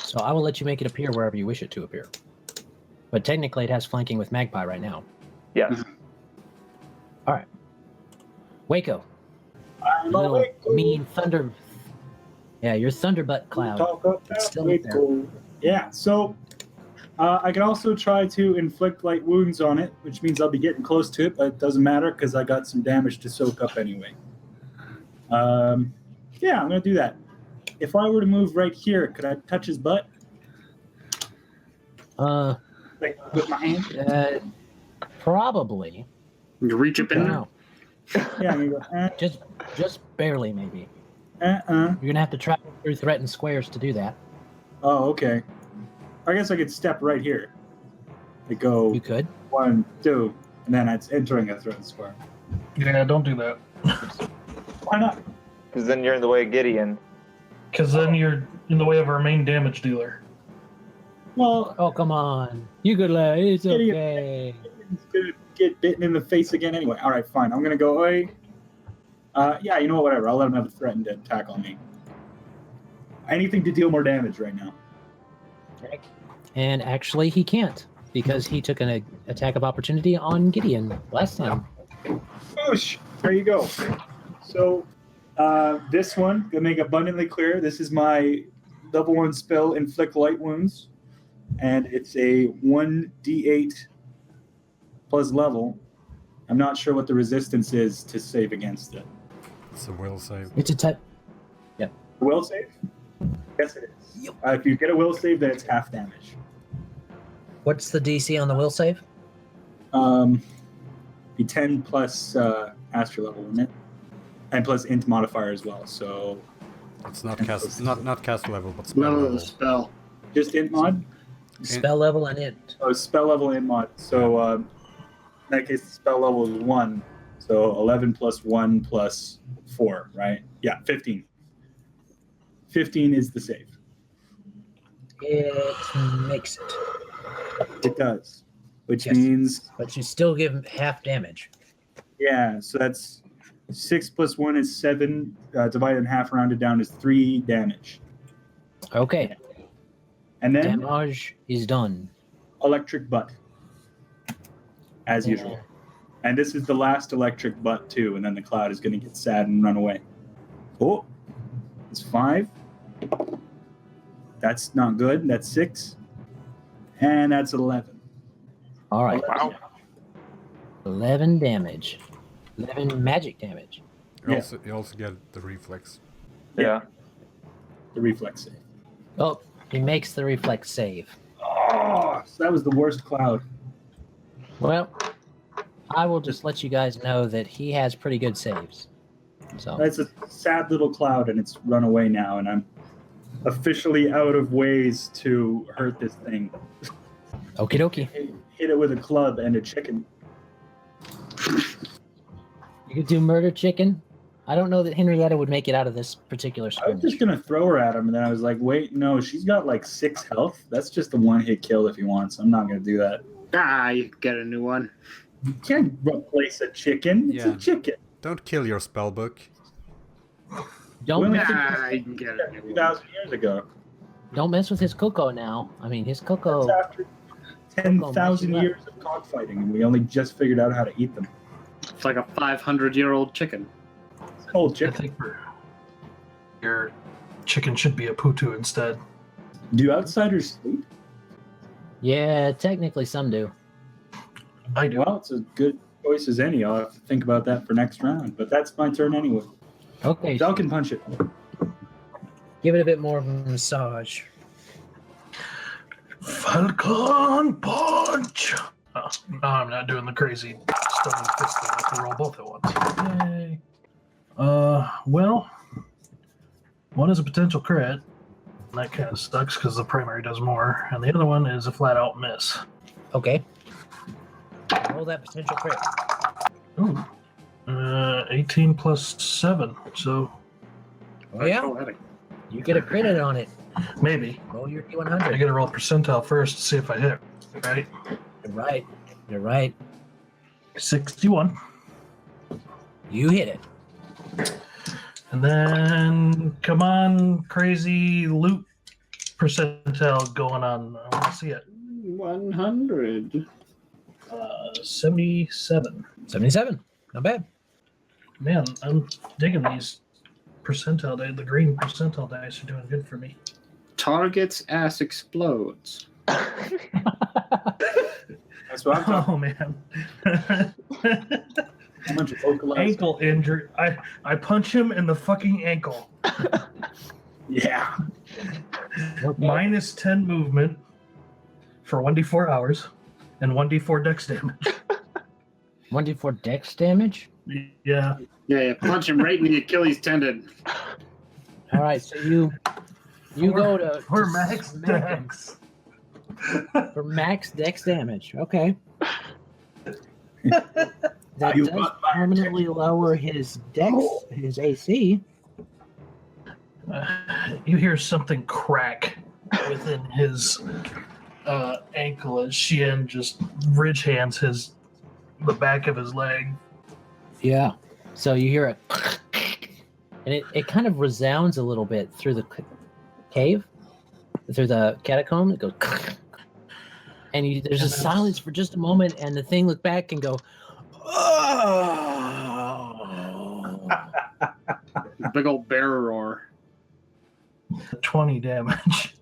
S1: So I will let you make it appear wherever you wish it to appear. But technically it has flanking with Magpie right now.
S5: Yes.
S1: Wayko. Little mean thunder. Yeah, your thunderbutt cloud.
S4: Talk up
S1: It's
S4: that
S1: still
S4: way,
S1: up there.
S4: cool. Yeah, so I can also try to inflict light wounds on it, which means I'll be getting close to it, but it doesn't matter because I got some damage to soak up anyway. Yeah, I'm going to do that. If I were to move right here, could I touch his butt? Like with my hand?
S1: Probably.
S2: You reach up
S1: I
S2: in
S1: don't
S2: there.
S1: know.
S4: Yeah, I'm going to go,
S1: Just barely, maybe.
S4: uh-uh.
S1: You're gonna have to travel through threatened squares to do that.
S4: Oh, okay. I guess I could step right here. I go
S1: You could.
S4: 1, 2, and then it's entering a threatened square.
S3: Yeah, don't do that.
S4: Why not?
S5: Because then you're in the way of Gideon.
S3: Because then you're in the way of our main damage dealer.
S4: Well,
S1: Oh, come on. You good lad. It's
S4: Gideon-
S1: okay.
S4: he's gonna get bitten in the face again anyway. All right, fine. I'm gonna go away. Yeah, you know what? Whatever. I'll let him have a threatened attack on me. Anything to deal more damage right now.
S1: And actually, he can't because he took an attack of opportunity on Gideon last time.
S4: Whoosh! There you go. So, this one, to make abundantly clear, this is my level 1 spell, Inflict Light Wounds. And it's a 1d8 plus level. I'm not sure what the resistance is to save against it.
S7: It's a will save.
S1: It's a type.
S4: Will save? Yes, it is.
S1: Yep.
S4: If you get a will save, then it's half damage.
S8: What's the DC on the will save?
S4: Be 10 plus Astro level, isn't it? And plus int modifier as well. So
S7: It's not cast, not cast level, but spell
S2: Level of the
S7: level.
S2: spell.
S4: just int mod.
S8: Spell level and int.
S4: Oh, spell level int mod. So in that case, the spell level is 1. So 11 plus 1 plus 4, right? Yeah, 15. 15 is the save.
S8: It makes it.
S4: It does. Which
S8: Yes.
S4: means,
S8: But you still give half damage.
S4: yeah, so that's 6 plus 1 is 7. Divided in half, rounded down is 3 damage.
S1: Okay.
S4: And then
S1: Damage is done.
S4: electric butt. As usual. And this is the last electric butt, too. And then the cloud is going to get sad and run away. Oh, it's 5. That's not good. That's 6. And that's 11.
S1: All right.
S2: Wow.
S1: 11 damage. 11 magic damage.
S7: You also get the reflex.
S5: Yeah.
S4: The reflex save.
S1: Oh, he makes the reflex save.
S4: Oh, so that was the worst cloud.
S1: Well, I will just let you guys know that he has pretty good saves. So
S4: That's a sad little cloud, and it's run away now, and I'm officially out of ways to hurt this thing.
S1: okie dokie.
S4: Hit it with a club and a chicken.
S1: You could do murder chicken. I don't know that Henryetta would make it out of this particular
S4: I was
S1: scrimmage.
S4: just gonna throw her at him, and then I was like, "Wait, no, she's got like 6 health. That's just a one-hit kill if he wants. I'm not gonna do that.
S2: Ah, you can get a new one.
S4: You can't replace a chicken. It's
S7: Yeah.
S4: a chicken.
S7: Don't kill your spellbook.
S1: Don't mess,
S2: Ah, you can get a new one.
S4: 2,000 years ago.
S1: don't mess with his cocoa now. I mean, his cocoa.
S4: That's after 10,000
S1: up.
S4: years of cockfighting, and we only just figured out how to eat them.
S2: It's like a 500-year-old chicken.
S4: Old
S3: I
S4: chicken.
S3: think your chicken should be a putu instead.
S4: Do outsiders sleep?
S1: Yeah, technically some do.
S3: I do.
S4: Well, it's as good choice as any. I'll have to think about that for next round. But that's my turn anyway.
S1: Okay,
S4: Y'all can punch it.
S8: Give it a bit more of a massage.
S3: Falcon punch! Oh, no, I'm not doing the crazy stunning fist thing. I have to roll both at once. Yay. Well, one is a potential crit. That kind of sucks because the primary does more. And the other one is a flat out miss.
S8: Okay. Roll that potential crit.
S3: Ooh. 18 plus 7. So
S8: Oh, yeah? You get a credit on it.
S3: maybe.
S8: Roll your
S3: I
S8: D100.
S3: gotta roll percentile first to see if I hit. Right?
S8: You're right. You're right.
S3: 61.
S8: You hit it.
S3: And then, come on, crazy loot percentile going on. I want to see it.
S2: 100.
S3: 77.
S8: 77. Not bad.
S3: Man, I'm digging these percentile dice. The green percentile dice are doing good for me.
S2: Target's ass explodes.
S4: That's what I'm talking
S3: Oh, man.
S4: about. How much vocalize?
S3: Ankle injury. I punch him in the fucking ankle.
S4: Yeah.
S3: Minus 10 movement for 1d4 hours and 1d4 dex damage.
S1: 1d4 dex damage.
S3: Yeah.
S2: Yeah, you punch him right in the Achilles tendon.
S1: All right, so you go to
S3: For
S1: to
S3: max
S1: smack him
S3: dex.
S1: for max dex damage. Okay. That
S4: You
S1: does
S4: got my
S1: permanently lower his dex, his AC.
S3: You hear something crack within his ankle as Shien just ridge hands the back of his leg.
S1: Yeah. So you hear it, and it kind of resounds a little bit through the cave, through the catacomb. It goes, and there's a silence for just a moment, and the thing looks back and go, oh.
S2: Big old bear roar.
S3: 20 damage.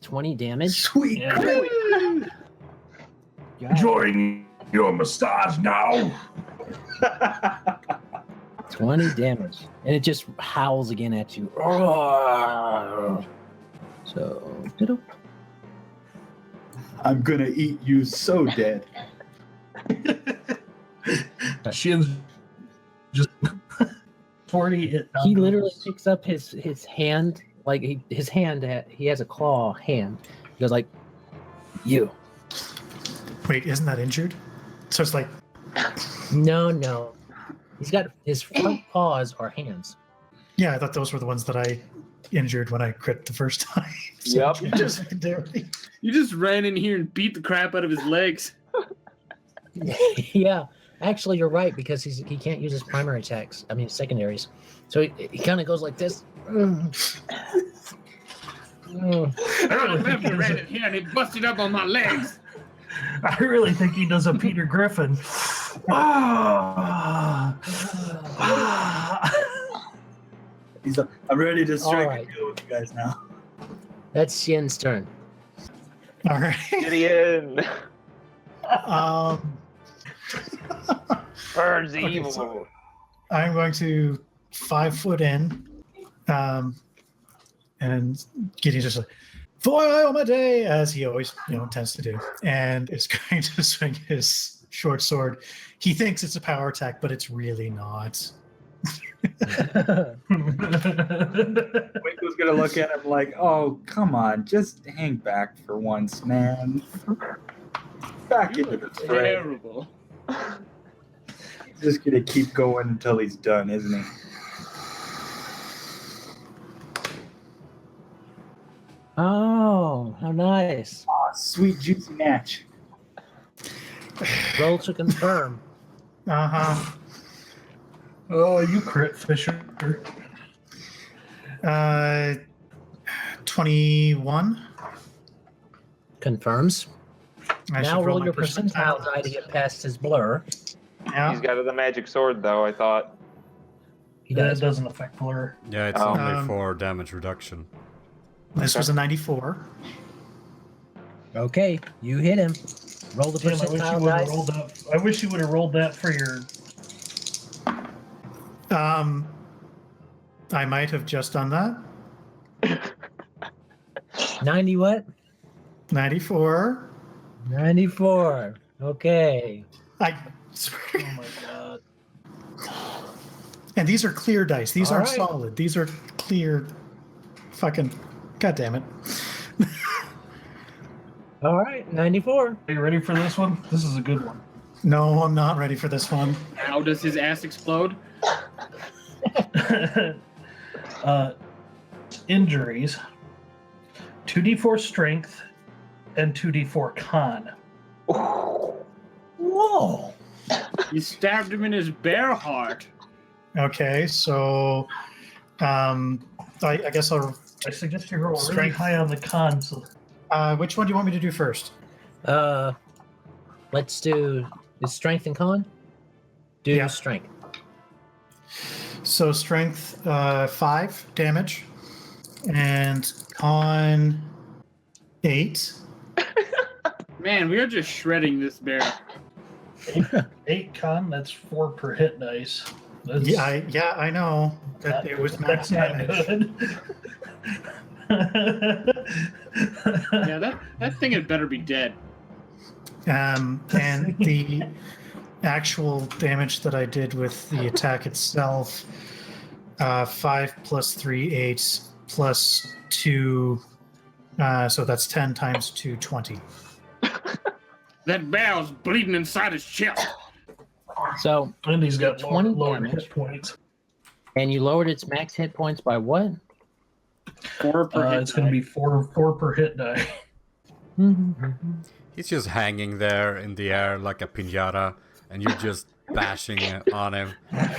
S1: 20 damage.
S4: Sweet.
S3: Yeah.
S1: Yeah.
S3: Enjoying your massage now.
S1: 20 damage. And it just howls again at you. So,
S4: I'm gonna eat you so dead.
S3: Shien's just 40.
S1: he literally picks up his hand, like his hand, he has a claw hand. He goes like, you.
S6: Wait, isn't that injured? So it's like,
S1: No. He's got his front paws are hands.
S6: yeah, I thought those were the ones that I injured when I crit the first time. So
S5: Yep.
S2: You just ran in here and beat the crap out of his legs.
S1: Yeah. Actually, you're right, because he can't use his primary attacks. I mean, secondaries. So he kind of goes like this.
S2: I remember ran in here and he busted up on my legs.
S3: I really think he does a Peter Griffin.
S4: He's like, I'm ready to strike
S1: Alright.
S4: and go with you guys now.
S1: That's Shien's turn.
S6: All right.
S5: Gideon! Burns
S6: Okay,
S5: evil.
S6: so I'm going to 5 foot in, and Gideon's just like, "Foil my day," as he always, tends to do, and is going to swing his short sword. He thinks it's a power attack, but it's really not.
S4: Wayko's gonna look at him like, "Oh, come on, just hang back for once, man. Back into the fray."
S2: Terrible.
S4: He's just gonna keep going until he's done, isn't he?
S1: Oh, how nice.
S4: Aw, sweet juicy match.
S1: Roll to confirm.
S6: Uh-huh.
S3: Oh, you crit, Fisher.
S6: 21.
S1: Confirms.
S6: I
S1: Now
S6: should
S1: roll
S6: my
S1: your percentile die to get past his blur.
S6: Yeah.
S5: He's got the magic sword, though, I thought.
S1: He
S3: That
S1: does.
S3: doesn't affect blur.
S7: Yeah, it's
S5: Oh.
S7: only for damage reduction.
S6: This was a 94.
S1: Okay, you hit him. Roll the
S3: Damn,
S1: percentile dice.
S3: I wish you would have rolled that for your.
S6: I might have just done that.
S1: 90 what?
S6: 94.
S1: 94. Okay.
S6: I
S3: Oh my god.
S6: And these are clear dice. These
S1: All
S6: aren't
S1: right.
S6: solid. These are clear. Fucking. God damn it.
S1: All right, 94.
S3: Are you ready for this one? This is a good one.
S6: No, I'm not ready for this one.
S2: How does his ass explode?
S3: Injuries. 2d4 strength and 2d4 con.
S1: Whoa.
S2: You stabbed him in his bare heart.
S6: Okay, so. I guess I'll.
S3: I suggest you roll really
S6: Strength.
S3: high on the con. So
S6: Which one do you want me to do first?
S1: Let's do the strength and con. Do
S6: Yeah.
S1: strength.
S6: So strength 5 damage, and con 8.
S2: Man, we are just shredding this bear.
S3: 8 con, that's 4 per hit dice. That's,
S6: Yeah, I know. That it was max
S3: that's not
S6: damage.
S3: good.
S2: Yeah, that thing had better be dead.
S6: And the actual damage that I did with the attack itself, 5 plus 3, 8 plus 2, so that's 10 times 2, 20.
S2: That bear was bleeding inside his chest.
S1: So,
S3: And he's got
S1: 20
S3: lower
S1: damage.
S3: hit points.
S1: and you lowered its max hit points by what?
S2: 4 per hit.
S3: It's going to be 4 per hit die.
S7: He's just hanging there in the air like a piñata, and you're just bashing on him,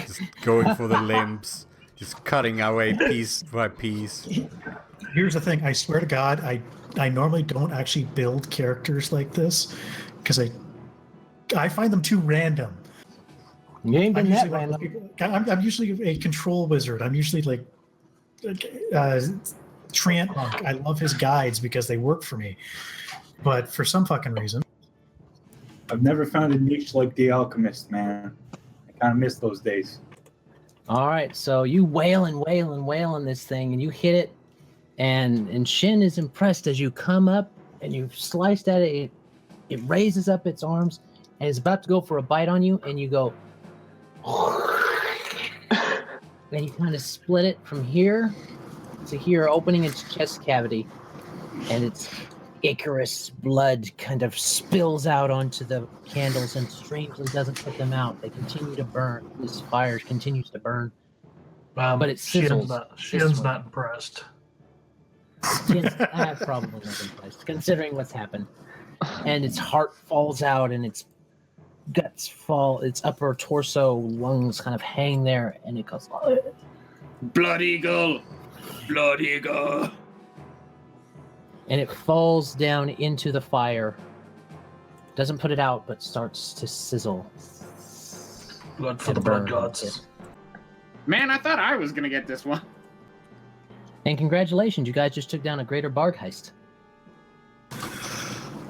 S7: just going for the limbs, just cutting away piece by piece.
S6: Here's the thing. I swear to God, I normally don't actually build characters like this because I find them too random.
S1: You ain't been that
S6: I'm
S1: random.
S6: I'm usually a control wizard. I'm usually like Trant Monk. I love his guides because they work for me. But for some fucking reason,
S4: I've never found a niche like the alchemist, man. I kind of miss those days.
S1: All right, so you wail on this thing, and you hit it, and Shien is impressed as you come up and you've sliced at it. It raises up its arms and is about to go for a bite on you, and you go, and you kind of split it from here to here, opening its chest cavity, and its Icarus blood kind of spills out onto the candles and strangely doesn't put them out. They continue to burn. This fire continues to burn. But it sizzles.
S3: Shien's not impressed.
S1: Probably not impressed, considering what's happened. And its heart falls out and its guts fall, its upper torso, lungs kind of hang there, and it goes,
S2: Blood eagle! Blood eagle!
S1: And it falls down into the fire. Doesn't put it out, but starts to sizzle.
S3: Blood for the blood gods.
S2: Man, I thought I was gonna get this one.
S1: And congratulations, you guys just took down a greater barg heist.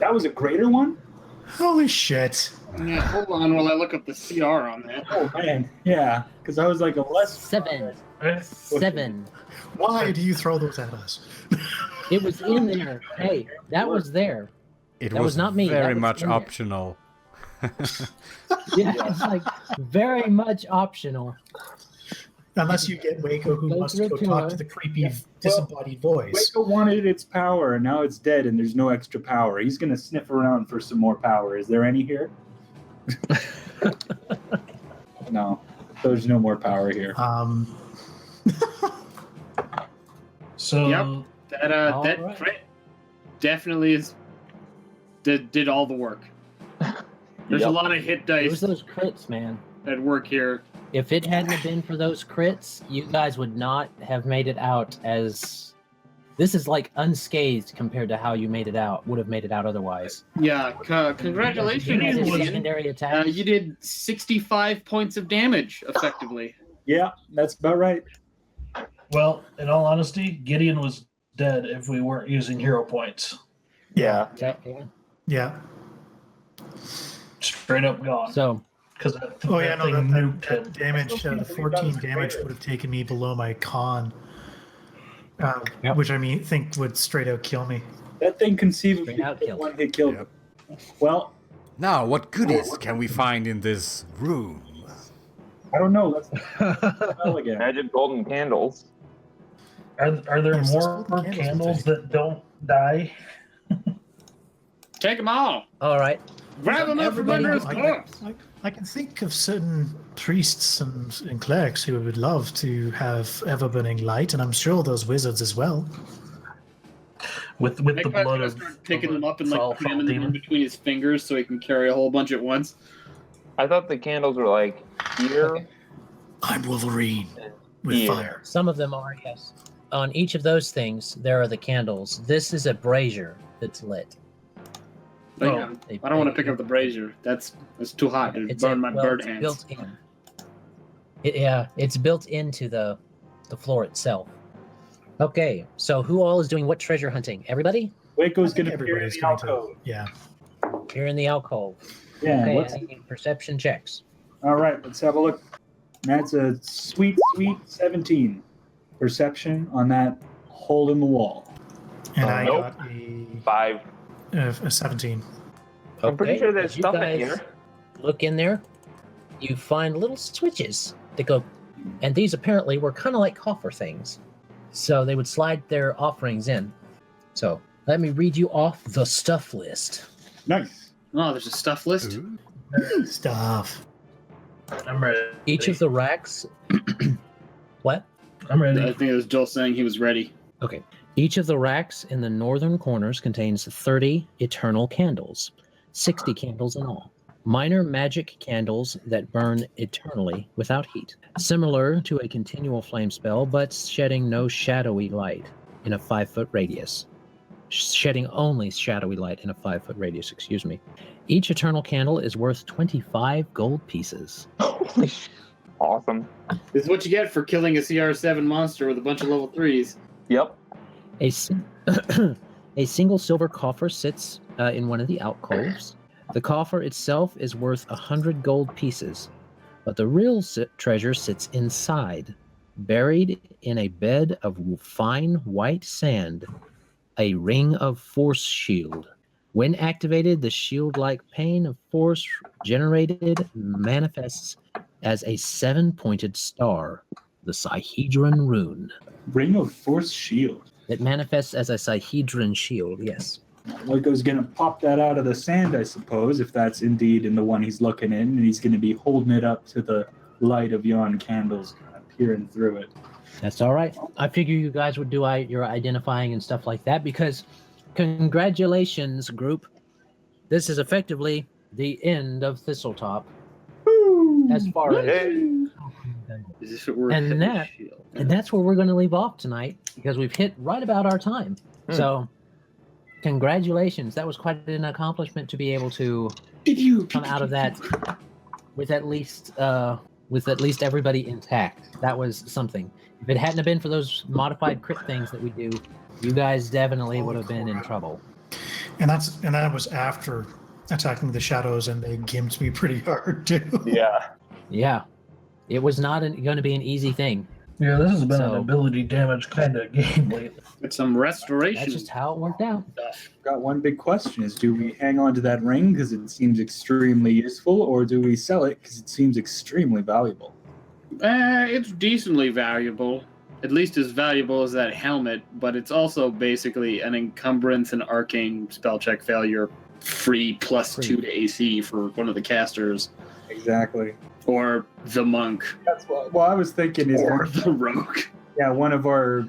S4: That was a greater one?
S6: holy shit!
S2: Yeah, hold on while I look up the CR on that.
S4: Oh, man. Yeah, because I was like a less...
S1: 7. 7.
S6: Why do you throw those at us?
S1: It was in there. Hey, that was there.
S7: It
S1: That was not me. That
S7: very
S1: was
S7: much
S1: in there.
S7: optional.
S1: Yeah, it's like very much optional.
S6: Unless you get Wayko, who
S1: Go
S6: wants to go
S1: through
S6: talk
S1: to
S6: to the creepy, disembodied voice.
S4: Wayko wanted its power, and now it's dead, and there's no extra power. He's going to sniff around for some more power. Is there any here? No, there's no more power here.
S3: So
S2: Yep. That
S1: right.
S2: crit definitely did all the work. There's a lot of hit
S1: It
S2: dice
S1: was those crits, man.
S2: that work here.
S1: If it hadn't been for those crits, you guys would not have made it out as... This is like unscathed compared to how you would have made it out otherwise.
S2: Yeah, congratulations.
S1: You guys had
S2: Gideon.
S1: secondary attack.
S2: You did 65 points of damage, effectively.
S4: Yeah, that's about right.
S3: well, in all honesty, Gideon was dead if we weren't using hero points.
S5: Yeah.
S6: Yeah.
S3: Straight up gone.
S1: So,
S3: Because
S6: Oh yeah, no,
S3: thing
S6: that
S3: nuked him.
S6: damage, the 14 damage would have taken me below my con,
S1: Yep.
S6: which I think would straight out kill me.
S4: That thing conceivably
S1: Straight out killed.
S4: one hit killed.
S7: Yep.
S4: Well,
S7: Now, what goodies can we find in this room?
S4: I don't know. Let's well again.
S5: Magic golden candles.
S3: Are there
S6: There's
S3: more
S6: those candles,
S3: candles
S6: I think.
S3: that don't die?
S2: Take them all.
S1: all right.
S2: Grab them up from
S1: Everybody-
S2: under his corpse.
S6: I can think of certain priests and clerics who would love to have ever-burning light, and I'm sure those wizards as well.
S3: With the
S2: Magpie's
S3: blood
S2: gonna
S3: of
S2: start picking
S3: of
S2: them up and
S3: foul-
S2: like
S3: foul
S2: jamming them in
S3: demon.
S2: between his fingers so he can carry a whole bunch at once.
S5: I thought the candles were like here.
S1: Okay.
S6: I'm Wolverine with
S5: Yeah.
S6: fire.
S1: Some of them are, yes. On each of those things, there are the candles. This is a brazier that's lit.
S2: Like,
S3: Oh.
S2: I don't want to pick up the brazier. That's too hot. It'd burn my bird
S1: it's
S2: hands.
S1: built in. It's built into the floor itself. Okay, so who all is doing what treasure hunting? Everybody?
S4: Waco's
S6: I think
S4: going to appear in
S6: everybody's
S4: the
S6: going to.
S4: alcove.
S6: Yeah.
S1: Here in the alcove.
S4: Yeah,
S1: Okay,
S4: let's,
S1: I need perception checks.
S4: all right, let's have a look. That's a sweet 17 perception on that hole in the wall.
S6: And I
S5: Nope.
S6: got a
S5: 5.
S6: 17.
S5: I'm pretty
S1: Okay,
S5: sure there's
S1: as you
S5: stuff in
S1: guys
S5: here.
S1: Look in there. You find little switches that go, and these apparently were kind of like coffer things. So they would slide their offerings in. So let me read you off the stuff list.
S4: Nice.
S2: Oh, there's a stuff list.
S7: Ooh.
S6: Stuff.
S3: I'm ready.
S1: Each of the racks. What?
S3: I'm
S2: I
S3: ready.
S2: think it was Joel saying he was ready.
S1: Okay. Each of the racks in the northern corners contains 30 eternal candles, 60 candles in all. Minor magic candles that burn eternally without heat, similar to a continual flame spell, but shedding no shadowy light in a 5-foot radius. Shedding only shadowy light in a 5-foot radius, excuse me. Each eternal candle is worth 25 gold pieces.
S5: Holy shit. Awesome.
S2: This is what you get for killing a CR7 monster with a bunch of level 3s.
S5: Yep.
S1: A single silver coffer sits in one of the alcoves. The coffer itself is worth 100 gold pieces, but the real treasure sits inside, buried in a bed of fine white sand, a ring of force shield. When activated, the shield-like pane of force generated manifests as a 7-pointed star, the Sihedron rune.
S4: Ring of Force Shield.
S1: It manifests as a Sihedron shield, yes.
S4: Wayko's going to pop that out of the sand, I suppose, if that's indeed in the one he's looking in, and he's going to be holding it up to the light of yon candles, kind of peering through it.
S1: That's all right. I figure you guys would do your identifying and stuff like that because congratulations, group. This is effectively the end of Thistletop. As far as...
S2: As if it were
S1: And that's where we're going to leave off tonight because we've hit right about our time. So, congratulations. That was quite an accomplishment to be able to come out of that with at least everybody intact. That was something. If it hadn't have been for those modified crit things that we do, you guys definitely would have been in trouble.
S6: And that was after attacking the shadows, and they gimped me pretty hard too.
S5: Yeah.
S1: Yeah. It was not going to be an easy thing.
S3: Yeah, this has been an ability damage kind of game lately.
S2: It's some restoration.
S1: That's just how it worked out.
S4: Got one big question is, do we hang on to that ring because it seems extremely useful, or do we sell it because it seems extremely valuable?
S2: It's decently valuable. At least as valuable as that helmet, but it's also basically an encumbrance and arcane spell check failure free +2 to AC for one of the casters.
S4: Exactly.
S2: Or the monk.
S4: That's what I was thinking is
S2: or the rogue.
S4: Yeah, one of our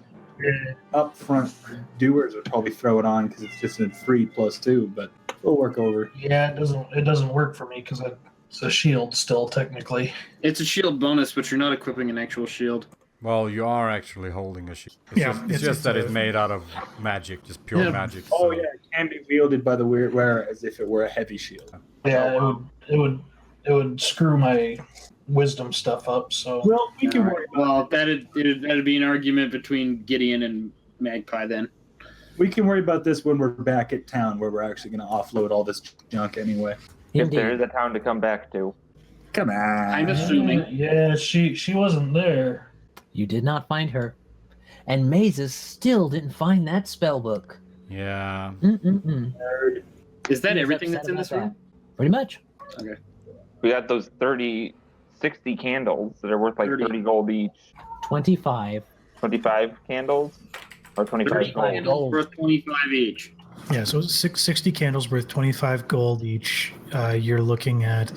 S4: upfront doers would probably throw it on because it's just a free +2, but we'll work over.
S3: Yeah, it doesn't work for me because it's a shield still technically.
S2: It's a shield bonus, but you're not equipping an actual shield.
S7: Well, you are actually holding a shield. It's just that it's made out of magic, just pure magic.
S4: Oh yeah, it can be wielded by the wearer as if it were a heavy shield.
S3: Yeah, it would screw my wisdom stuff up. So
S4: well, we can worry.
S2: Well, that'd be an argument between Gideon and Magpie then.
S4: We can worry about this when we're back at town, where we're actually going to offload all this junk anyway.
S5: If there is a town to come back to.
S4: Come on.
S2: I'm assuming.
S3: Yeah, she wasn't there.
S1: You did not find her. And Mazus still didn't find that spell book.
S7: Yeah.
S1: Mm-mm-mm.
S2: Is that everything that's in this room?
S1: Pretty much.
S2: Okay.
S5: We got those 60 candles that are worth like 30 gold each.
S1: 25.
S5: 25 candles? Or 25
S2: 30
S5: gold?
S2: candles worth 25 each.
S6: Yeah, so 60 candles worth 25 gold each. You're looking at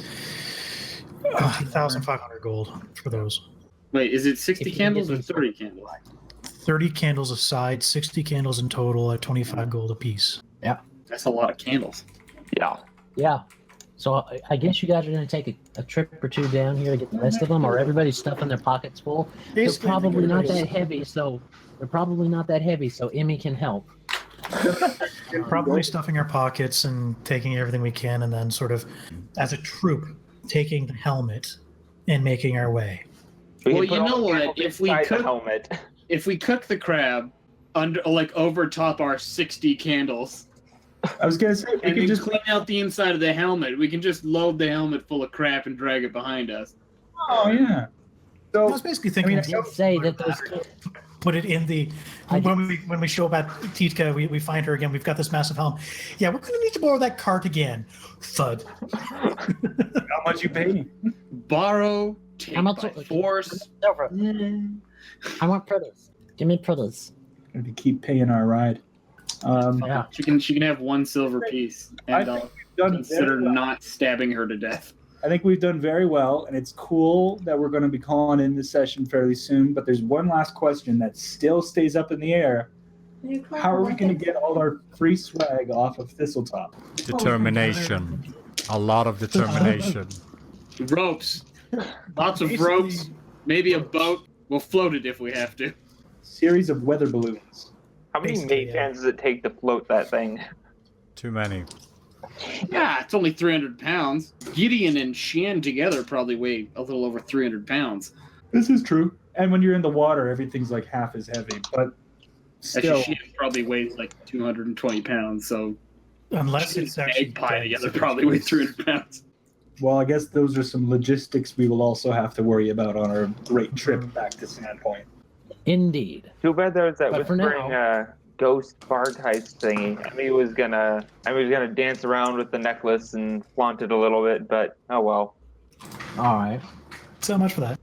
S6: 1,500 gold for those.
S2: Wait, is it 60 candles or 30 candles?
S6: 30 candles a side, 60 candles in total at 25 gold apiece.
S1: Yeah.
S2: That's a lot of candles.
S5: Yeah.
S1: Yeah. So I guess you guys are going to take a trip or two down here to get the rest of them, or everybody's stuffing their pockets full. They're probably not that heavy, so Emmy can help.
S6: Probably stuffing our pockets and taking everything we can, and then sort of, as a troop, taking the helmet and making our way.
S2: Well, you know what? If we cook the crab over top our 60 candles,
S4: I was gonna say,
S2: and we just clean out the inside of the helmet, we can just load the helmet full of crap and drag it behind us.
S4: Oh yeah. So
S6: I was basically thinking,
S1: say that those.
S6: Put it in the when we show up at Titka, we find her again. We've got this massive helm. Yeah, we're gonna need to borrow that cart again. Thud.
S4: How much you paying?
S2: Borrow. Take by force.
S1: I want produce. Give me produce.
S4: Going to keep paying our ride.
S1: Yeah.
S2: She can have 1 silver piece, and I'll consider not stabbing her to death.
S4: I think we've done very well, and it's cool that we're going to be calling in this session fairly soon. But there's one last question that still stays up in the air, How are we going to get all our free swag off of Thistletop?
S7: Determination. A lot of determination.
S2: Ropes. Lots of
S3: Basically-
S2: ropes. Maybe a boat. We'll float it if we have to.
S4: Series of weather balloons.
S5: How many
S6: Basically,
S5: mage
S6: yeah.
S5: hands does it take to float that thing?
S7: Too many.
S2: Yeah, it's only 300 pounds. Gideon and Shien together probably weigh a little over 300 pounds.
S4: This is true. And when you're in the water, everything's like half as heavy. But still,
S2: Actually, Shien probably weighs like 220 pounds, so
S6: Unless it's actually
S2: Magpie together probably weighs 300 pounds.
S4: well, I guess those are some logistics we will also have to worry about on our great trip back to Sandpoint.
S1: Indeed.
S5: Too bad there was that
S1: But for
S5: whispering ghost bard heist thingy. I was gonna dance around with the necklace and flaunt it a little bit, but oh well.
S1: All right.
S6: So much for that.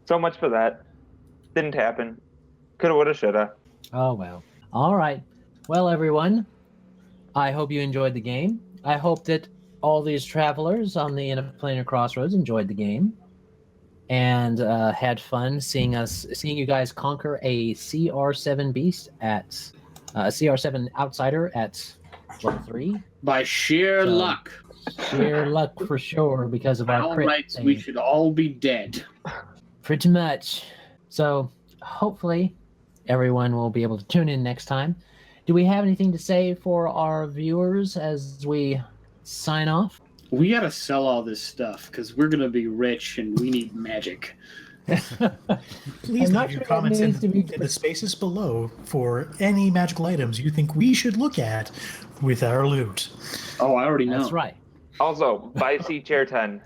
S5: So much for that. Didn't happen. Coulda, woulda, shoulda.
S1: Oh, well. All right. Well, everyone, I hope you enjoyed the game. I hope that all these travelers on the Planar Crossroads enjoyed the game and had fun seeing you guys conquer a CR7 beast at a CR7 outsider at level 3.
S2: By sheer
S1: So-
S2: luck.
S1: Sheer luck for sure because of
S2: By
S1: our
S2: all
S1: crit
S2: rights,
S1: thing.
S2: we should all be dead.
S1: Pretty much. So hopefully everyone will be able to tune in next time. Do we have anything to say for our viewers as we sign off?
S2: We gotta sell all this stuff because we're gonna be rich and we need magic.
S6: Please
S1: I'm
S6: leave
S1: not
S6: your
S1: sure
S6: comments
S1: that
S6: in
S1: needs to be-
S6: the spaces below for any magical items you think we should look at with our loot.
S2: Oh, I already know.
S1: That's right.
S5: Also, buy seat chair 10.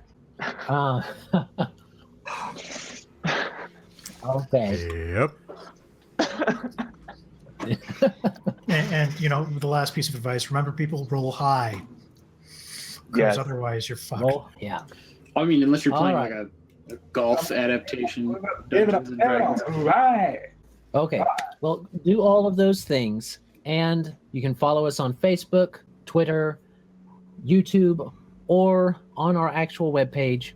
S1: Okay.
S7: Yep.
S6: And you know, the last piece of advice: remember, people roll high, because
S5: Yes.
S6: otherwise you're fucked.
S1: Well, yeah.
S2: I mean, unless you're
S1: All
S2: playing
S1: right.
S2: like a golf adaptation,
S4: Give it
S2: Dungeons
S4: up,
S2: and Dragons.
S4: right.
S1: Okay. Well, do all of those things. And you can follow us on Facebook, Twitter, YouTube, or on our actual webpage.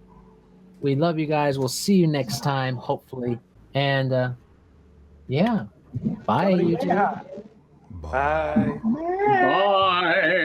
S1: We love you guys. We'll see you next time, hopefully. And yeah. Bye, YouTube.
S4: Yeah.
S5: Bye.
S2: Bye.